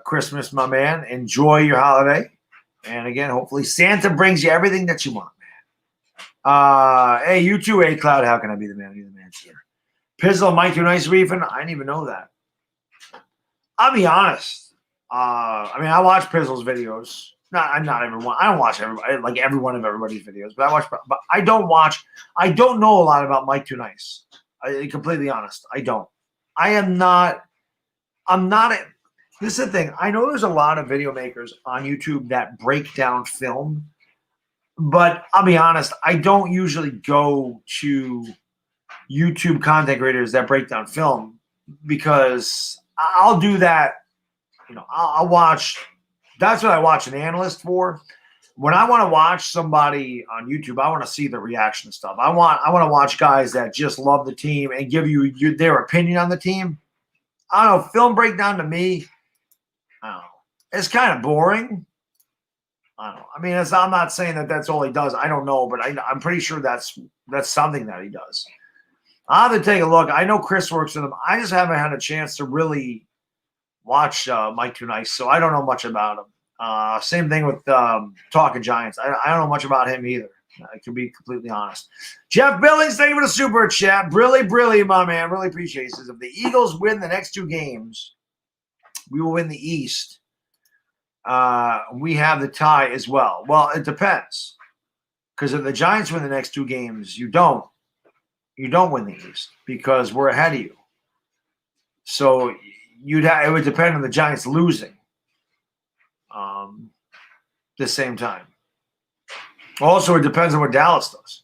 Christmas, my man. Enjoy your holiday. And again, hopefully Santa brings you everything that you want, man. Hey, you too, A-Cloud. How can I be the man? Be the man, sir. Pizzle, Mike, too nice reefing. I didn't even know that. I'll be honest. I watch Pizzle's videos. Not everyone. I don't watch every one of everybody's videos, but I don't know a lot about Mike Too Nice. Completely honest. I don't. I'm not. This is the thing. I know there's a lot of video makers on YouTube that break down film, but I'll be honest. I don't usually go to YouTube content creators that break down film because I'll do that. I'll watch. That's what I watch an analyst for. When I want to watch somebody on YouTube, I want to see the reaction stuff. I want to watch guys that just love the team and give you their opinion on the team. I don't know. Film breakdown to me, I don't know. It's kind of boring. I don't know. I mean, I'm not saying that that's all he does. I don't know, but I'm pretty sure that's something that he does. I'll have to take a look. I know Chris works with him. I just haven't had a chance to really watch Mike Too Nice, so I don't know much about him. Same thing with Talking Giants. I don't know much about him either. I can be completely honest. Jeff Billings, thank you for the super chat. Brilly, my man. Really appreciate it. He says, if the Eagles win the next 2 games, we will win the East. We have the tie as well. Well, it depends. Because if the Giants win the next 2 games, you don't win the East because we're ahead of you. So it would depend on the Giants losing the same time. Also, it depends on what Dallas does.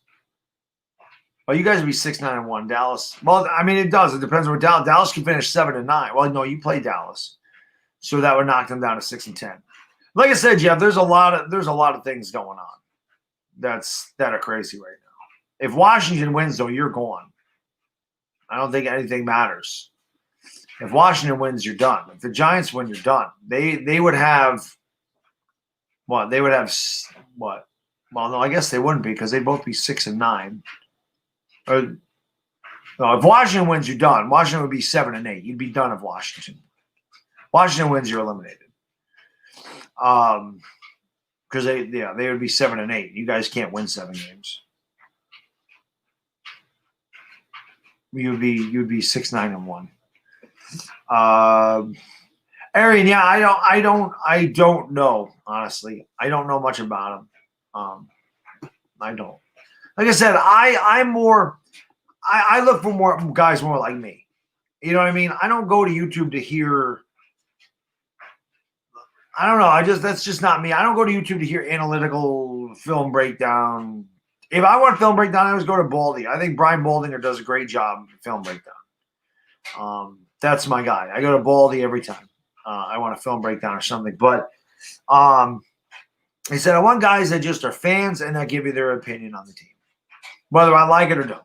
Well, you guys would be 6-9-1. Dallas. Well, I mean, it does. It depends on what Dallas can finish 7-9. Well, no, you play Dallas, so that would knock them down to 6-10. Like I said, Jeff, there's a lot of things going on that are crazy right now. If Washington wins, though, you're gone. I don't think anything matters. If Washington wins, you're done. If the Giants win, you're done. They would have what? They would have what? Well, no, I guess they wouldn't be because they'd both be 6-9. No, if Washington wins, you're done. Washington would be 7-8. You'd be done if Washington. Washington wins, you're eliminated. Because they would be 7-8. You guys can't win 7 games. You'd be 6-9-1. Arian, yeah, I don't know, honestly. I don't know much about him. I don't. Like I said, I look for more guys more like me. You know what I mean? I don't go to YouTube to hear. I don't know. That's just not me. I don't go to YouTube to hear analytical film breakdown. If I want film breakdown, I always go to Baldy. I think Brian Baldinger does a great job film breakdown. That's my guy. I go to Baldy every time. I want a film breakdown or something. But he said, I want guys that just are fans and that give you their opinion on the team, whether I like it or don't.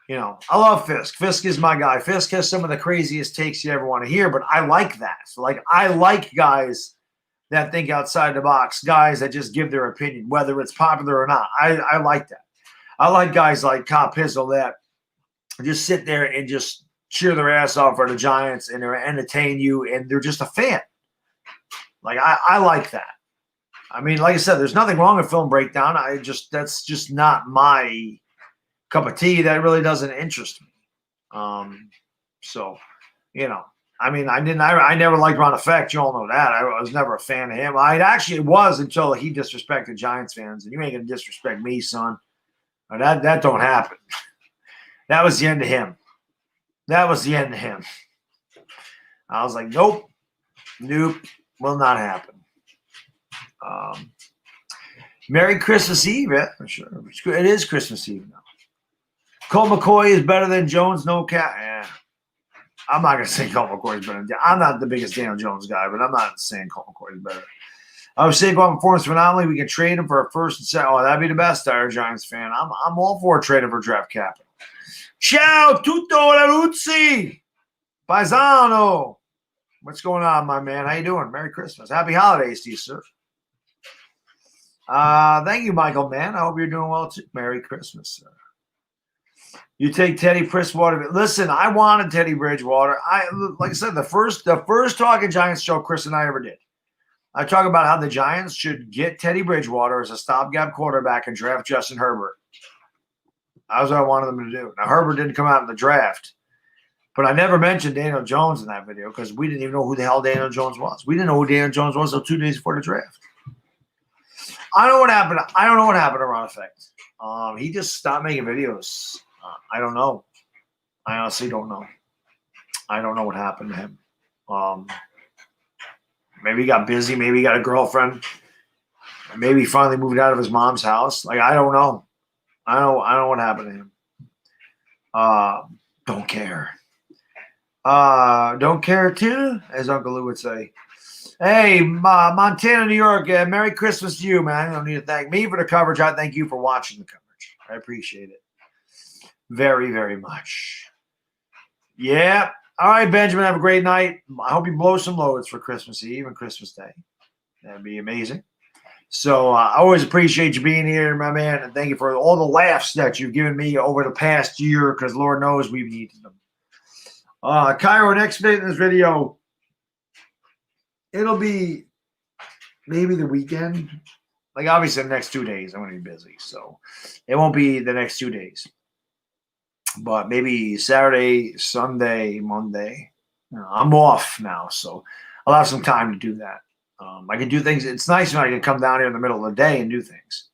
You know, I love Fisk. Fisk is my guy. Fisk has some of the craziest takes you ever want to hear, but I like that. So, like, I like guys that think outside the box, guys that just give their opinion, whether it's popular or not. I like that. I like guys like Cop Pizzle that just sit there and just cheer their ass off for the Giants and they entertain you, and they're just a fan. Like, I like that. I mean, like I said, there's nothing wrong with film breakdown. That's just not my cup of tea. That really doesn't interest me. So, you know, I mean, I never liked Ron Effect. You all know that. I was never a fan of him. I actually was until he disrespected Giants fans. And you ain't going to disrespect me, son. That don't happen. That was the end of him. That was the end of him. I was like, nope, will not happen. Merry Christmas Eve, yeah, for sure. It is Christmas Eve now. Colt McCoy is better than Jones, no cap. Yeah. I'm not going to say Colt McCoy is better than I'm not the biggest Daniel Jones guy, but I'm not saying Colt McCoy is better. I was saying Saquon performance phenomenally. We can trade him for a first and second. Oh, that'd be the best, Dire Giants fan. I'm all for trading for draft capital. Ciao, tutto la Luzzi. Paisano. What's going on, my man? How you doing? Merry Christmas. Happy holidays to you, sir. Thank you, Michael, man. I hope you're doing well, too. Merry Christmas, sir. You take Teddy Bridgewater. Listen, I wanted Teddy Bridgewater. Like I said, the first Talking Giants show Chris and I ever did. I talk about how the Giants should get Teddy Bridgewater as a stopgap quarterback and draft Justin Herbert. That was what I wanted them to do. Now, Herbert didn't come out in the draft, but I never mentioned Daniel Jones in that video because we didn't even know who the hell Daniel Jones was. We didn't know who Daniel Jones was until 2 days before the draft. I don't know what happened. I don't know what happened to Ron Effect. He just stopped making videos. I don't know. I honestly don't know. I don't know what happened to him. Maybe he got busy. Maybe he got a girlfriend. Maybe he finally moved out of his mom's house. Like, I don't know. I don't know what happened to him. Don't care. Don't care too, as Uncle Lou would say. Hey, Montana, New York, Merry Christmas to you, man. You don't need to thank me for the coverage. I thank you for watching the coverage. I appreciate it very, very much. Yeah. All right, Benjamin, have a great night. I hope you blow some loads for Christmas Eve and Christmas Day. That'd be amazing. So I always appreciate you being here, my man, and thank you for all the laughs that you've given me over the past year because Lord knows we've needed them. Cairo, next fitness video, it'll be maybe the weekend. Like, obviously, the next 2 days, I'm going to be busy. So it won't be the next 2 days. But maybe Saturday, Sunday, Monday. I'm off now, so I'll have some time to do that. I can do things. It's nice when I can come down here in the middle of the day and do things.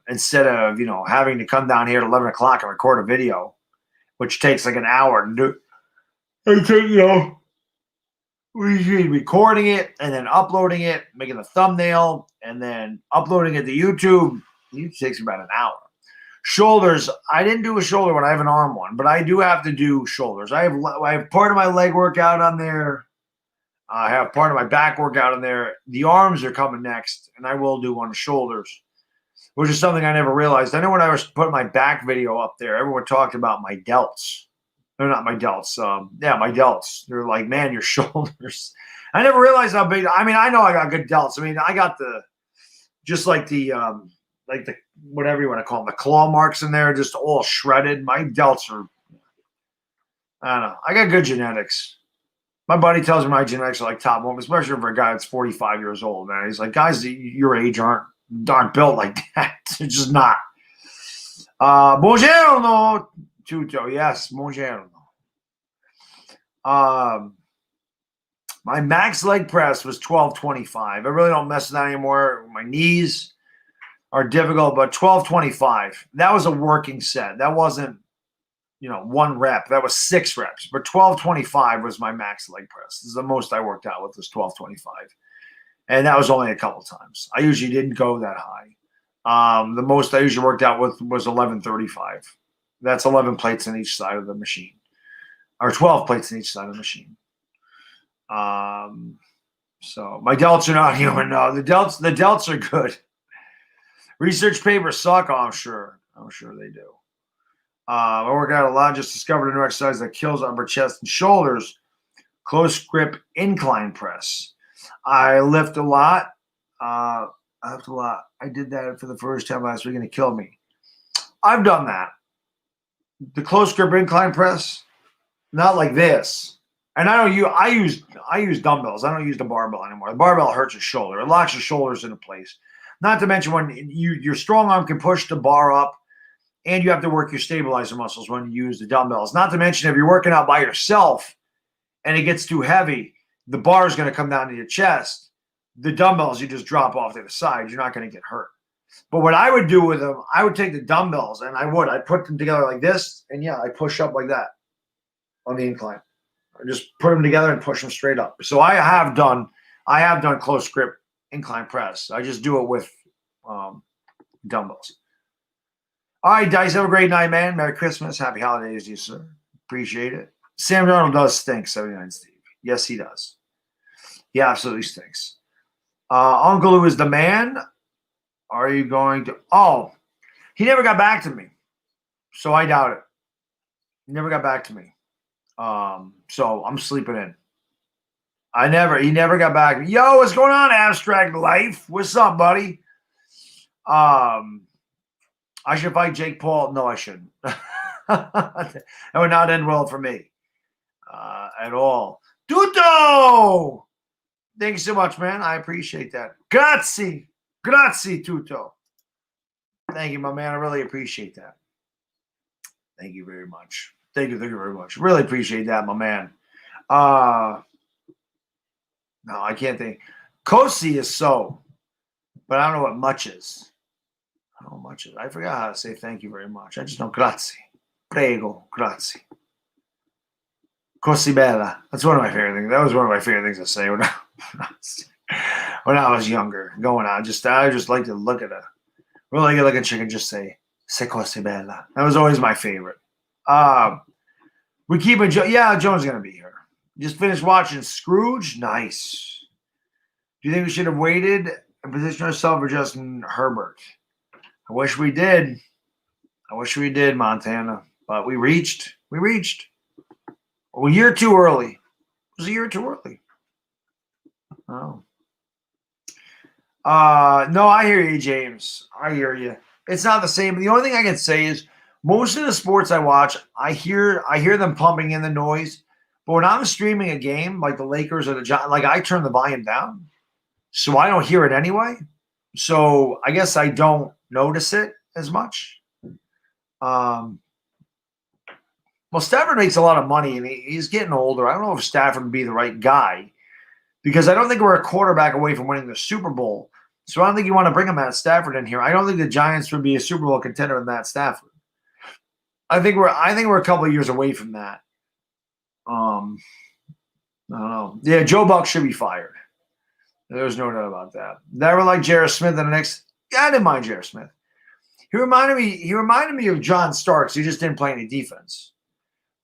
Instead of, having to come down here at 11 o'clock and record a video, which takes like an hour to do. Recording it and then uploading it, making the thumbnail, and then uploading it to YouTube. It takes about an hour. Shoulders. I didn't do a shoulder one. I have an arm one, but I do have to do shoulders. I have part of my leg workout on there. I have part of my back workout on there. The arms are coming next, and I will do on the shoulders, which is something I never realized. I know when I was putting my back video up there, everyone talked about my delts. They're not my delts. My delts. They're like, man, your shoulders. I never realized how big. I mean, I know I got good delts. I mean, I got just like the like the whatever you want to call them, the claw marks in there, just all shredded. My delts are, I don't know. I got good genetics. My buddy tells me my genetics are like top one, especially for a guy that's 45 years old, man. He's like, guys your age aren't built like that. It's just not. Buongiorno, Tuto. Yes, buongiorno. My max leg press was 1225. I really don't mess with that anymore. My knees are difficult, but 1225. That was a working set. That wasn't, 1 rep. That was 6 reps. But 1225 was my max leg press. This is the most I worked out with, was 1225. And that was only a couple times. I usually didn't go that high. The most I usually worked out with was 1135. That's 11 plates on each side of the machine. Or 12 plates on each side of the machine. So my delts are not human. No, the delts are good. Research papers suck. Oh, I'm sure they do. I work out a lot. Just discovered a new exercise that kills upper chest and shoulders. Close grip incline press. I lift a lot. I did that for the first time last week and it killed me. I've done that. The close grip incline press, not like this. And I use dumbbells. I don't use the barbell anymore. The barbell hurts your shoulder. It locks your shoulders into place. Not to mention when your strong arm can push the bar up, and you have to work your stabilizer muscles when you use the dumbbells. Not to mention if you're working out by yourself and it gets too heavy, the bar is going to come down to your chest. The dumbbells, you just drop off to the side. You're not going to get hurt. But what I would do with them, I would take the dumbbells and I'd put them together like this, and I push up like that on the incline. I just put them together and push them straight up. So I have done close grip incline press. I just do it with dumbbells. All right, Dice, have a great night, man. Merry Christmas. Happy holidays to you, sir. Appreciate it. Sam Darnold does stink, 79 Steve. Yes, he does. He absolutely stinks. Uncle Lou is the man. Are you going to? Oh, he never got back to me. So I doubt it. He never got back to me. So I'm sleeping in. He never got back. Yo, what's going on, Abstract Life? What's up, buddy? I should fight Jake Paul. No, I shouldn't. That would not end well for me. At all. Tuto! Thanks so much, man. I appreciate that. Grazie. Grazie, Tuto. Thank you, my man. I really appreciate that. Thank you very much. Thank you very much. Really appreciate that, my man. No, I can't think. Kosi is so, but I don't know what much is. I don't know much is. I forgot how to say thank you very much. I just know grazie. Prego, grazie. Così bella. That's one of my favorite things. That was one of my favorite things to say when I was younger. Going on. I just like to look at a really good looking chicken, just say, "Se così bella." That was always my favorite. We keep it. Yeah, Joan's gonna be here. Just finished watching Scrooge. Nice. Do you think we should have waited and positioned ourselves for Justin Herbert? I wish we did. Montana. But we reached. A year too early. It was a year too early. Oh. No, I hear you, James. I hear you. It's not the same. The only thing I can say is most of the sports I watch, I hear them pumping in the noise. But when I'm streaming a game like the Lakers or the Giants, like I turn the volume down, so I don't hear it anyway. So I guess I don't notice it as much. Well, Stafford makes a lot of money, and he's getting older. I don't know if Stafford would be the right guy because I don't think we're a quarterback away from winning the Super Bowl. So I don't think you want to bring a Matt Stafford in here. I don't think the Giants would be a Super Bowl contender with Matt Stafford. I think we're a couple of years away from that. I don't know. Yeah, Joe Buck should be fired. There's no doubt about that. Never like J.R. Smith in the next. Yeah, I didn't mind J.R. Smith. He reminded me of John Starks. He just didn't play any defense.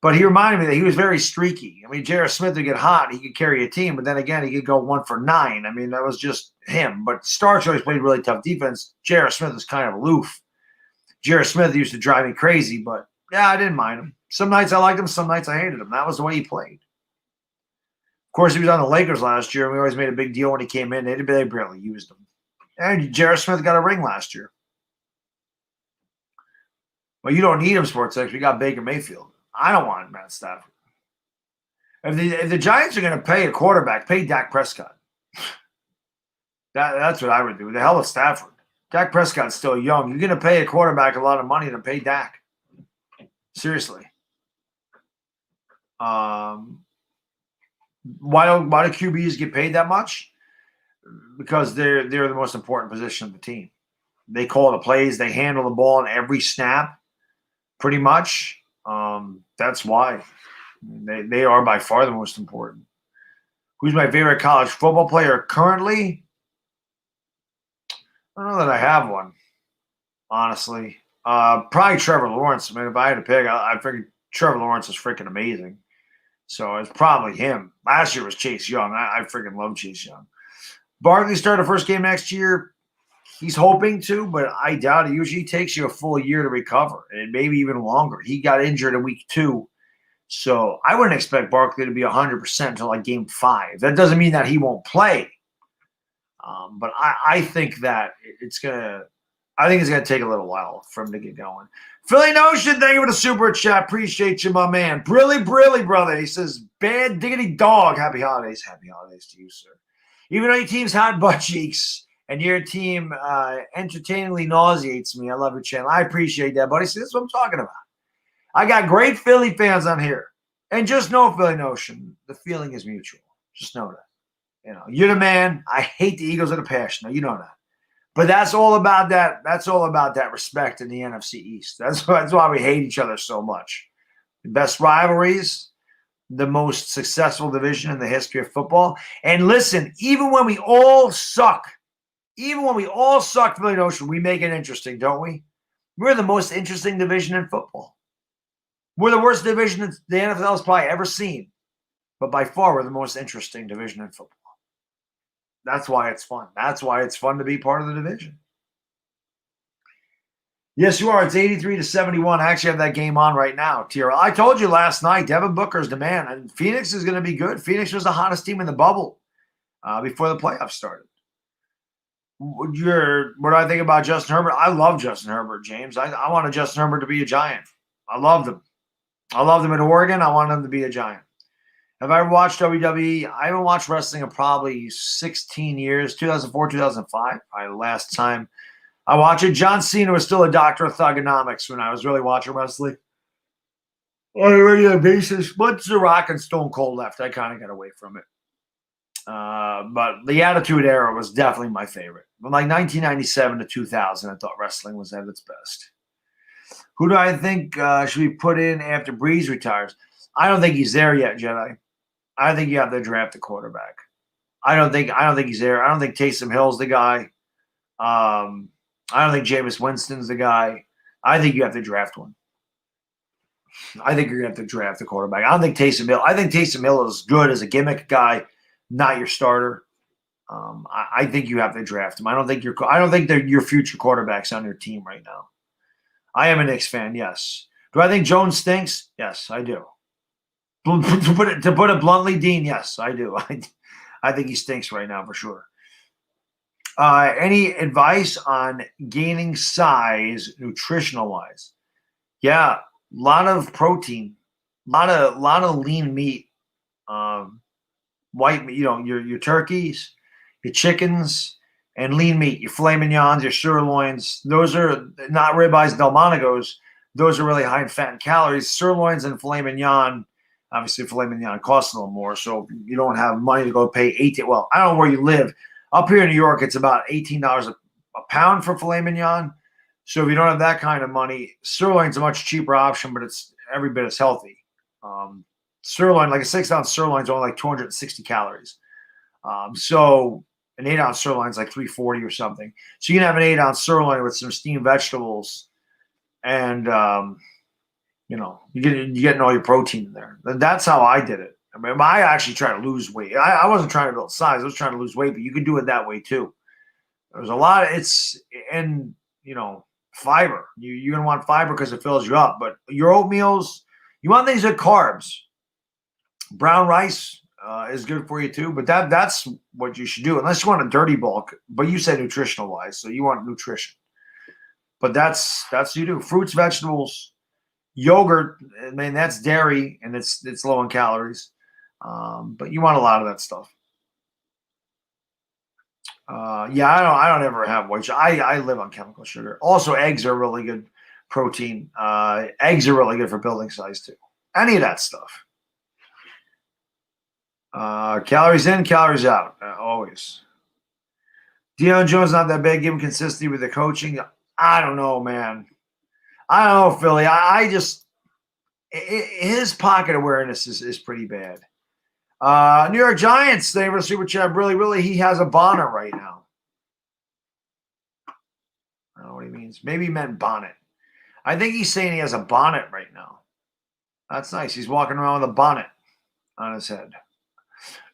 But he reminded me that he was very streaky. I mean, J.R. Smith would get hot. He could carry a team. But then again, he could go 1 for 9. I mean, that was just him. But Starks always played really tough defense. J.R. Smith was kind of aloof. J.R. Smith used to drive me crazy. But, yeah, I didn't mind him. Some nights I liked him. Some nights I hated him. That was the way he played. Of course, he was on the Lakers last year. And we always made a big deal when he came in. They barely used him. And J.R. Smith got a ring last year. Well, you don't need him, Sports X. We got Baker Mayfield. I don't want Matt Stafford. If the Giants are going to pay a quarterback, pay Dak Prescott. That's what I would do. The hell with Stafford. Dak Prescott's still young. You're going to pay a quarterback a lot of money to pay Dak. Seriously. Why do QBs get paid that much? Because they're the most important position of the team. They call the plays. They handle the ball in every snap, pretty much. That's why. They are by far the most important. Who's my favorite college football player currently? I don't know that I have one, honestly. Probably Trevor Lawrence. I mean, if I had to pick, I figured Trevor Lawrence is freaking amazing. So it's probably him. Last year was Chase Young. I freaking love Chase Young. Barkley started the first game next year. He's hoping to, but I doubt it. Usually takes you a full year to recover, and maybe even longer. He got injured in week 2. So I wouldn't expect Barkley to be 100% until like game 5. That doesn't mean that he won't play. But I think that it's gonna take a little while for him to get going. Philly Notion, thank you for the super chat. Appreciate you, my man. Brilly, brother. He says, bad diggity dog. Happy holidays. Happy holidays to you, sir. Even though your team's hot butt cheeks and your team entertainingly nauseates me, I love your channel. I appreciate that, buddy. See, that's what I'm talking about. I got great Philly fans on here. And just know, Philly Notion, the feeling is mutual. Just know that. You know, you're the man. I hate the Eagles with a passion. Now, you know that. But that's all about that. That's all about that respect in the NFC East. That's why we hate each other so much. The best rivalries, the most successful division in the history of football. And listen, even when we all suck, Philly Notion, we make it interesting, don't we? We're the most interesting division in football. We're the worst division that the NFL has probably ever seen. But by far, we're the most interesting division in football. That's why it's fun. That's why it's fun to be part of the division. Yes, you are. It's 83-71. I actually have that game on right now, TRL. I told you last night, Devin Booker's the man, and Phoenix is going to be good. Phoenix was the hottest team in the bubble before the playoffs started. What do I think about Justin Herbert? I love Justin Herbert, James. I wanted Justin Herbert to be a Giant. I loved him. I loved him in Oregon. I wanted him to be a Giant. Have I ever watched WWE? I haven't watched wrestling in probably 16 years, 2004, 2005. Last time I watched it. John Cena was still a doctor of thugonomics when I was really watching wrestling on a regular basis. Once The Rock and Stone Cold left, I kind of got away from it. But the Attitude Era was definitely my favorite. From like 1997 to 2000, I thought wrestling was at its best. Who do I think should be put in after Breeze retires? I don't think he's there yet, Jedi. I think you have to draft a quarterback. I don't think he's there. I don't think Taysom Hill's the guy. I don't think Jameis Winston's the guy. I think you have to draft one. I think you're going to have to draft a quarterback. I don't think Taysom Hill. I think Taysom Hill is good as a gimmick guy, not your starter. I think you have to draft him. I don't think they're your future quarterbacks on your team right now. I am a Knicks fan, yes. Do I think Jones stinks? Yes, I do. To put it bluntly, Dean, yes, I do. I think he stinks right now for sure. Any advice on gaining size, nutritional wise? Yeah, a lot of protein, lot of lean meat, white meat. You know, your turkeys, your chickens, and lean meat. Your filet mignons, your sirloins. Those are not ribeyes, Delmontegos. Those are really high in fat and calories. Sirloins and filet mignon. Obviously, filet mignon costs a little more, so you don't have money to go pay $18. Well, I don't know where you live. Up here in New York, it's about $18 a pound for filet mignon. So if you don't have that kind of money, sirloin's a much cheaper option, but it's every bit as healthy. Sirloin, like a 6-ounce sirloin, is only like 260 calories. So an 8-ounce sirloin is like 340 or something. So you can have an 8-ounce sirloin with some steamed vegetables, and you're getting all your protein in there. That's how I did it. I mean, I actually tried to lose weight. I wasn't trying to build size. I was trying to lose weight, but you can do it that way too. There's a lot of fiber. You're going to want fiber because it fills you up. But your oatmeals, you want things with carbs. Brown rice is good for you too, but that's what you should do unless you want a dirty bulk. But you said nutritional wise, so you want nutrition. But that's you do. Fruits, vegetables, yogurt. I mean, that's dairy, and it's low in calories. But you want a lot of that stuff. Yeah, I don't ever have white sugar. I live on chemical sugar. Also, eggs are really good protein. Eggs are really good for building size too. Any of that stuff. Calories in, calories out. Always. Deion Jones not that bad. Give him consistency with the coaching. I don't know, man. I don't know, Philly. I just his pocket awareness is pretty bad. New York Giants, they were super chat. Really, he has a bonnet right now. I don't know what he means. Maybe he meant bonnet. I think he's saying he has a bonnet right now. That's nice. He's walking around with a bonnet on his head.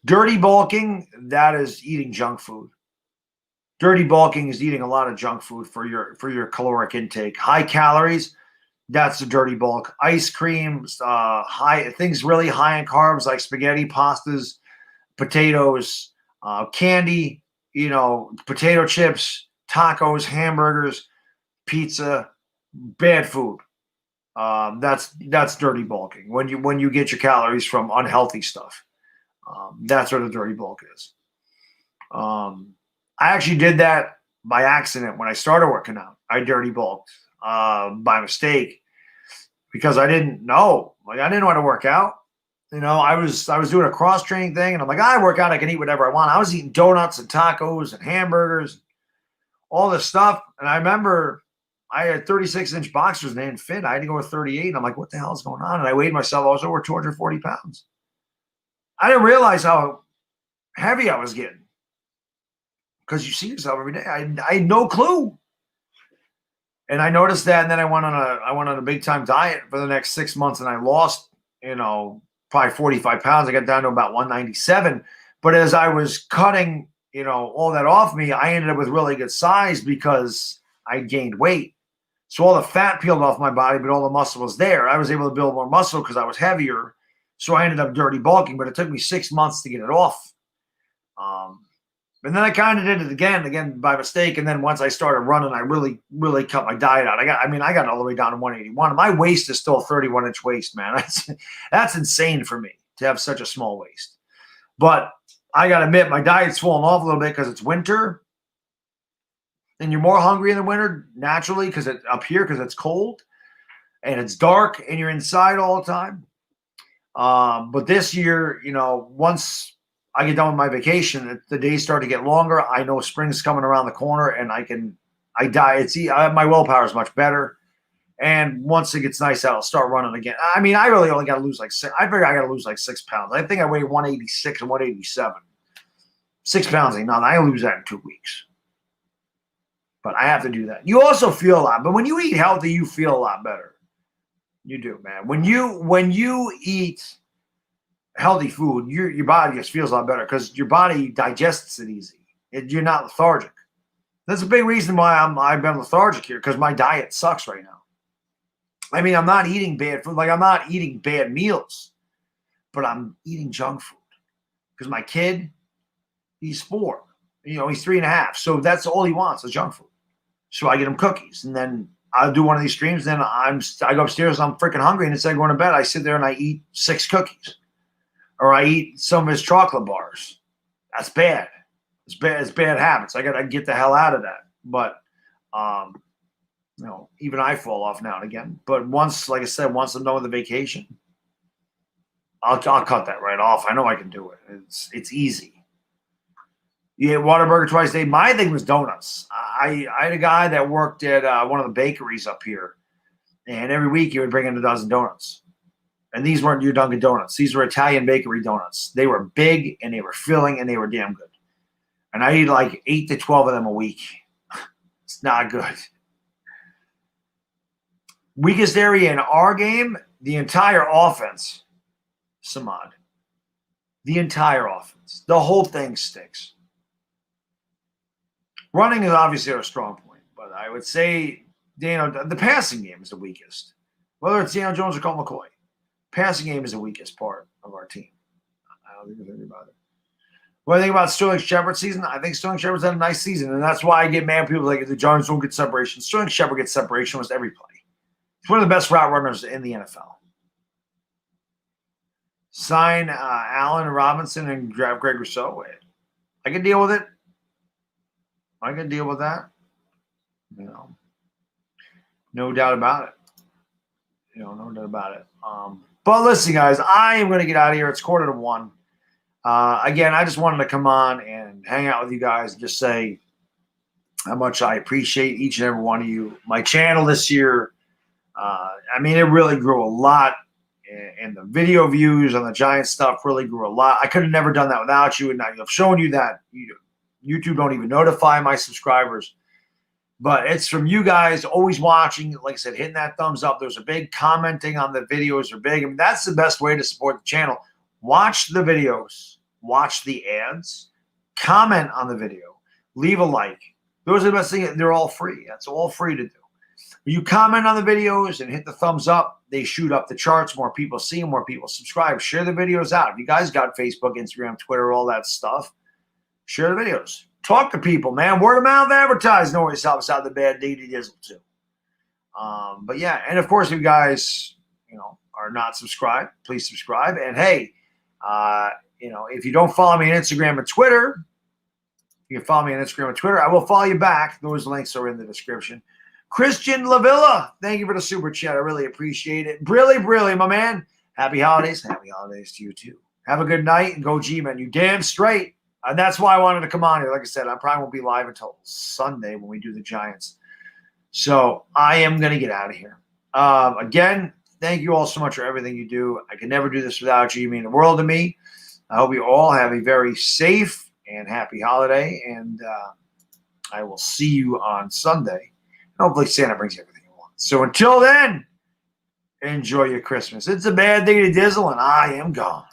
Dirty bulking, that is eating junk food. Dirty bulking is eating a lot of junk food for your caloric intake. High calories, that's the dirty bulk. Ice cream, high things really high in carbs like spaghetti, pastas, potatoes, candy, potato chips, tacos, hamburgers, pizza, bad food. That's dirty bulking. When you get your calories from unhealthy stuff, that's what a dirty bulk is. I actually did that by accident when I started working out. I dirty bulked by mistake because I didn't know. Like I didn't know how to work out. I was doing a cross training thing, and I'm like, I work out. I can eat whatever I want. I was eating donuts and tacos and hamburgers, all this stuff. And I remember I had 36-inch boxers and they didn't fit. I had to go with 38. And I'm like, what the hell is going on? And I weighed myself. I was over 240 pounds. I didn't realize how heavy I was getting. Because you see yourself every day. I had no clue. And I noticed that, and then I went on a big time diet for the next 6 months, and I lost, probably 45 pounds. I got down to about 197. But as I was cutting, all that off me, I ended up with really good size because I gained weight. So all the fat peeled off my body, but all the muscle was there. I was able to build more muscle because I was heavier. So I ended up dirty bulking, but it took me 6 months to get it off. And then I kind of did it again by mistake. And then once I started running, I really, really cut my diet out. I got all the way down to 181. My waist is still a 31-inch waist, man. That's insane for me to have such a small waist. But I got to admit, my diet's fallen off a little bit because it's winter. And you're more hungry in the winter naturally because it's up here because it's cold and it's dark and you're inside all the time. But this year, once I get done with my vacation, the days start to get longer. I know spring's coming around the corner, and my willpower is much better. And once it gets nice out, I'll start running again. I mean, I really only got to lose I figure I got to lose 6 pounds. I think I weigh 186 and 187. 6 pounds ain't nothing. I lose that in 2 weeks. But I have to do that. You also feel a lot. But when you eat healthy, you feel a lot better. You do, man. When you eat healthy food, your body just feels a lot better because your body digests it easy. You're not lethargic. That's a big reason why I've been lethargic here because my diet sucks right now. I mean, I'm not eating bad food. Like I'm not eating bad meals, but I'm eating junk food because my kid, he's 4. He's 3.5. So that's all he wants is junk food. So I get him cookies, and then I'll do one of these streams. Then I go upstairs. I'm freaking hungry, and instead of going to bed, I sit there and I eat 6 cookies. Or I eat some of his chocolate bars. That's bad. It's bad. It's bad habits. I gotta get the hell out of that. But even I fall off now and again. But once I'm done with the vacation, I'll cut that right off. I know I can do it. It's easy. You ate Whataburger twice a day. My thing was donuts. I had a guy that worked at one of the bakeries up here, and every week he would bring in a dozen donuts. And these weren't your Dunkin' Donuts. These were Italian bakery donuts. They were big, and they were filling, and they were damn good. And I eat like 8 to 12 of them a week. It's not good. Weakest area in our game, the entire offense, Samad. The entire offense. The whole thing sticks. Running is obviously our strong point, but I would say, the passing game is the weakest. Whether it's Daniel Jones or Colt McCoy. Passing game is the weakest part of our team. I don't think there's anything about it. What do I think about Sterling Shepard's season? I think Sterling Shepard's had a nice season, and that's why I get mad at people like the Giants don't get separation. Sterling Shepard gets separation almost every play. He's one of the best route runners in the NFL. Sign Allen Robinson and draft Greg Rousseau. I can deal with it. I can deal with that. No doubt about it. No doubt about it. But listen, guys, I am going to get out of here. It's 1:45. Again, I just wanted to come on and hang out with you guys and just say how much I appreciate each and every one of you. My channel this year, it really grew a lot. And the video views on the Giants stuff really grew a lot. I could have never done that without you. And I've shown you that YouTube don't even notify my subscribers. But it's from you guys always watching, like I said, hitting that thumbs up. There's a big commenting on the videos are big. That's the best way to support the channel. Watch the videos. Watch the ads. Comment on the video. Leave a like. Those are the best things. They're all free. That's all free to do. You comment on the videos and hit the thumbs up, they shoot up the charts. More people see them, more people subscribe. Share the videos out. If you guys got Facebook, Instagram, Twitter, all that stuff, share the videos. Talk to people, man. Word of mouth advertising always helps out the bad deed dizzle too. But yeah, and of course, if you guys, are not subscribed, please subscribe. And hey, if you don't follow me on Instagram and Twitter, you can follow me on Instagram and Twitter. I will follow you back. Those links are in the description. Christian Lavilla, thank you for the super chat. I really appreciate it. Brilly, my man. Happy holidays. Happy holidays to you too. Have a good night and go G-Man. You damn straight. And that's why I wanted to come on here. Like I said, I probably won't be live until Sunday when we do the Giants. So I am going to get out of here. Again, thank you all so much for everything you do. I could never do this without you. You mean the world to me. I hope you all have a very safe and happy holiday. And I will see you on Sunday. Hopefully Santa brings you everything you want. So until then, enjoy your Christmas. It's a bad day to dizzle, and I am gone.